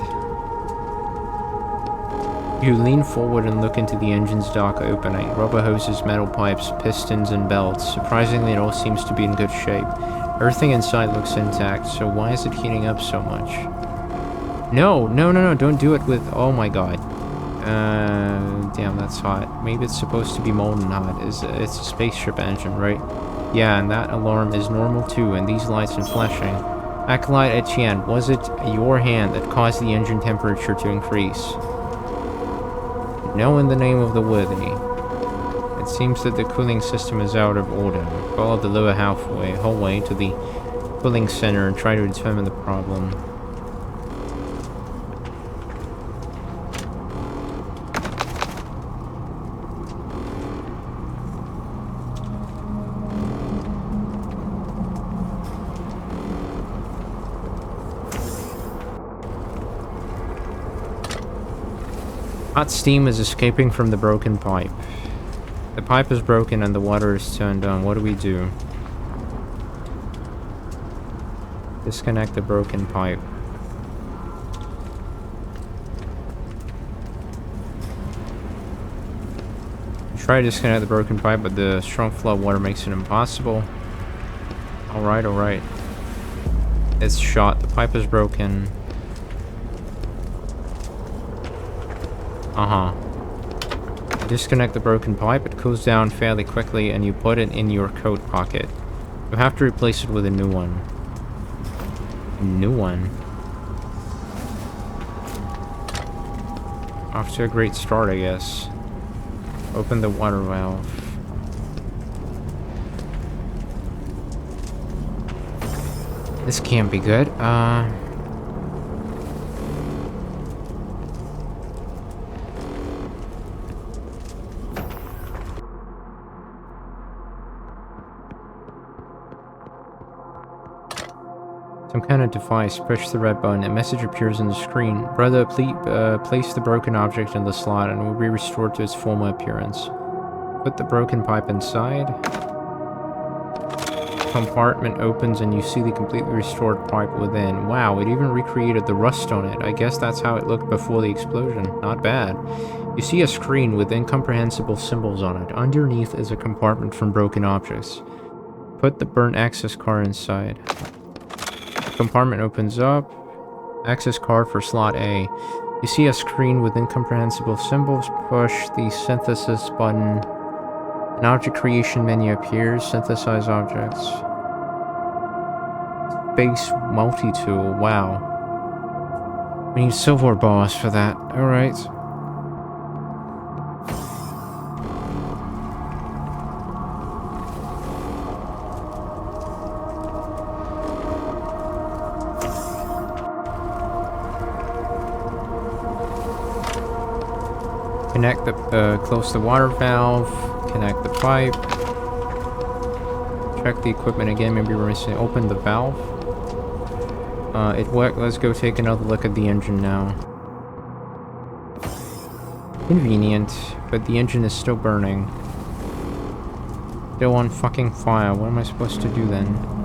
You lean forward and look into the engine's dark opening. Rubber hoses, metal pipes, pistons, and belts. Surprisingly, it all seems to be in good shape. Everything inside looks intact, so why is it heating up so much? No, don't do it with... Oh my god. Damn, that's hot. Maybe it's supposed to be molten hot. It's a spaceship engine, right? Yeah, and that alarm is normal too, and these lights and flashing. Acolyte Etienne, was it your hand that caused the engine temperature to increase? No, in the name of the worthy. It seems that the cooling system is out of order. Follow the lower hallway to the cooling center and try to determine the problem. Hot steam is escaping from the broken pipe. The pipe is broken and the water is turned on. What do we do? Disconnect the broken pipe. Try to disconnect the broken pipe, but the strong flow of water makes it impossible. Alright, alright. It's shot. The pipe is broken. Disconnect the broken pipe. It cools down fairly quickly and you put it in your coat pocket. You have to replace it with a new one. A new one? Off to a great start, I guess. Open the water valve. This can't be good. Some kind of device. Push the red button. A message appears on the screen. Brother, please place the broken object in the slot and it will be restored to its former appearance. Put the broken pipe inside. Compartment opens and you see the completely restored pipe within. Wow, it even recreated the rust on it. I guess that's how it looked before the explosion. Not bad. You see a screen with incomprehensible symbols on it. Underneath is a compartment from broken objects. Put the burnt access card inside. Compartment opens up. Access card for slot A. You see a screen with incomprehensible symbols. Push the synthesis button. An object creation menu appears. Synthesize objects. Space multi-tool. Wow. We need silver bars for that. Alright. Connect the, close the water valve, connect the pipe, check the equipment again, maybe we're missing, open the valve. It worked, let's go take another look at the engine now. Convenient, but the engine is still burning. Still on fucking fire, what am I supposed to do then?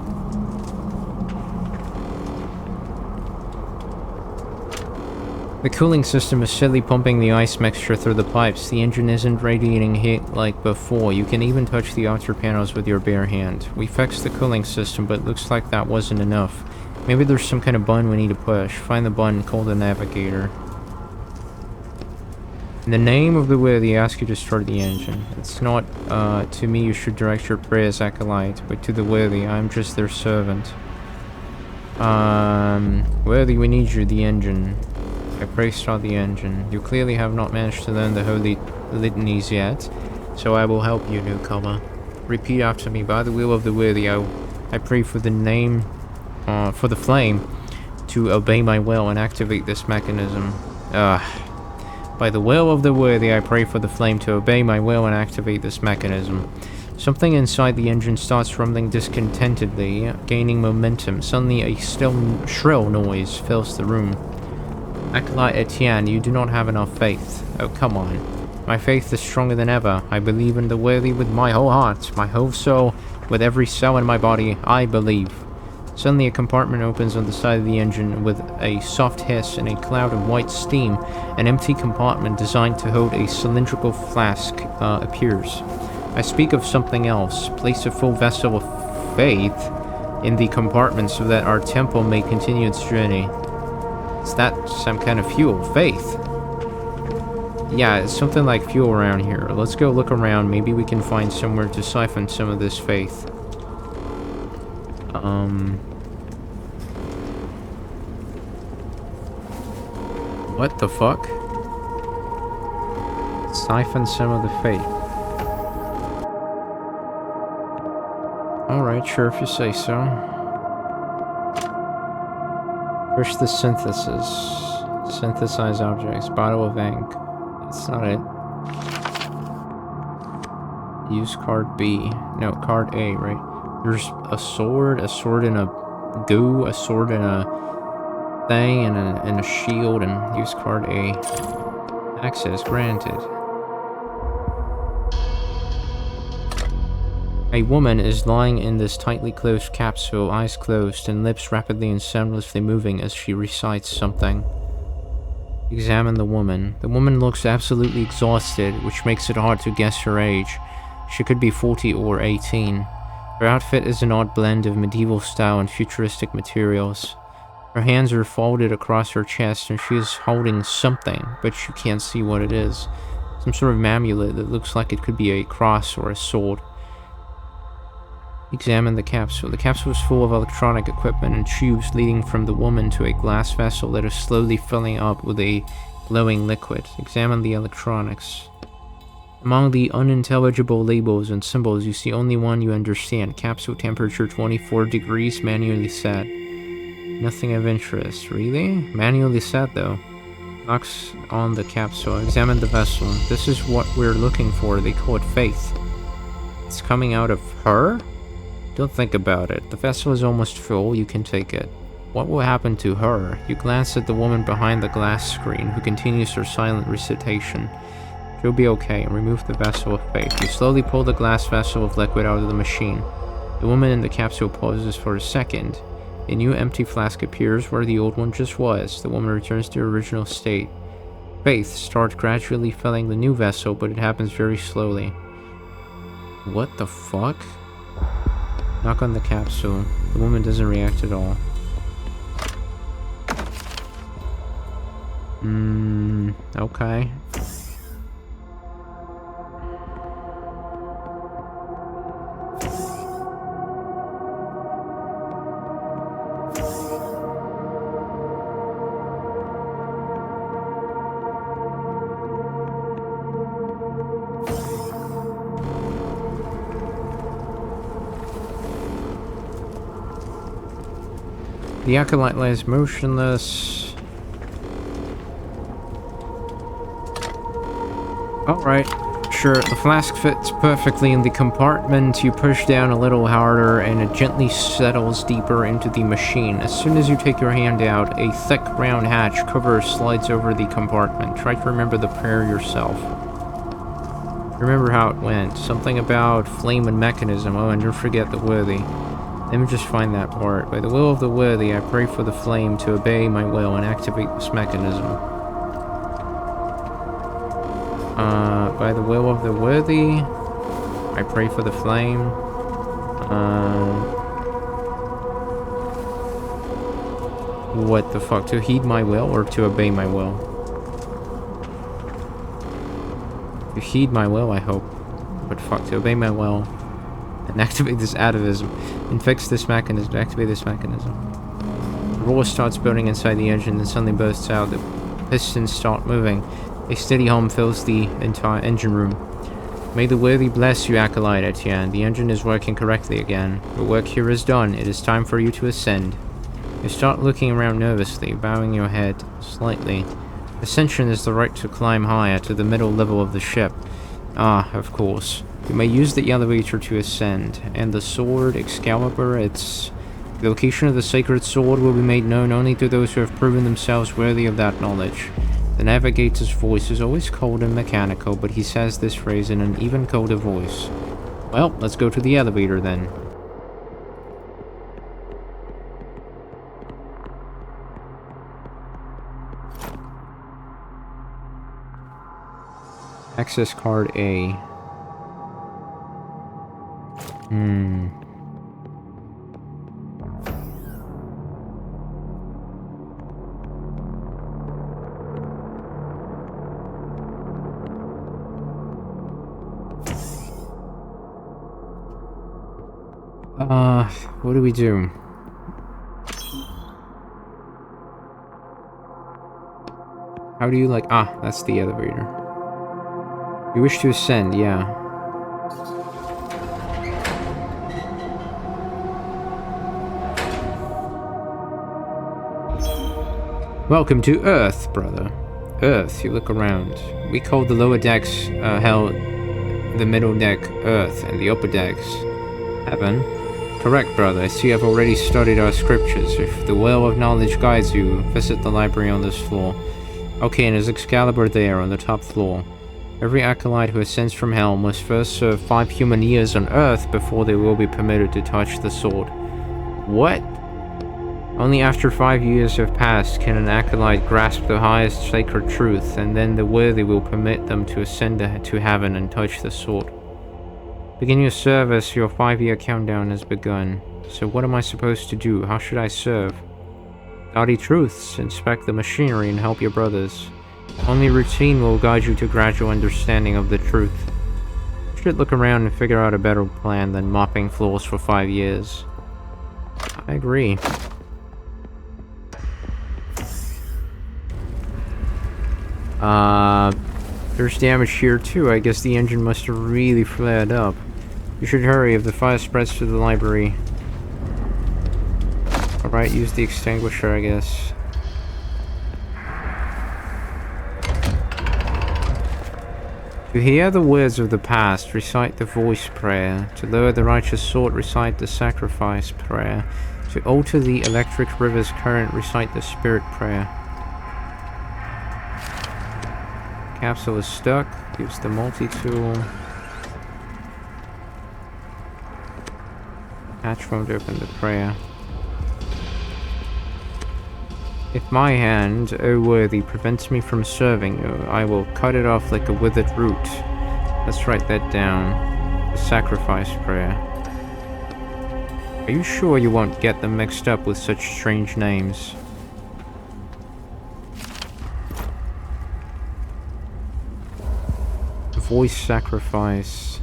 The cooling system is steadily pumping the ice mixture through the pipes. The engine isn't radiating heat like before. You can even touch the outer panels with your bare hand. We fixed the cooling system, but it looks like that wasn't enough. Maybe there's some kind of button we need to push. Find the button, call the navigator. In the name of the worthy, I ask you to start the engine. It's not, to me you should direct your prayers, acolyte, but to the worthy, I'm just their servant. Worthy, we need you, the engine. I pray start the engine. You clearly have not managed to learn the holy litanies yet, so I will help you, newcomer. Repeat after me. By the will of the worthy, I pray for the name, for the flame, to obey my will and activate this mechanism. By the will of the worthy, I pray for the flame to obey my will and activate this mechanism. Something inside the engine starts rumbling discontentedly, gaining momentum. Suddenly, a still shrill noise fills the room. Acolyte Etienne, you do not have enough faith. Oh, come on. My faith is stronger than ever. I believe in the worthy with my whole heart, my whole soul, with every cell in my body. I believe. Suddenly, a compartment opens on the side of the engine with a soft hiss and a cloud of white steam. An empty compartment designed to hold a cylindrical flask appears. I speak of something else. Place a full vessel of faith in the compartment so that our temple may continue its journey. Is that some kind of fuel? Faith? Yeah, it's something like fuel around here. Let's go look around. Maybe we can find somewhere to siphon some of this faith. What the fuck? Siphon some of the faith. Alright, sure if you say so. Push the synthesis. Synthesize objects. Bottle of ink. That's not it. Use card B. No, card A, right? There's a sword in a goo, a sword in a thing, and a shield, and use card A. Access granted. A woman is lying in this tightly closed capsule, eyes closed and lips rapidly and soundlessly moving as she recites something. Examine the woman. The woman looks absolutely exhausted, which makes it hard to guess her age. She could be 40 or 18. Her outfit is an odd blend of medieval style and futuristic materials. Her hands are folded across her chest and she is holding something, but you can't see what it is. Some sort of amulet that looks like it could be a cross or a sword. Examine the capsule. The capsule is full of electronic equipment and tubes leading from the woman to a glass vessel that is slowly filling up with a glowing liquid. Examine the electronics. Among the unintelligible labels and symbols, you see only one you understand. Capsule temperature 24 degrees, manually set. Nothing of interest. Really? Manually set, though. Knocks on the capsule. Examine the vessel. This is what we're looking for. They call it faith. It's coming out of her? Don't think about it. The vessel is almost full. You can take it. What will happen to her? You glance at the woman behind the glass screen, who continues her silent recitation. She'll be okay, and remove the vessel of faith. You slowly pull the glass vessel of liquid out of the machine. The woman in the capsule pauses for a second. A new empty flask appears where the old one just was. The woman returns to her original state. Faith starts gradually filling the new vessel, but it happens very slowly. What the fuck? Knock on the capsule. The woman doesn't react at all. Okay. The acolyte lies motionless. Alright, sure, the flask fits perfectly in the compartment. You push down a little harder and it gently settles deeper into the machine. As soon as you take your hand out, a thick round hatch cover slides over the compartment. Try to remember the prayer yourself. Remember how it went. Something about flame and mechanism. Oh, and don't forget the worthy. Let me just find that part. By the will of the worthy, I pray for the flame to obey my will and activate this mechanism. By the will of the worthy, I pray for the flame. What the fuck? To heed my will or to obey my will? To heed my will, I hope. But fuck, to obey my will. And activate this atavism. And fix this mechanism. Activate this mechanism. The roller starts building inside the engine, then suddenly bursts out. The pistons start moving. A steady hum fills the entire engine room. May the worthy bless you, Acolyte Etienne. The engine is working correctly again. Your work here is done. It is time for you to ascend. You start looking around nervously, bowing your head slightly. Ascension is the right to climb higher to the middle level of the ship. Ah, of course. You may use the elevator to ascend. And the sword, Excalibur, the location of the sacred sword will be made known only to those who have proven themselves worthy of that knowledge. The navigator's voice is always cold and mechanical, but he says this phrase in an even colder voice. Well, let's go to the elevator then. Access card A. What do we do? How do you that's the elevator. You wish to ascend, yeah. Welcome to Earth, brother. Earth, you look around. We call the lower decks, hell, the middle deck, Earth, and the upper decks, Heaven. Correct, brother. I see you have already studied our scriptures. If the well of knowledge guides you, visit the library on this floor. Okay, and there's Excalibur there on the top floor. Every acolyte who ascends from hell must first serve 5 human years on Earth before they will be permitted to touch the sword. What? Only after 5 years have passed can an acolyte grasp the highest sacred truth, and then the worthy will permit them to ascend to heaven and touch the sword. Begin your service, your 5-year countdown has begun. So what am I supposed to do? How should I serve? Study truths, inspect the machinery, and help your brothers. Only routine will guide you to gradual understanding of the truth. You should look around and figure out a better plan than mopping floors for 5 years. I agree. There's damage here too. I guess the engine must have really flared up. You should hurry if the fire spreads to the library. Alright, use the extinguisher, I guess. To hear the words of the past, recite the voice prayer. To lower the righteous sword, recite the sacrifice prayer. To alter the electric river's current, recite the spirit prayer. Capsule is stuck. Use the multi-tool. Hatch won't open the prayer. If my hand, O worthy, prevents me from serving you, I will cut it off like a withered root. Let's write that down. The sacrifice prayer. Are you sure you won't get them mixed up with such strange names? Voice sacrifice.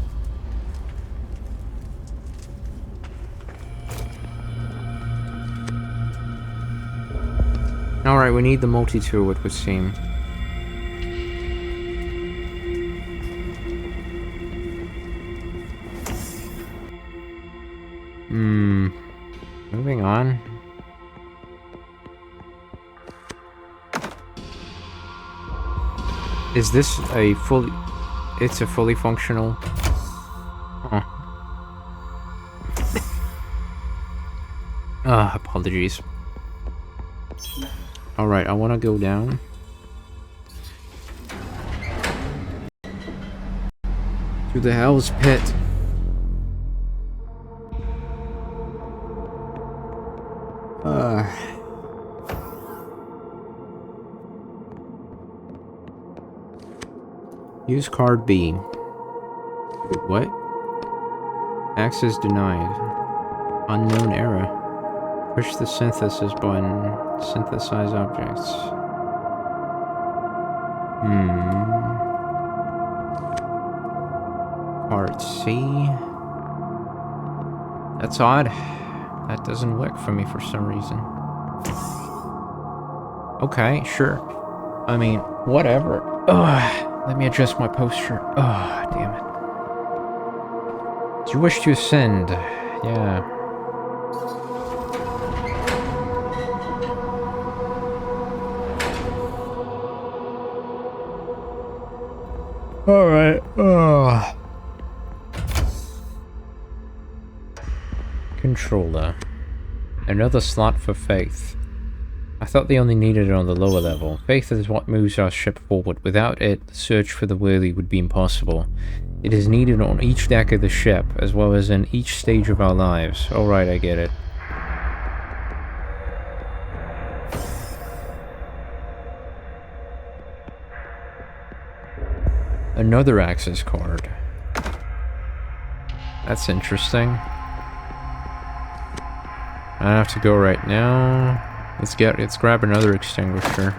Alright, we need the multi-tool, it would seem. Moving on. Is this a fully... It's a fully functional... Huh. Apologies. Alright, I want to go down. To the Hell's Pit. Use card B. Wait, what? Access denied. Unknown error. Push the synthesis button. Synthesize objects. Part C. That's odd. That doesn't work for me for some reason. Okay, sure. I mean, whatever. Ugh. Let me adjust my posture. Oh, damn it. Do you wish to ascend? Yeah. Alright. Controller. Another slot for faith. I thought they only needed it on the lower level. Faith is what moves our ship forward. Without it, the search for the worthy would be impossible. It is needed on each deck of the ship, as well as in each stage of our lives. Alright, I get it. Another access card. That's interesting. I have to go right now. Let's grab another extinguisher.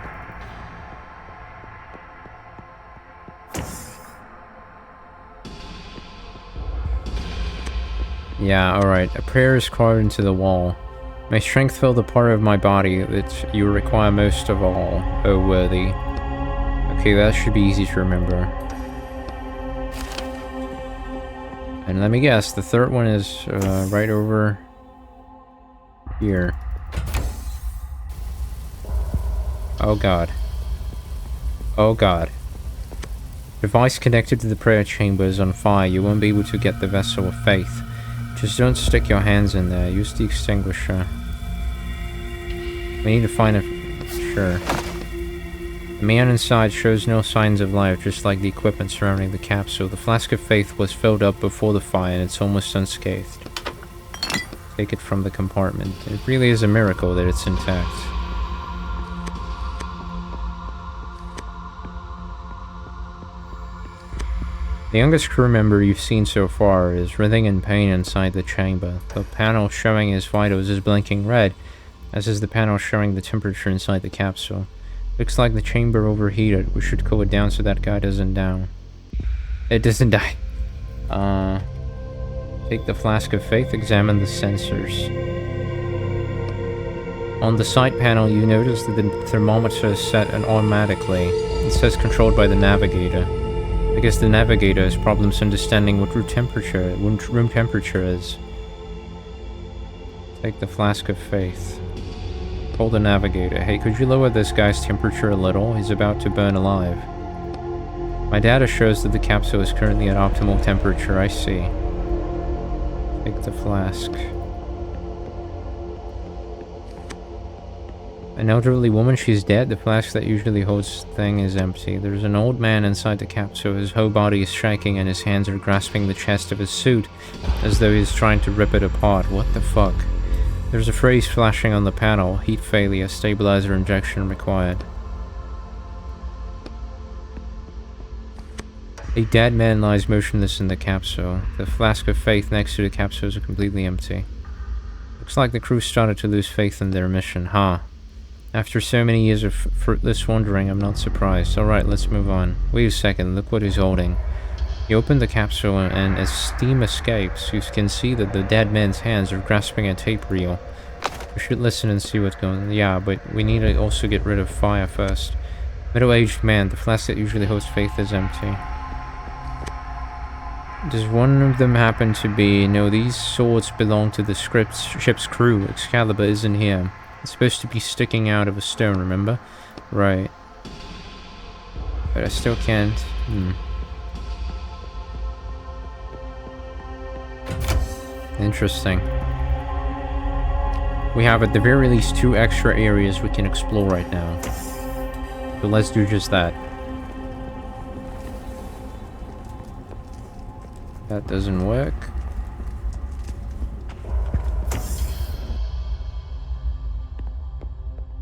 Yeah, alright. A prayer is carved into the wall. May strength fill the part of my body that you require most of all, O worthy. Okay, that should be easy to remember. And let me guess, the third one is right over here. Oh god. Oh god. Device connected to the prayer chamber is on fire. You won't be able to get the vessel of faith. Just don't stick your hands in there. Use the extinguisher. We need to find a... Sure. The man inside shows no signs of life, just like the equipment surrounding the capsule. The flask of faith was filled up before the fire, and it's almost unscathed. Take it from the compartment. It really is a miracle that it's intact. The youngest crew member you've seen so far is writhing in pain inside the chamber. The panel showing his vitals is blinking red, as is the panel showing the temperature inside the capsule. Looks like the chamber overheated. We should cool it down so that guy doesn't down. It doesn't die. Take the flask of faith, examine the sensors. On the side panel, you notice that the thermometer is set automatically. It says controlled by the navigator. I guess the navigator has problems understanding what room temperature is. Take the flask of faith. Call the navigator. Hey, could you lower this guy's temperature a little? He's about to burn alive. My data shows that the capsule is currently at optimal temperature. I see. Take the flask. An elderly woman, she's dead. The flask that usually holds the thing is empty. There's an old man inside the capsule. His whole body is shaking and his hands are grasping the chest of his suit as though he's trying to rip it apart. What the fuck? There's a phrase flashing on the panel. Heat failure. Stabilizer injection required. A dead man lies motionless in the capsule. The flask of faith next to the capsule is completely empty. Looks like the crew started to lose faith in their mission, huh? After so many years of fruitless wandering, I'm not surprised. Alright, let's move on. Wait a second, look what he's holding. He opened the capsule and as steam escapes, you can see that the dead man's hands are grasping a tape reel. We should listen and see what's going on. Yeah, but we need to also get rid of fire first. Middle-aged man, the flask that usually holds faith is empty. Does one of them happen to be... No, these swords belong to the ship's crew. Excalibur isn't here. It's supposed to be sticking out of a stone, remember? Right. But I still can't... Interesting. We have at the very least 2 extra areas we can explore right now. So let's do just that. That doesn't work.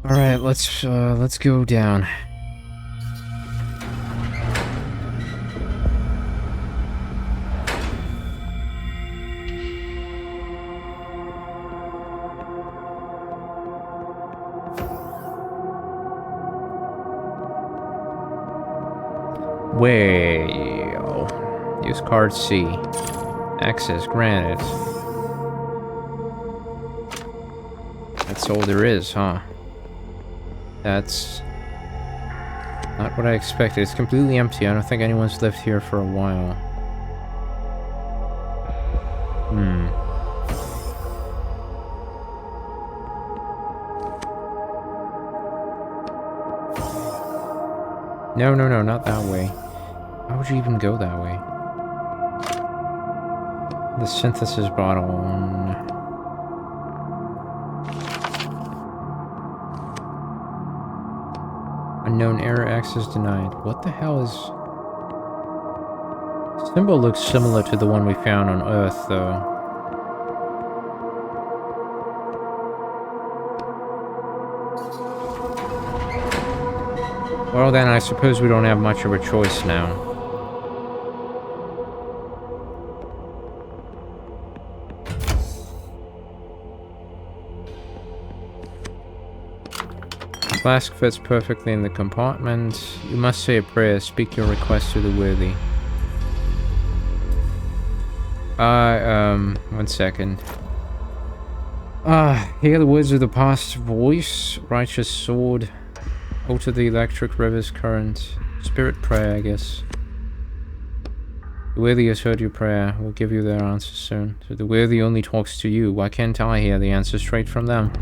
Alright, let's go down. Well, use card C. Access granted. That's all there is, huh? That's not what I expected. It's completely empty. I don't think anyone's lived here for a while. No, not that way. Why would you even go that way? The synthesis bottle. Unknown error access denied. What the hell is... The symbol looks similar to the one we found on Earth, though. Well then, I suppose we don't have much of a choice now. The flask fits perfectly in the compartment. You must say a prayer. Speak your request to the worthy. One second. Hear the words of the past voice. Righteous sword. Alter the electric river's current. Spirit prayer, I guess. The worthy has heard your prayer. We'll give you their answer soon. So the worthy only talks to you. Why can't I hear the answer straight from them?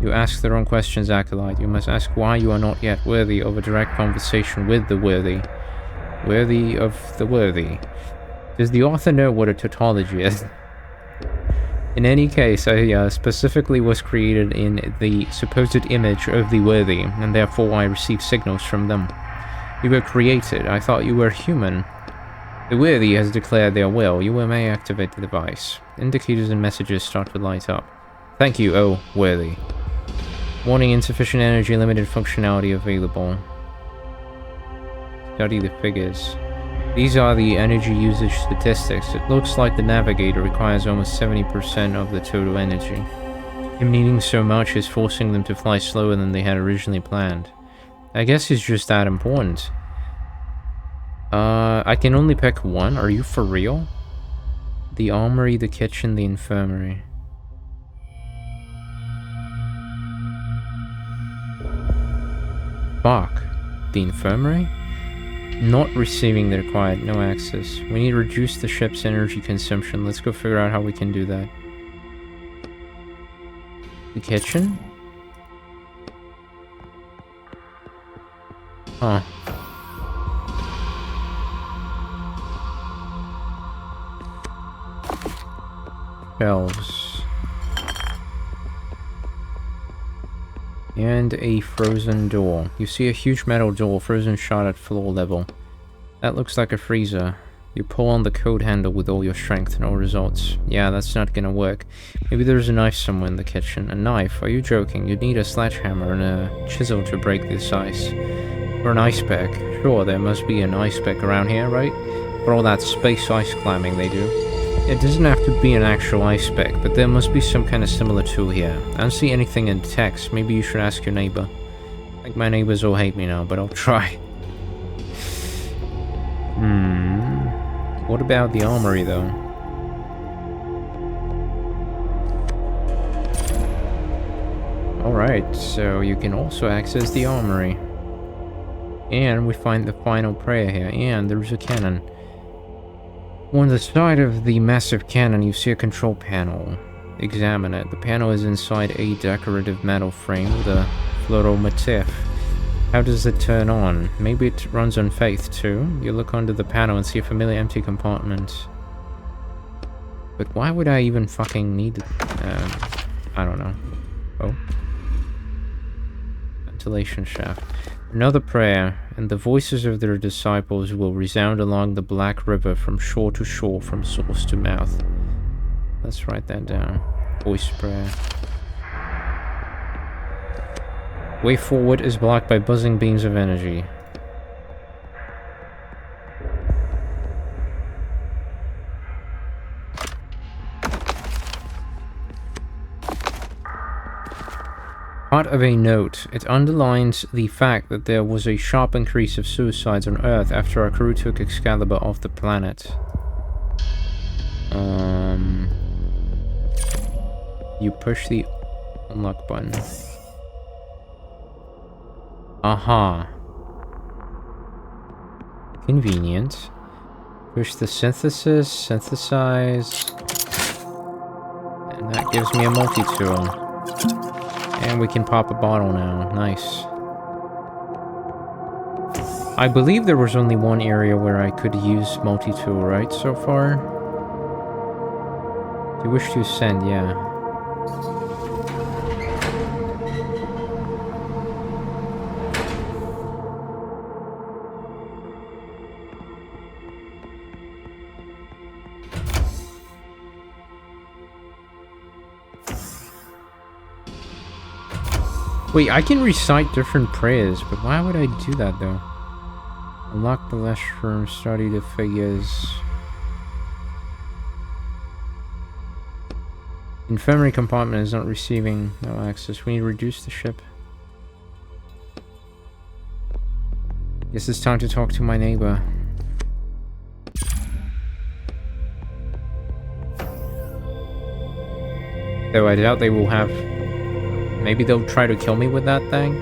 You ask the wrong questions, Acolyte. You must ask why you are not yet worthy of a direct conversation with the worthy. Worthy of the worthy. Does the author know what a tautology is? In any case, I specifically was created in the supposed image of the worthy, and therefore I received signals from them. You were created. I thought you were human. The worthy has declared their will. You may activate the device. Indicators and messages start to light up. Thank you, oh, worthy. Warning, insufficient energy, limited functionality available. Study the figures. These are the energy usage statistics. It looks like the navigator requires almost 70% of the total energy. Him needing so much is forcing them to fly slower than they had originally planned. I guess he's just that important. I can only pick one? Are you for real? The armory, the kitchen, the infirmary. Fuck. The infirmary? Not receiving the required, no access. We need to reduce the ship's energy consumption. Let's go figure out how we can do that. The kitchen? Huh. Shelves. And a frozen door. You see a huge metal door, frozen shut at floor level. That looks like a freezer. You pull on the code handle with all your strength, no results. Yeah, that's not gonna work. Maybe there's a knife somewhere in the kitchen. A knife? Are you joking? You'd need a sledgehammer and a chisel to break this ice. Or an ice pick. Sure, there must be an ice pick around here, right? For all that space ice climbing they do. It doesn't have to be an actual ice pick, but there must be some kind of similar tool here. I don't see anything in text. Maybe you should ask your neighbor. I think my neighbors will hate me now, but I'll try. What about the armory, though? Alright, so you can also access the armory. And we find the final prayer here, and there's a cannon. On the side of the massive cannon, you see a control panel. Examine it. The panel is inside a decorative metal frame with a floral motif. How does it turn on? Maybe it runs on faith too? You look under the panel and see a familiar empty compartment. But why would I even fucking need it? I don't know. Oh. Ventilation shaft. Another prayer, and the voices of their disciples will resound along the Black River from shore to shore, from source to mouth. Let's write that down. Voice prayer. Way forward is blocked by buzzing beams of energy. Part of a note. It underlines the fact that there was a sharp increase of suicides on Earth after our crew took Excalibur off the planet. You push the unlock button. Aha. Convenient. Push the synthesize. And that gives me a multi-tool. And we can pop a bottle now. Nice. I believe there was only one area where I could use multi-tool, right, so far? Do you wish to ascend? Yeah. Wait, I can recite different prayers, but why would I do that, though? Unlock the last room, study the figures. Infirmary compartment is not receiving no access. We need to reduce the ship. Guess it's time to talk to my neighbor. Though I doubt they will have... Maybe they'll try to kill me with that thing?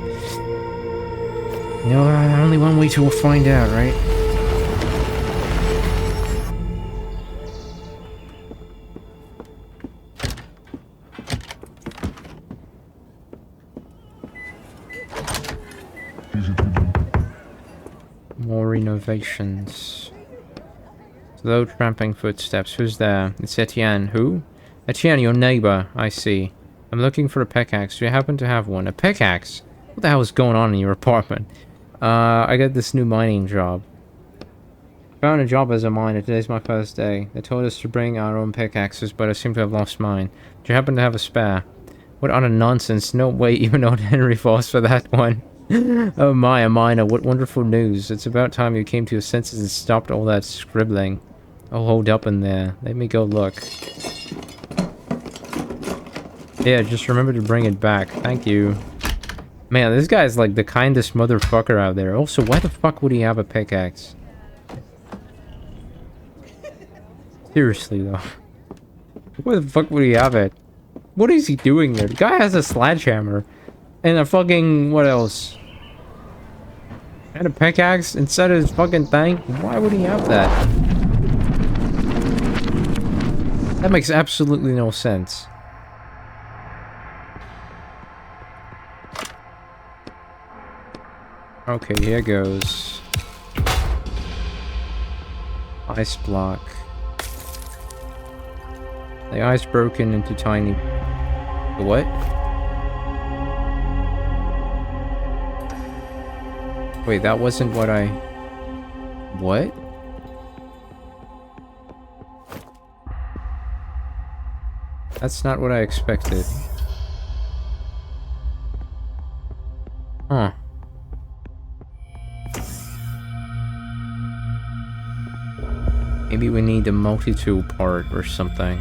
You know, only one way to find out, right? More renovations. Slow tramping footsteps. Who's there? It's Etienne. Who? Etienne, your neighbor, I see. I'm looking for a pickaxe. Do you happen to have one? A pickaxe? What the hell is going on in your apartment? I got this new mining job. Found a job as a miner. Today's my first day. They told us to bring our own pickaxes, but I seem to have lost mine. Do you happen to have a spare? What utter nonsense. No way, even old Henry falls for that one. Oh my, a miner. What wonderful news. It's about time you came to your senses and stopped all that scribbling. I'll hold up in there. Let me go look. Yeah, just remember to bring it back. Thank you. Man, this guy's like the kindest motherfucker out there. Also, why the fuck would he have a pickaxe? Seriously, though. Why the fuck would he have it? What is he doing there? The guy has a sledgehammer. And a fucking... what else? And a pickaxe instead of his fucking thing? Why would he have that? That makes absolutely no sense. Okay, here goes. Ice block. The ice broken into tiny... What? Wait, that wasn't what I... What? That's not what I expected. Huh. Maybe we need the multi-tool part or something.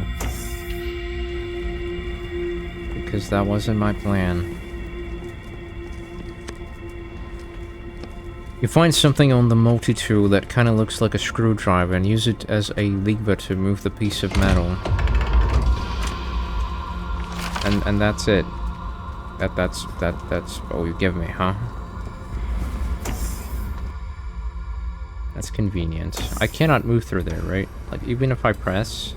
Because that wasn't my plan. You find something on the multi-tool that kind of looks like a screwdriver and use it as a lever to move the piece of metal. And that's it. That's all you give me, huh? That's convenient. I cannot move through there, right? Like, even if I press...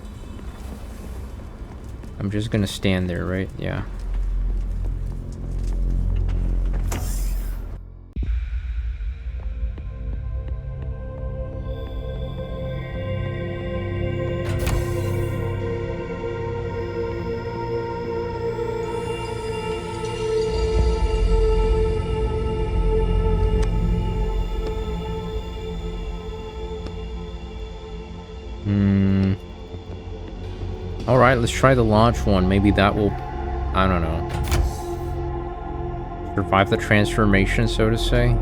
I'm just gonna stand there, right? Yeah. Alright, let's try the launch one. Maybe that will... I don't know. Survive the transformation, so to say.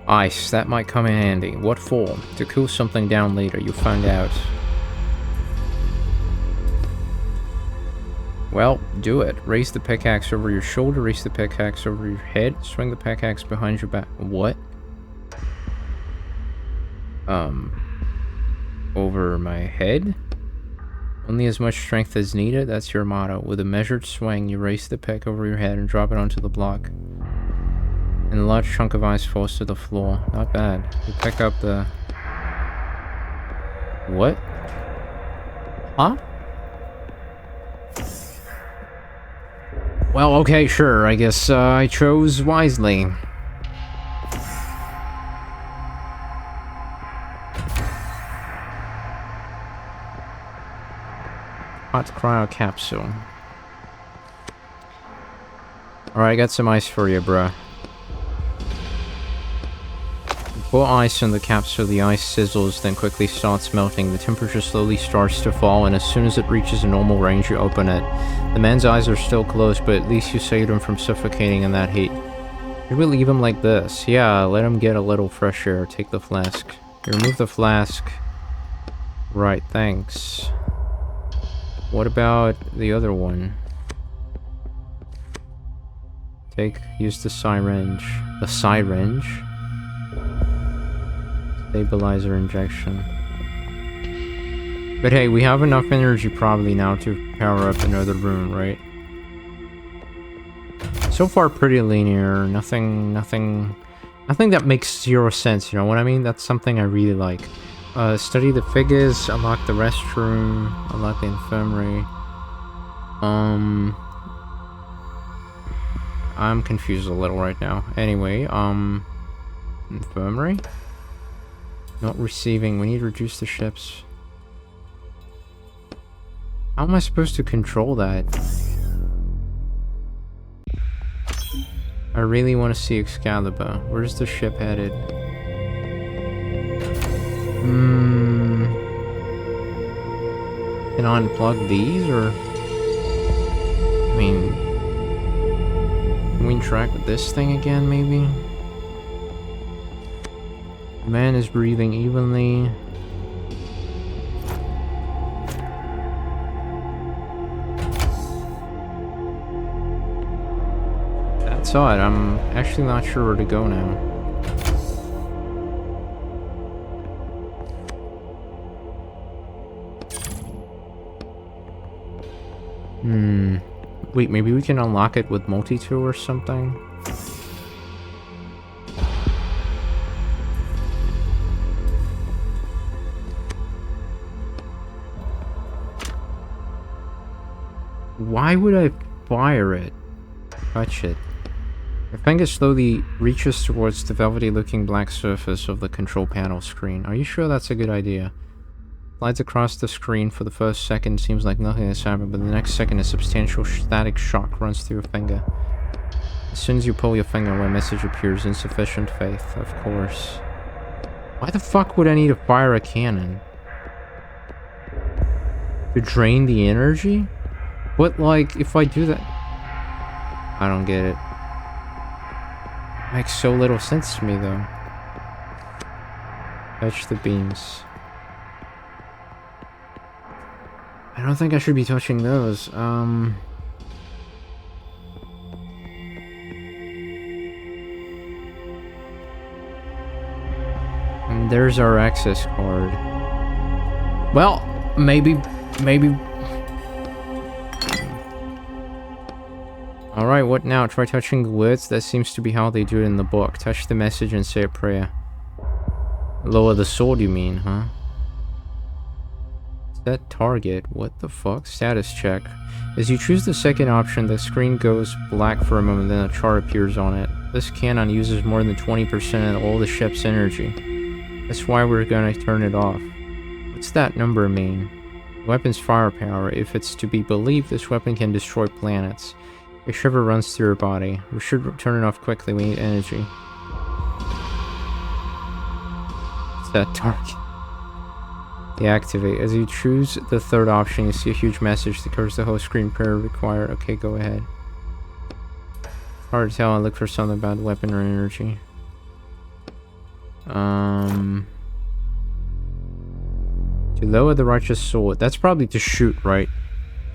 Ice, that might come in handy. What for? To cool something down later, you'll find out. Well, do it. Raise the pickaxe over your shoulder, raise the pickaxe over your head, swing the pickaxe behind your back. What? Over my head? Only as much strength as needed, that's your motto. With a measured swing, you raise the pick over your head and drop it onto the block. And a large chunk of ice falls to the floor. Not bad. You pick up the... What? Huh? Well, okay, sure. I guess I chose wisely. Hot cryo capsule. Alright, I got some ice for you, bruh. Pour ice in the capsule, the ice sizzles, then quickly starts melting. The temperature slowly starts to fall, and as soon as it reaches a normal range, you open it. The man's eyes are still closed, but at least you saved him from suffocating in that heat. You will leave him like this. Yeah, let him get a little fresh air. Take the flask. You remove the flask. Right, thanks. What about the other one? Use the syringe. The syringe? Stabilizer injection. But hey, we have enough energy probably now to power up another room, right? So far pretty linear, nothing that makes zero sense, you know what I mean? That's something I really like. Study the figures, unlock the restroom, unlock the infirmary. I'm confused a little right now. Anyway, infirmary? Not receiving. We need to reduce the ships. How am I supposed to control that? I really want to see Excalibur. Where's the ship headed? Can I unplug these, or... I mean... Can we interact with this thing again, maybe? The man is breathing evenly. That's odd. I'm actually not sure where to go now. Wait, maybe we can unlock it with multi-tool or something? Why would I fire it? Touch it. Your finger slowly reaches towards the velvety-looking black surface of the control panel screen. Are you sure that's a good idea? Slides across the screen. For the first second, seems like nothing has happened, but the next second, a substantial static shock runs through your finger. As soon as you pull your finger away, a message appears. Insufficient faith, of course. Why the fuck would I need to fire a cannon? To drain the energy? But, like, if I do that... I don't get it. Makes so little sense to me, though. Touch the beams. I don't think I should be touching those. And there's our access card. Well, maybe... Alright, what now? Try touching the words? That seems to be how they do it in the book. Touch the message and say a prayer. Lower the sword, you mean, huh? Set target. What the fuck? Status check. As you choose the second option, the screen goes black for a moment, then a chart appears on it. This cannon uses more than 20% of all the ship's energy. That's why we're gonna turn it off. What's that number mean? Weapon's firepower. If it's to be believed, this weapon can destroy planets. A shiver runs through your body. We should turn it off quickly. We need energy. Set target. Deactivate. As you choose the third option, you see a huge message that covers the whole screen. Prayer required. Okay, go ahead. Hard to tell. I look for something about weapon or energy. To lower the righteous sword. That's probably to shoot, right?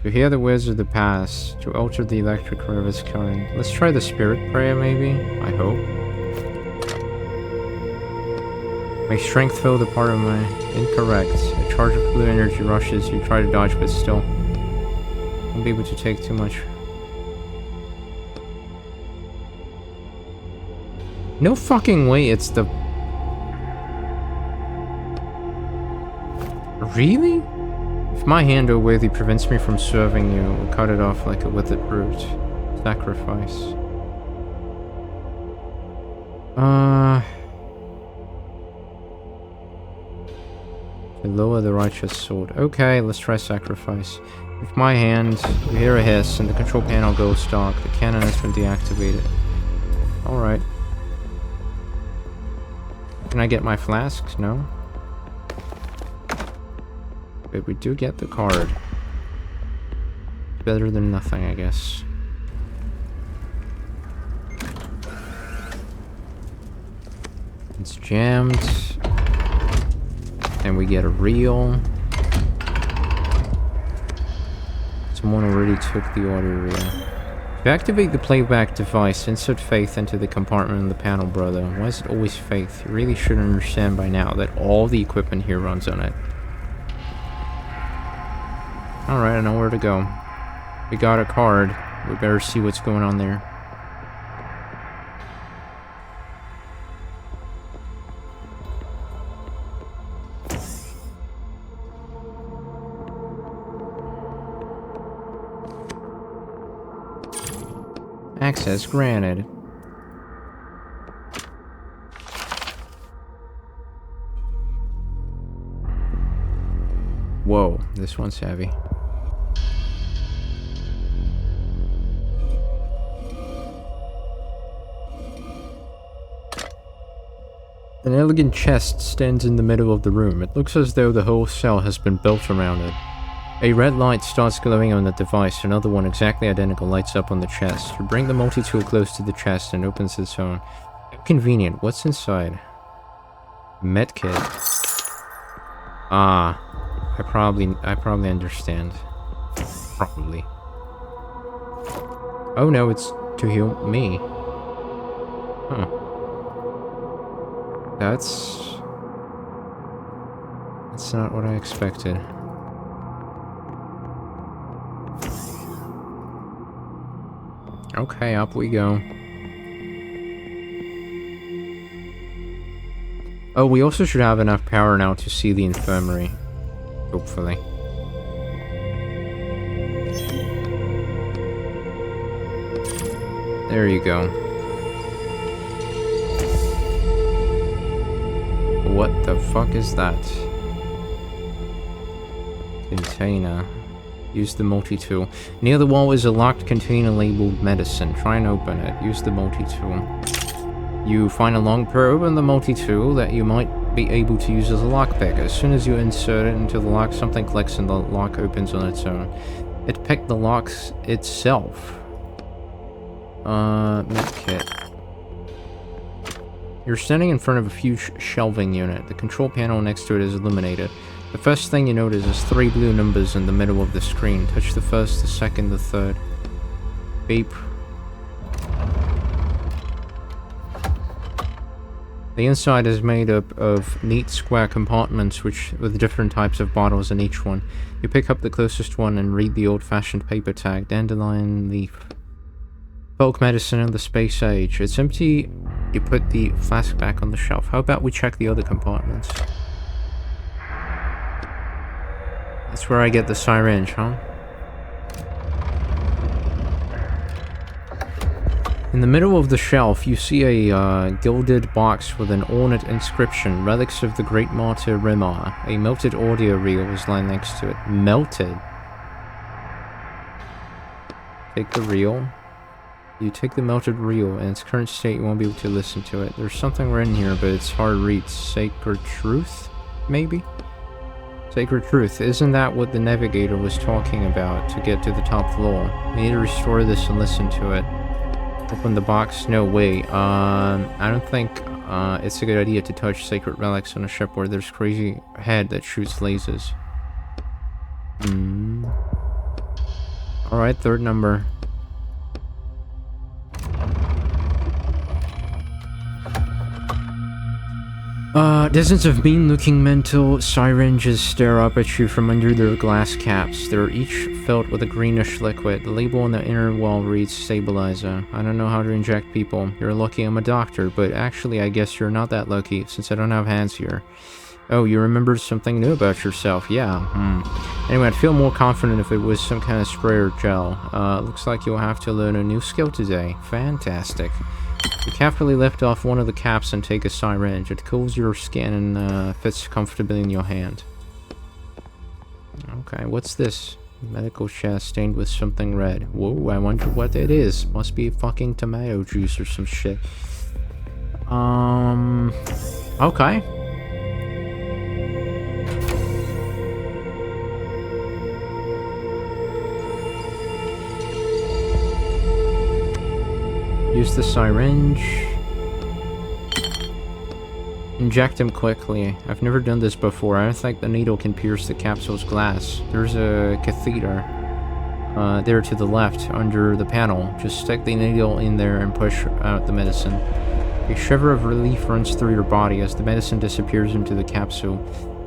To hear the words of the past. To alter the electric current of its current. Let's try the spirit prayer, maybe? I hope. May strength fill the part of my... Incorrect. A charge of blue energy rushes. You try to dodge, but still won't be able to take too much. No fucking way it's the... Really? If my hand, O worthy, prevents me from serving you, we'll cut it off like a withered root. Sacrifice. To lower the righteous sword. Okay, let's try sacrifice. With my hand, you hear a hiss and the control panel goes dark. The cannon has been deactivated. Alright. Can I get my flasks? No? But we do get the card. Better than nothing, I guess. It's jammed. And we get a reel. Someone already took the audio reel. To activate the playback device, insert Faith into the compartment in the panel, brother. Why is it always Faith? You really should understand by now that all the equipment here runs on it. Alright, I know where to go. We got a card. We better see what's going on there. Access granted. Whoa, this one's heavy. An elegant chest stands in the middle of the room. It looks as though the whole cell has been built around it. A red light starts glowing on the device. Another one exactly identical lights up on the chest. You bring the multi-tool close to the chest and opens its own. How convenient. What's inside? Medkit. Ah. I probably understand. Probably. Oh no, it's to heal me. Huh. That's not what I expected. Okay, up we go. Oh, we also should have enough power now to see the infirmary. Hopefully. There you go. What the fuck is that? Container. Use the multi-tool. Near the wall is a locked container labeled medicine. Try and open it. Use the multi-tool. You find a long probe in the multi-tool that you might be able to use as a lockpick. As soon as you insert it into the lock, something clicks and the lock opens on its own. It picked the locks itself. Medkit. You're standing in front of a huge shelving unit. The control panel next to it is illuminated. The first thing you notice is 3 blue numbers in the middle of the screen. Touch the first, the second, the third. Beep. The inside is made up of neat square compartments with different types of bottles in each one. You pick up the closest one and read the old-fashioned paper tag. Dandelion leaf. Folk medicine in the space age. It's empty. You put the flask back on the shelf. How about we check the other compartments? That's where I get the syringe, huh? In the middle of the shelf, you see a gilded box with an ornate inscription, Relics of the Great Martyr Rimar. A melted audio reel is lying next to it. Melted? Take the reel. You take the melted reel. In its current state, you won't be able to listen to it. There's something written here, but it's hard to read. Sacred Truth? Maybe? Sacred Truth. Isn't that what the navigator was talking about to get to the top floor? We need to restore this and listen to it. Open the box? No, wait. I don't think it's a good idea to touch sacred relics on a ship where there's crazy head that shoots lasers. Alright, third number. Dozens of mean-looking mental syringes stare up at you from under their glass caps. They're each filled with a greenish liquid. The label on the inner wall reads stabilizer. I don't know how to inject people. You're lucky I'm a doctor, but actually I guess you're not that lucky, since I don't have hands here. Oh, you remembered something new about yourself. Yeah, Anyway, I'd feel more confident if it was some kind of spray or gel. Looks like you'll have to learn a new skill today. Fantastic. You carefully lift off one of the caps and take a syringe. It cools your skin and fits comfortably in your hand. Okay, what's this? Medical chest stained with something red. Whoa, I wonder what it is. Must be fucking tomato juice or some shit. Okay. Use the syringe. Inject him quickly. I've never done this before. I don't think the needle can pierce the capsule's glass. There's a catheter there to the left under the panel. Just stick the needle in there and push out the medicine. A shiver of relief runs through your body as the medicine disappears into the capsule.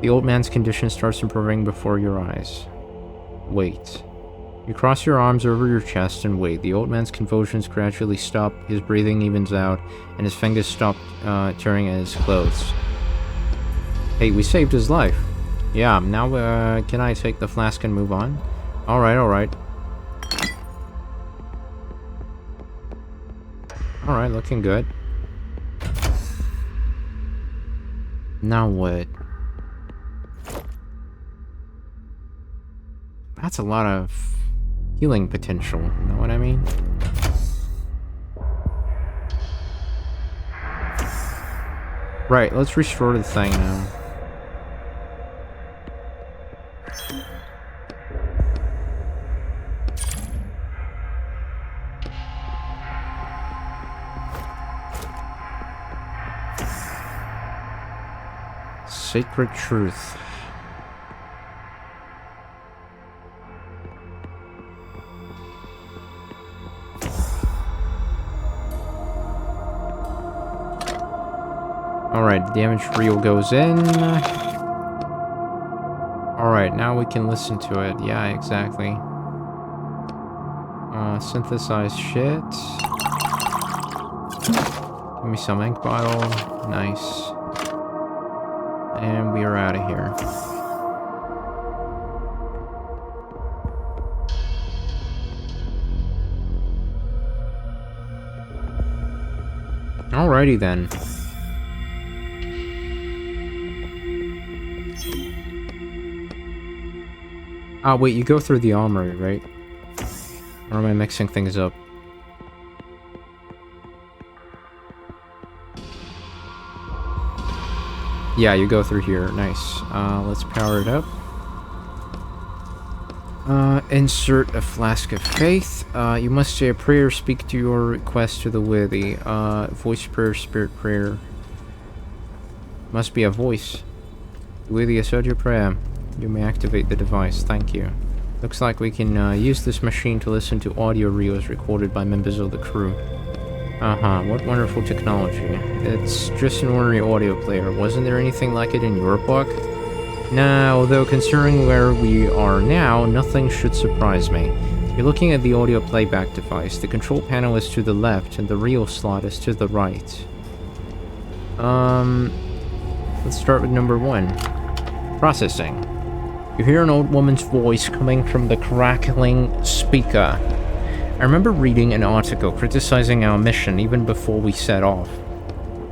The old man's condition starts improving before your eyes. Wait. You cross your arms over your chest and wait. The old man's convulsions gradually stop, his breathing evens out, and his fingers stop tearing at his clothes. Hey, we saved his life. Yeah, now can I take the flask and move on? Alright, alright. Alright, looking good. Now what? That's a lot of healing potential, you know what I mean? Right, let's restore the thing now. Sacred truth. Alright, damage reel goes in. Alright, now we can listen to it. Yeah, exactly. Synthesize shit. Give me some ink bottle. Nice. And we are out of here. Alrighty then. Ah, wait, you go through the armory, right? Or am I mixing things up? Yeah, you go through here. Nice. Let's power it up. Insert a flask of faith. You must say a prayer, speak to your request to the worthy. Voice prayer, spirit prayer. Must be a voice. The worthy has heard your prayer. You may activate the device. Thank you. Looks like we can use this machine to listen to audio reels recorded by members of the crew. What wonderful technology. It's just an ordinary audio player. Wasn't there anything like it in your book? Nah, although considering where we are now, nothing should surprise me. You're looking at the audio playback device. The control panel is to the left, and the reel slot is to the right. Let's start with number 1. Processing. You hear an old woman's voice coming from the crackling speaker. I remember reading an article criticizing our mission even before we set off.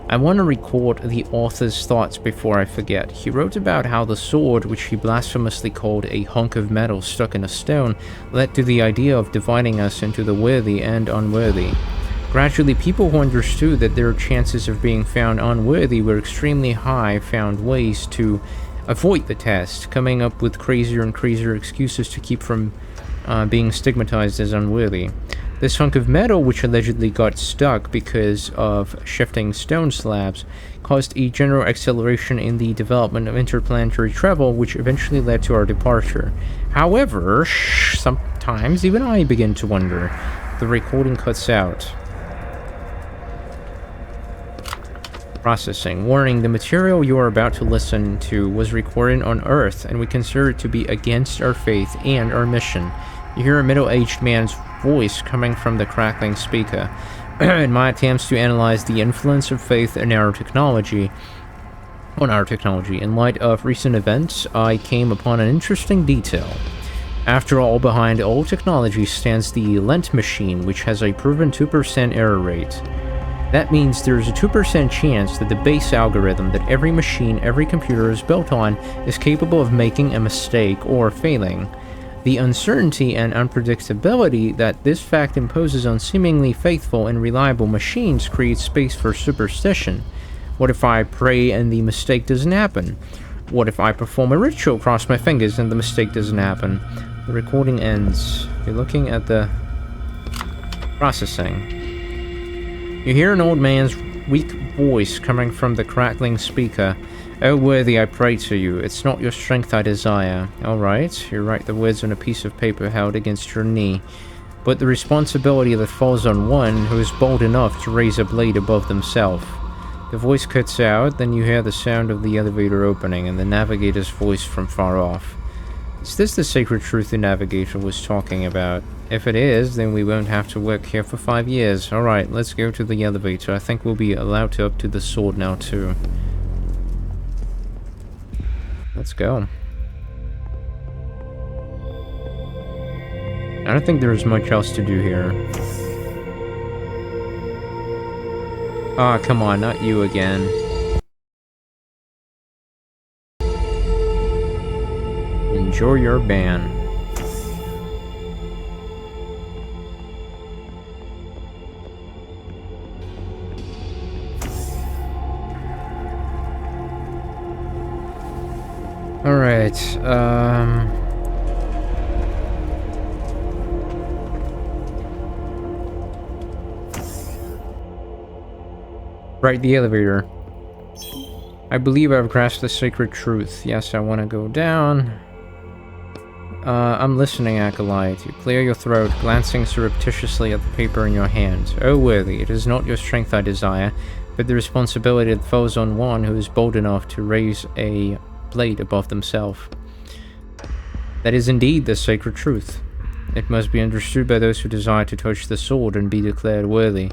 I want to record the author's thoughts before I forget. He wrote about how the sword, which he blasphemously called a hunk of metal stuck in a stone, led to the idea of dividing us into the worthy and unworthy. Gradually, people who understood that their chances of being found unworthy were extremely high found ways to avoid the test, coming up with crazier and crazier excuses to keep from being stigmatized as unworthy. This hunk of metal, which allegedly got stuck because of shifting stone slabs, caused a general acceleration in the development of interplanetary travel, which eventually led to our departure. However, sometimes even I begin to wonder. The recording cuts out. Processing. Warning, the material you are about to listen to was recorded on Earth, and we consider it to be against our faith and our mission. You hear a middle-aged man's voice coming from the crackling speaker. In my attempts to analyze the influence of faith on our technology, in light of recent events, I came upon an interesting detail. After all, behind all technology stands the Lent machine, which has a proven 2% error rate. That means there's a 2% chance that the base algorithm that every machine, every computer is built on is capable of making a mistake or failing. The uncertainty and unpredictability that this fact imposes on seemingly faithful and reliable machines creates space for superstition. What if I pray and the mistake doesn't happen? What if I perform a ritual, cross my fingers, and the mistake doesn't happen? The recording ends. You're looking at the processing. You hear an old man's weak voice coming from the crackling speaker. O worthy, I pray to you. It's not your strength I desire. Alright, you write the words on a piece of paper held against your knee. But the responsibility that falls on one who is bold enough to raise a blade above themselves. The voice cuts out, then you hear the sound of the elevator opening and the navigator's voice from far off. Is this the sacred truth the navigator was talking about? If it is, then we won't have to work here for 5 years. Alright, let's go to the elevator. I think we'll be allowed to up to the sword now too. Let's go. I don't think there's much else to do here. Ah, come on, not you again. Enjoy your ban. Alright, right, the elevator. I believe I've grasped the sacred truth. Yes, I want to go down. I'm listening, Acolyte. You clear your throat, glancing surreptitiously at the paper in your hand. Oh, worthy, it is not your strength I desire, but the responsibility that falls on one who is bold enough to raise a blade above themselves. That is indeed the sacred truth. It must be understood by those who desire to touch the sword and be declared worthy.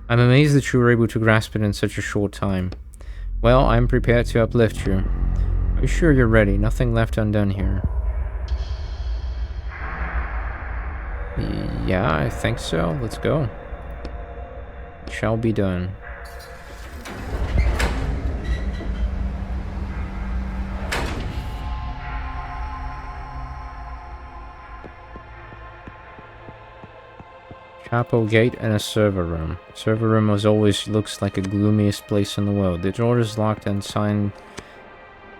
I'm amazed that you were able to grasp it in such a short time. Well, I'm prepared to uplift you. Are you sure you're ready? Nothing left undone here. Yeah, I think so. Let's go. It shall be done. Chapel gate and a server room. Server room as always looks like the gloomiest place in the world. The door is locked and signed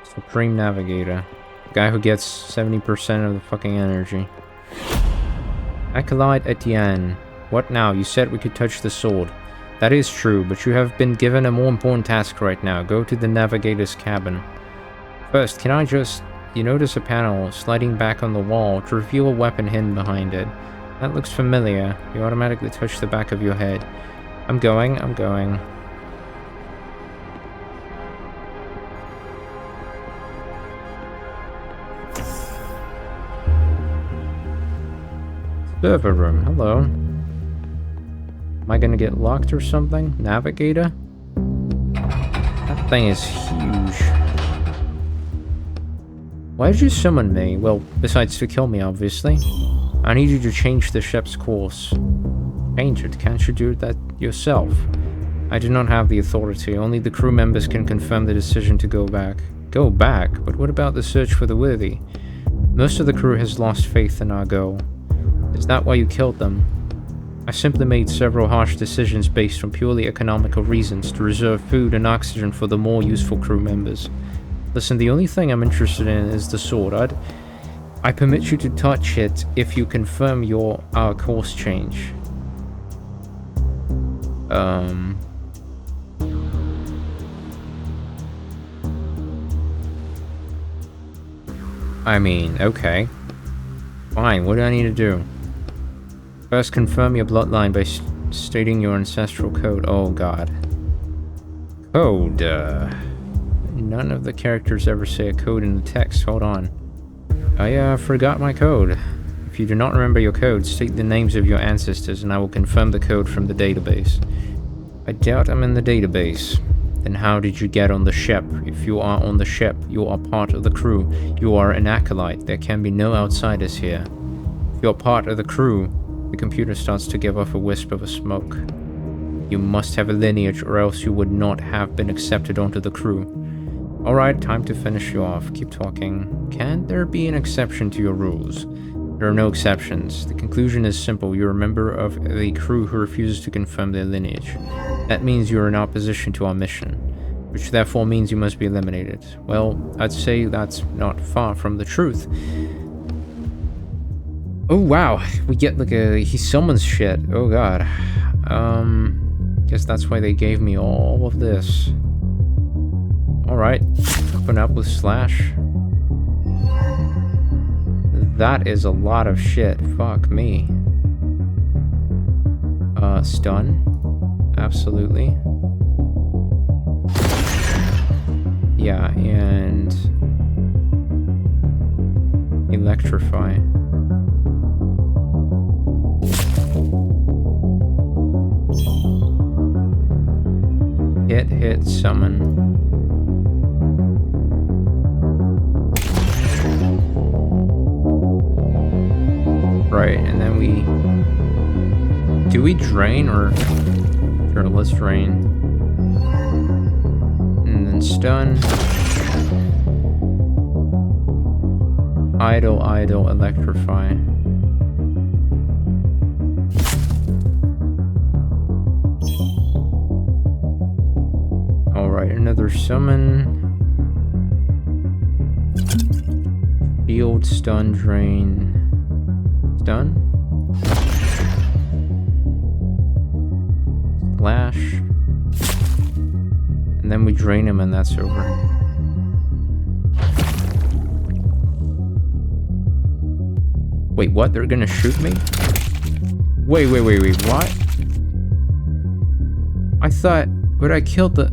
Supreme Navigator. The guy who gets 70% of the fucking energy. Acolyte Etienne. What now? You said we could touch the sword. That is true, but you have been given a more important task right now. Go to the Navigator's cabin. First, can I just... You notice a panel sliding back on the wall to reveal a weapon hidden behind it. That looks familiar. You automatically touch the back of your head. I'm going. Server room, hello. Am I gonna get locked or something? Navigator? That thing is huge. Why did you summon me? Well, besides to kill me, obviously. I need you to change the ship's course. Change it? Can't you do that yourself? I do not have the authority. Only the crew members can confirm the decision to go back. Go back? But what about the search for the worthy? Most of the crew has lost faith in our goal. Is that why you killed them? I simply made several harsh decisions based on purely economical reasons to reserve food and oxygen for the more useful crew members. Listen, the only thing I'm interested in is the sword. I permit you to touch it if you confirm our course change. I mean, okay. Fine, what do I need to do? First, confirm your bloodline by stating your ancestral code. Oh god. Code, None of the characters ever say a code in the text. Hold on. I forgot my code. If you do not remember your code, state the names of your ancestors and I will confirm the code from the database. I doubt I'm in the database. Then how did you get on the ship? If you are on the ship, you are part of the crew. You are an acolyte. There can be no outsiders here. If you're part of the crew, the computer starts to give off a wisp of a smoke. You must have a lineage or else you would not have been accepted onto the crew. Alright, time to finish you off. Keep talking. Can there be an exception to your rules? There are no exceptions. The conclusion is simple. You're a member of the crew who refuses to confirm their lineage. That means you're in opposition to our mission, which therefore means you must be eliminated. Well, I'd say that's not far from the truth. Oh wow, we get like he summons shit. Oh god. Guess that's why they gave me all of this. Alright, open up with slash. That is a lot of shit. Fuck me. Stun. Absolutely. Yeah, and... electrify. Hit, summon. Right, and then do we drain or... Sure, let's drain. Stun. Idle, idle, electrify. Alright, another summon. Shield, stun, drain. Stun? Splash. And then we drain him and that's over. Wait, what? They're gonna shoot me? Wait, what? I thought... But I killed the...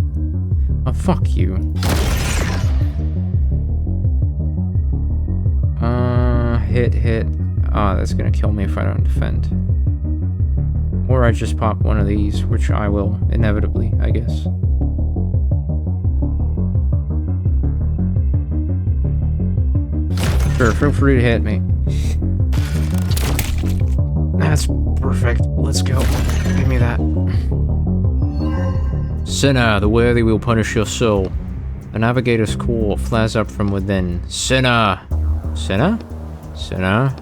Oh, fuck you. Hit. Ah, that's gonna kill me if I don't defend. Or I just pop one of these, which I will, inevitably, I guess. Sure, feel free to hit me. That's perfect. Let's go. Give me that. Sinner, the worthy will punish your soul. The navigator's call flares up from within. Sinner! Sinner? Sinner?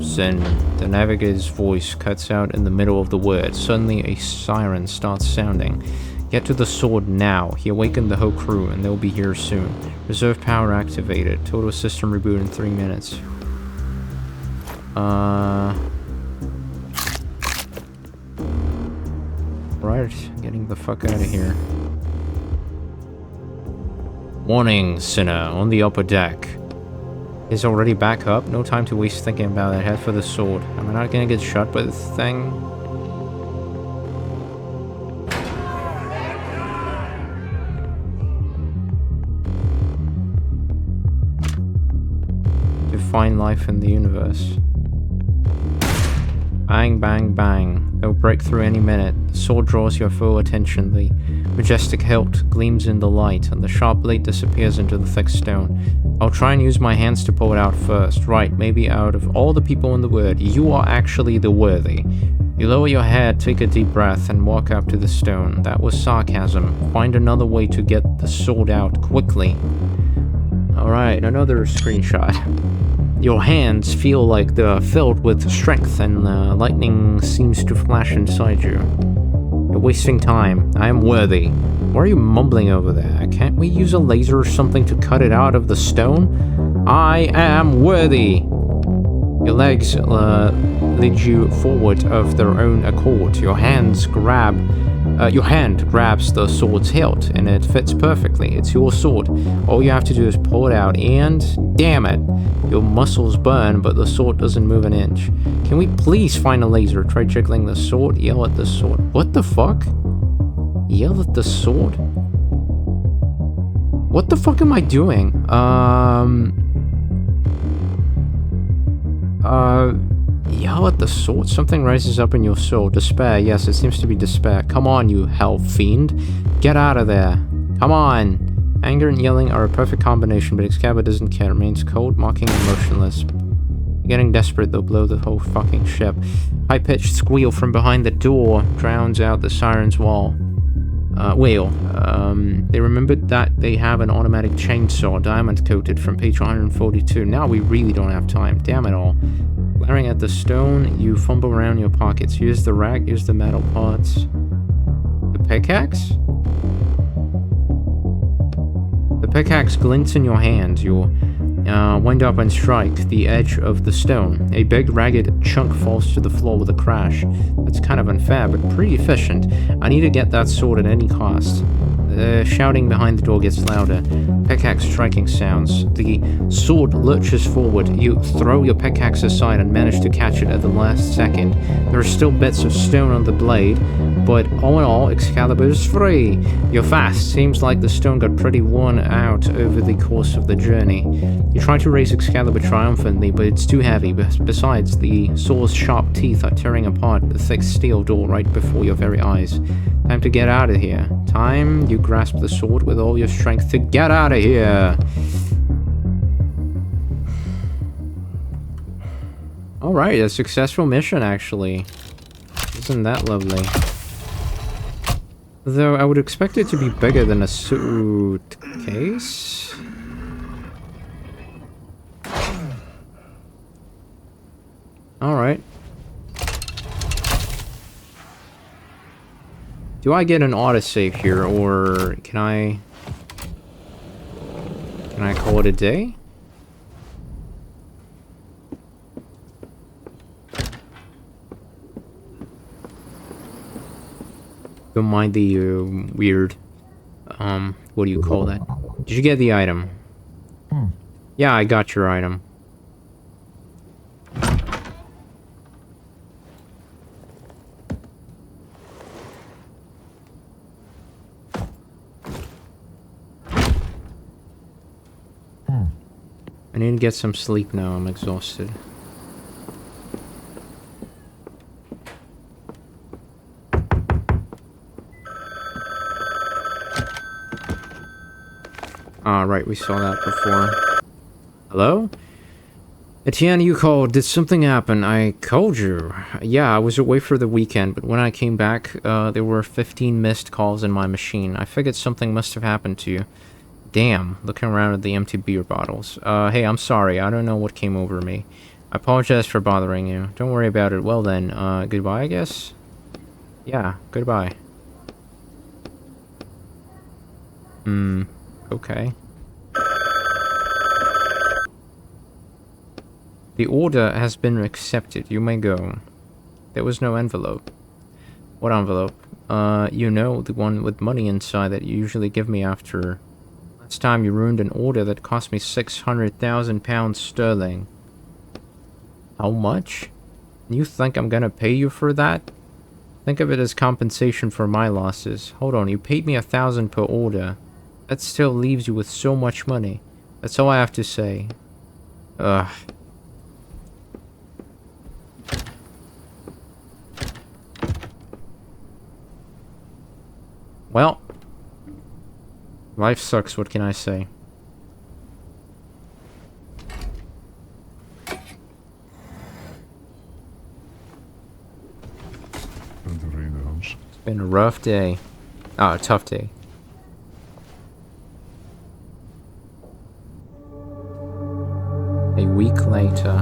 Sin. The navigator's voice cuts out in the middle of the word. Suddenly, a siren starts sounding. Get to the sword now. He awakened the whole crew, and they'll be here soon. Reserve power activated. Total system reboot in 3 minutes. Right, getting the fuck out of here. Warning, Sinner, on the upper deck. Is already back up? No time to waste thinking about it. Head for the sword. Am I not gonna get shot by this thing? To find life in the universe. Bang, bang, bang. They'll break through any minute. The sword draws your full attention. The majestic hilt gleams in the light, and the sharp blade disappears into the thick stone. I'll try and use my hands to pull it out first. Right, maybe out of all the people in the world, you are actually the worthy. You lower your head, take a deep breath, and walk up to the stone. That was sarcasm. Find another way to get the sword out quickly. Alright, another screenshot. Your hands feel like they're filled with strength, and lightning seems to flash inside you. You're wasting time. I am worthy. What are you mumbling over there? Can't we use a laser or something to cut it out of the stone? I am worthy! Your legs lead you forward of their own accord. Your hand grabs the sword's hilt, and it fits perfectly. It's your sword. All you have to do is pull it out, and damn it, your muscles burn, but the sword doesn't move an inch. Can we please find a laser? Try jiggling the sword. Yell at the sword. What the fuck? Yell at the sword? What the fuck am I doing? Yell at the sword? Something rises up in your soul. Despair. Yes, it seems to be despair. Come on, you hell fiend. Get out of there. Come on. Anger and yelling are a perfect combination, but Excalibur doesn't care. Remains cold, mocking, and motionless. Getting desperate, they'll blow the whole fucking ship. High-pitched squeal from behind the door drowns out the siren's wail. They remembered that they have an automatic chainsaw, diamond-coated, from page 142. Now we really don't have time. Damn it all. Glaring at the stone, you fumble around your pockets. Here's the rack, here's the metal parts. The pickaxe? The pickaxe glints in your hand. You wind up and strike the edge of the stone. A big, ragged chunk falls to the floor with a crash. That's kind of unfair, but pretty efficient. I need to get that sword at any cost. Shouting behind the door gets louder. Pickaxe striking sounds. The sword lurches forward. You throw your pickaxe aside and manage to catch it at the last second. There are still bits of stone on the blade, but all in all, Excalibur is free. You're fast. Seems like the stone got pretty worn out over the course of the journey. You try to raise Excalibur triumphantly, but it's too heavy. Besides, the sword's sharp teeth are tearing apart the thick steel door right before your very eyes. Time to get out of here. Time you grasp the sword with all your strength to get out of here. Alright, a successful mission, actually. Isn't that lovely? Though I would expect it to be bigger than a suitcase. Alright. Do I get an autosave here, or can I call it a day? Don't mind the weird, what do you call that? Did you get the item? Yeah, I got your item. I need to get some sleep now, I'm exhausted. Right, we saw that before. Hello? Etienne, you called. Did something happen? I called you. Yeah, I was away for the weekend, but when I came back, there were 15 missed calls in my machine. I figured something must have happened to you. Damn, looking around at the empty beer bottles. Hey, I'm sorry. I don't know what came over me. I apologize for bothering you. Don't worry about it. Well then, goodbye, I guess? Yeah, goodbye. Okay. The order has been accepted. You may go. There was no envelope. What envelope? You know, the one with money inside that you usually give me after. Last time you ruined an order that cost me 600,000 pounds sterling. How much? You think I'm gonna pay you for that? Think of it as compensation for my losses. Hold on, you paid me 1,000 per order. That still leaves you with so much money. That's all I have to say. Ugh. Well, life sucks, what can I say? It's been a rough day. A tough day. A week later.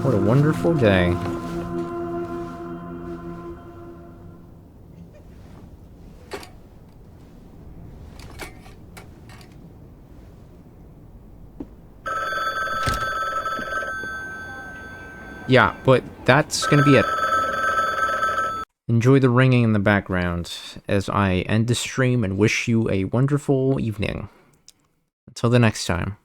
What a wonderful day. Yeah, but that's gonna be it. Enjoy the ringing in the background as I end the stream and wish you a wonderful evening. Until the next time.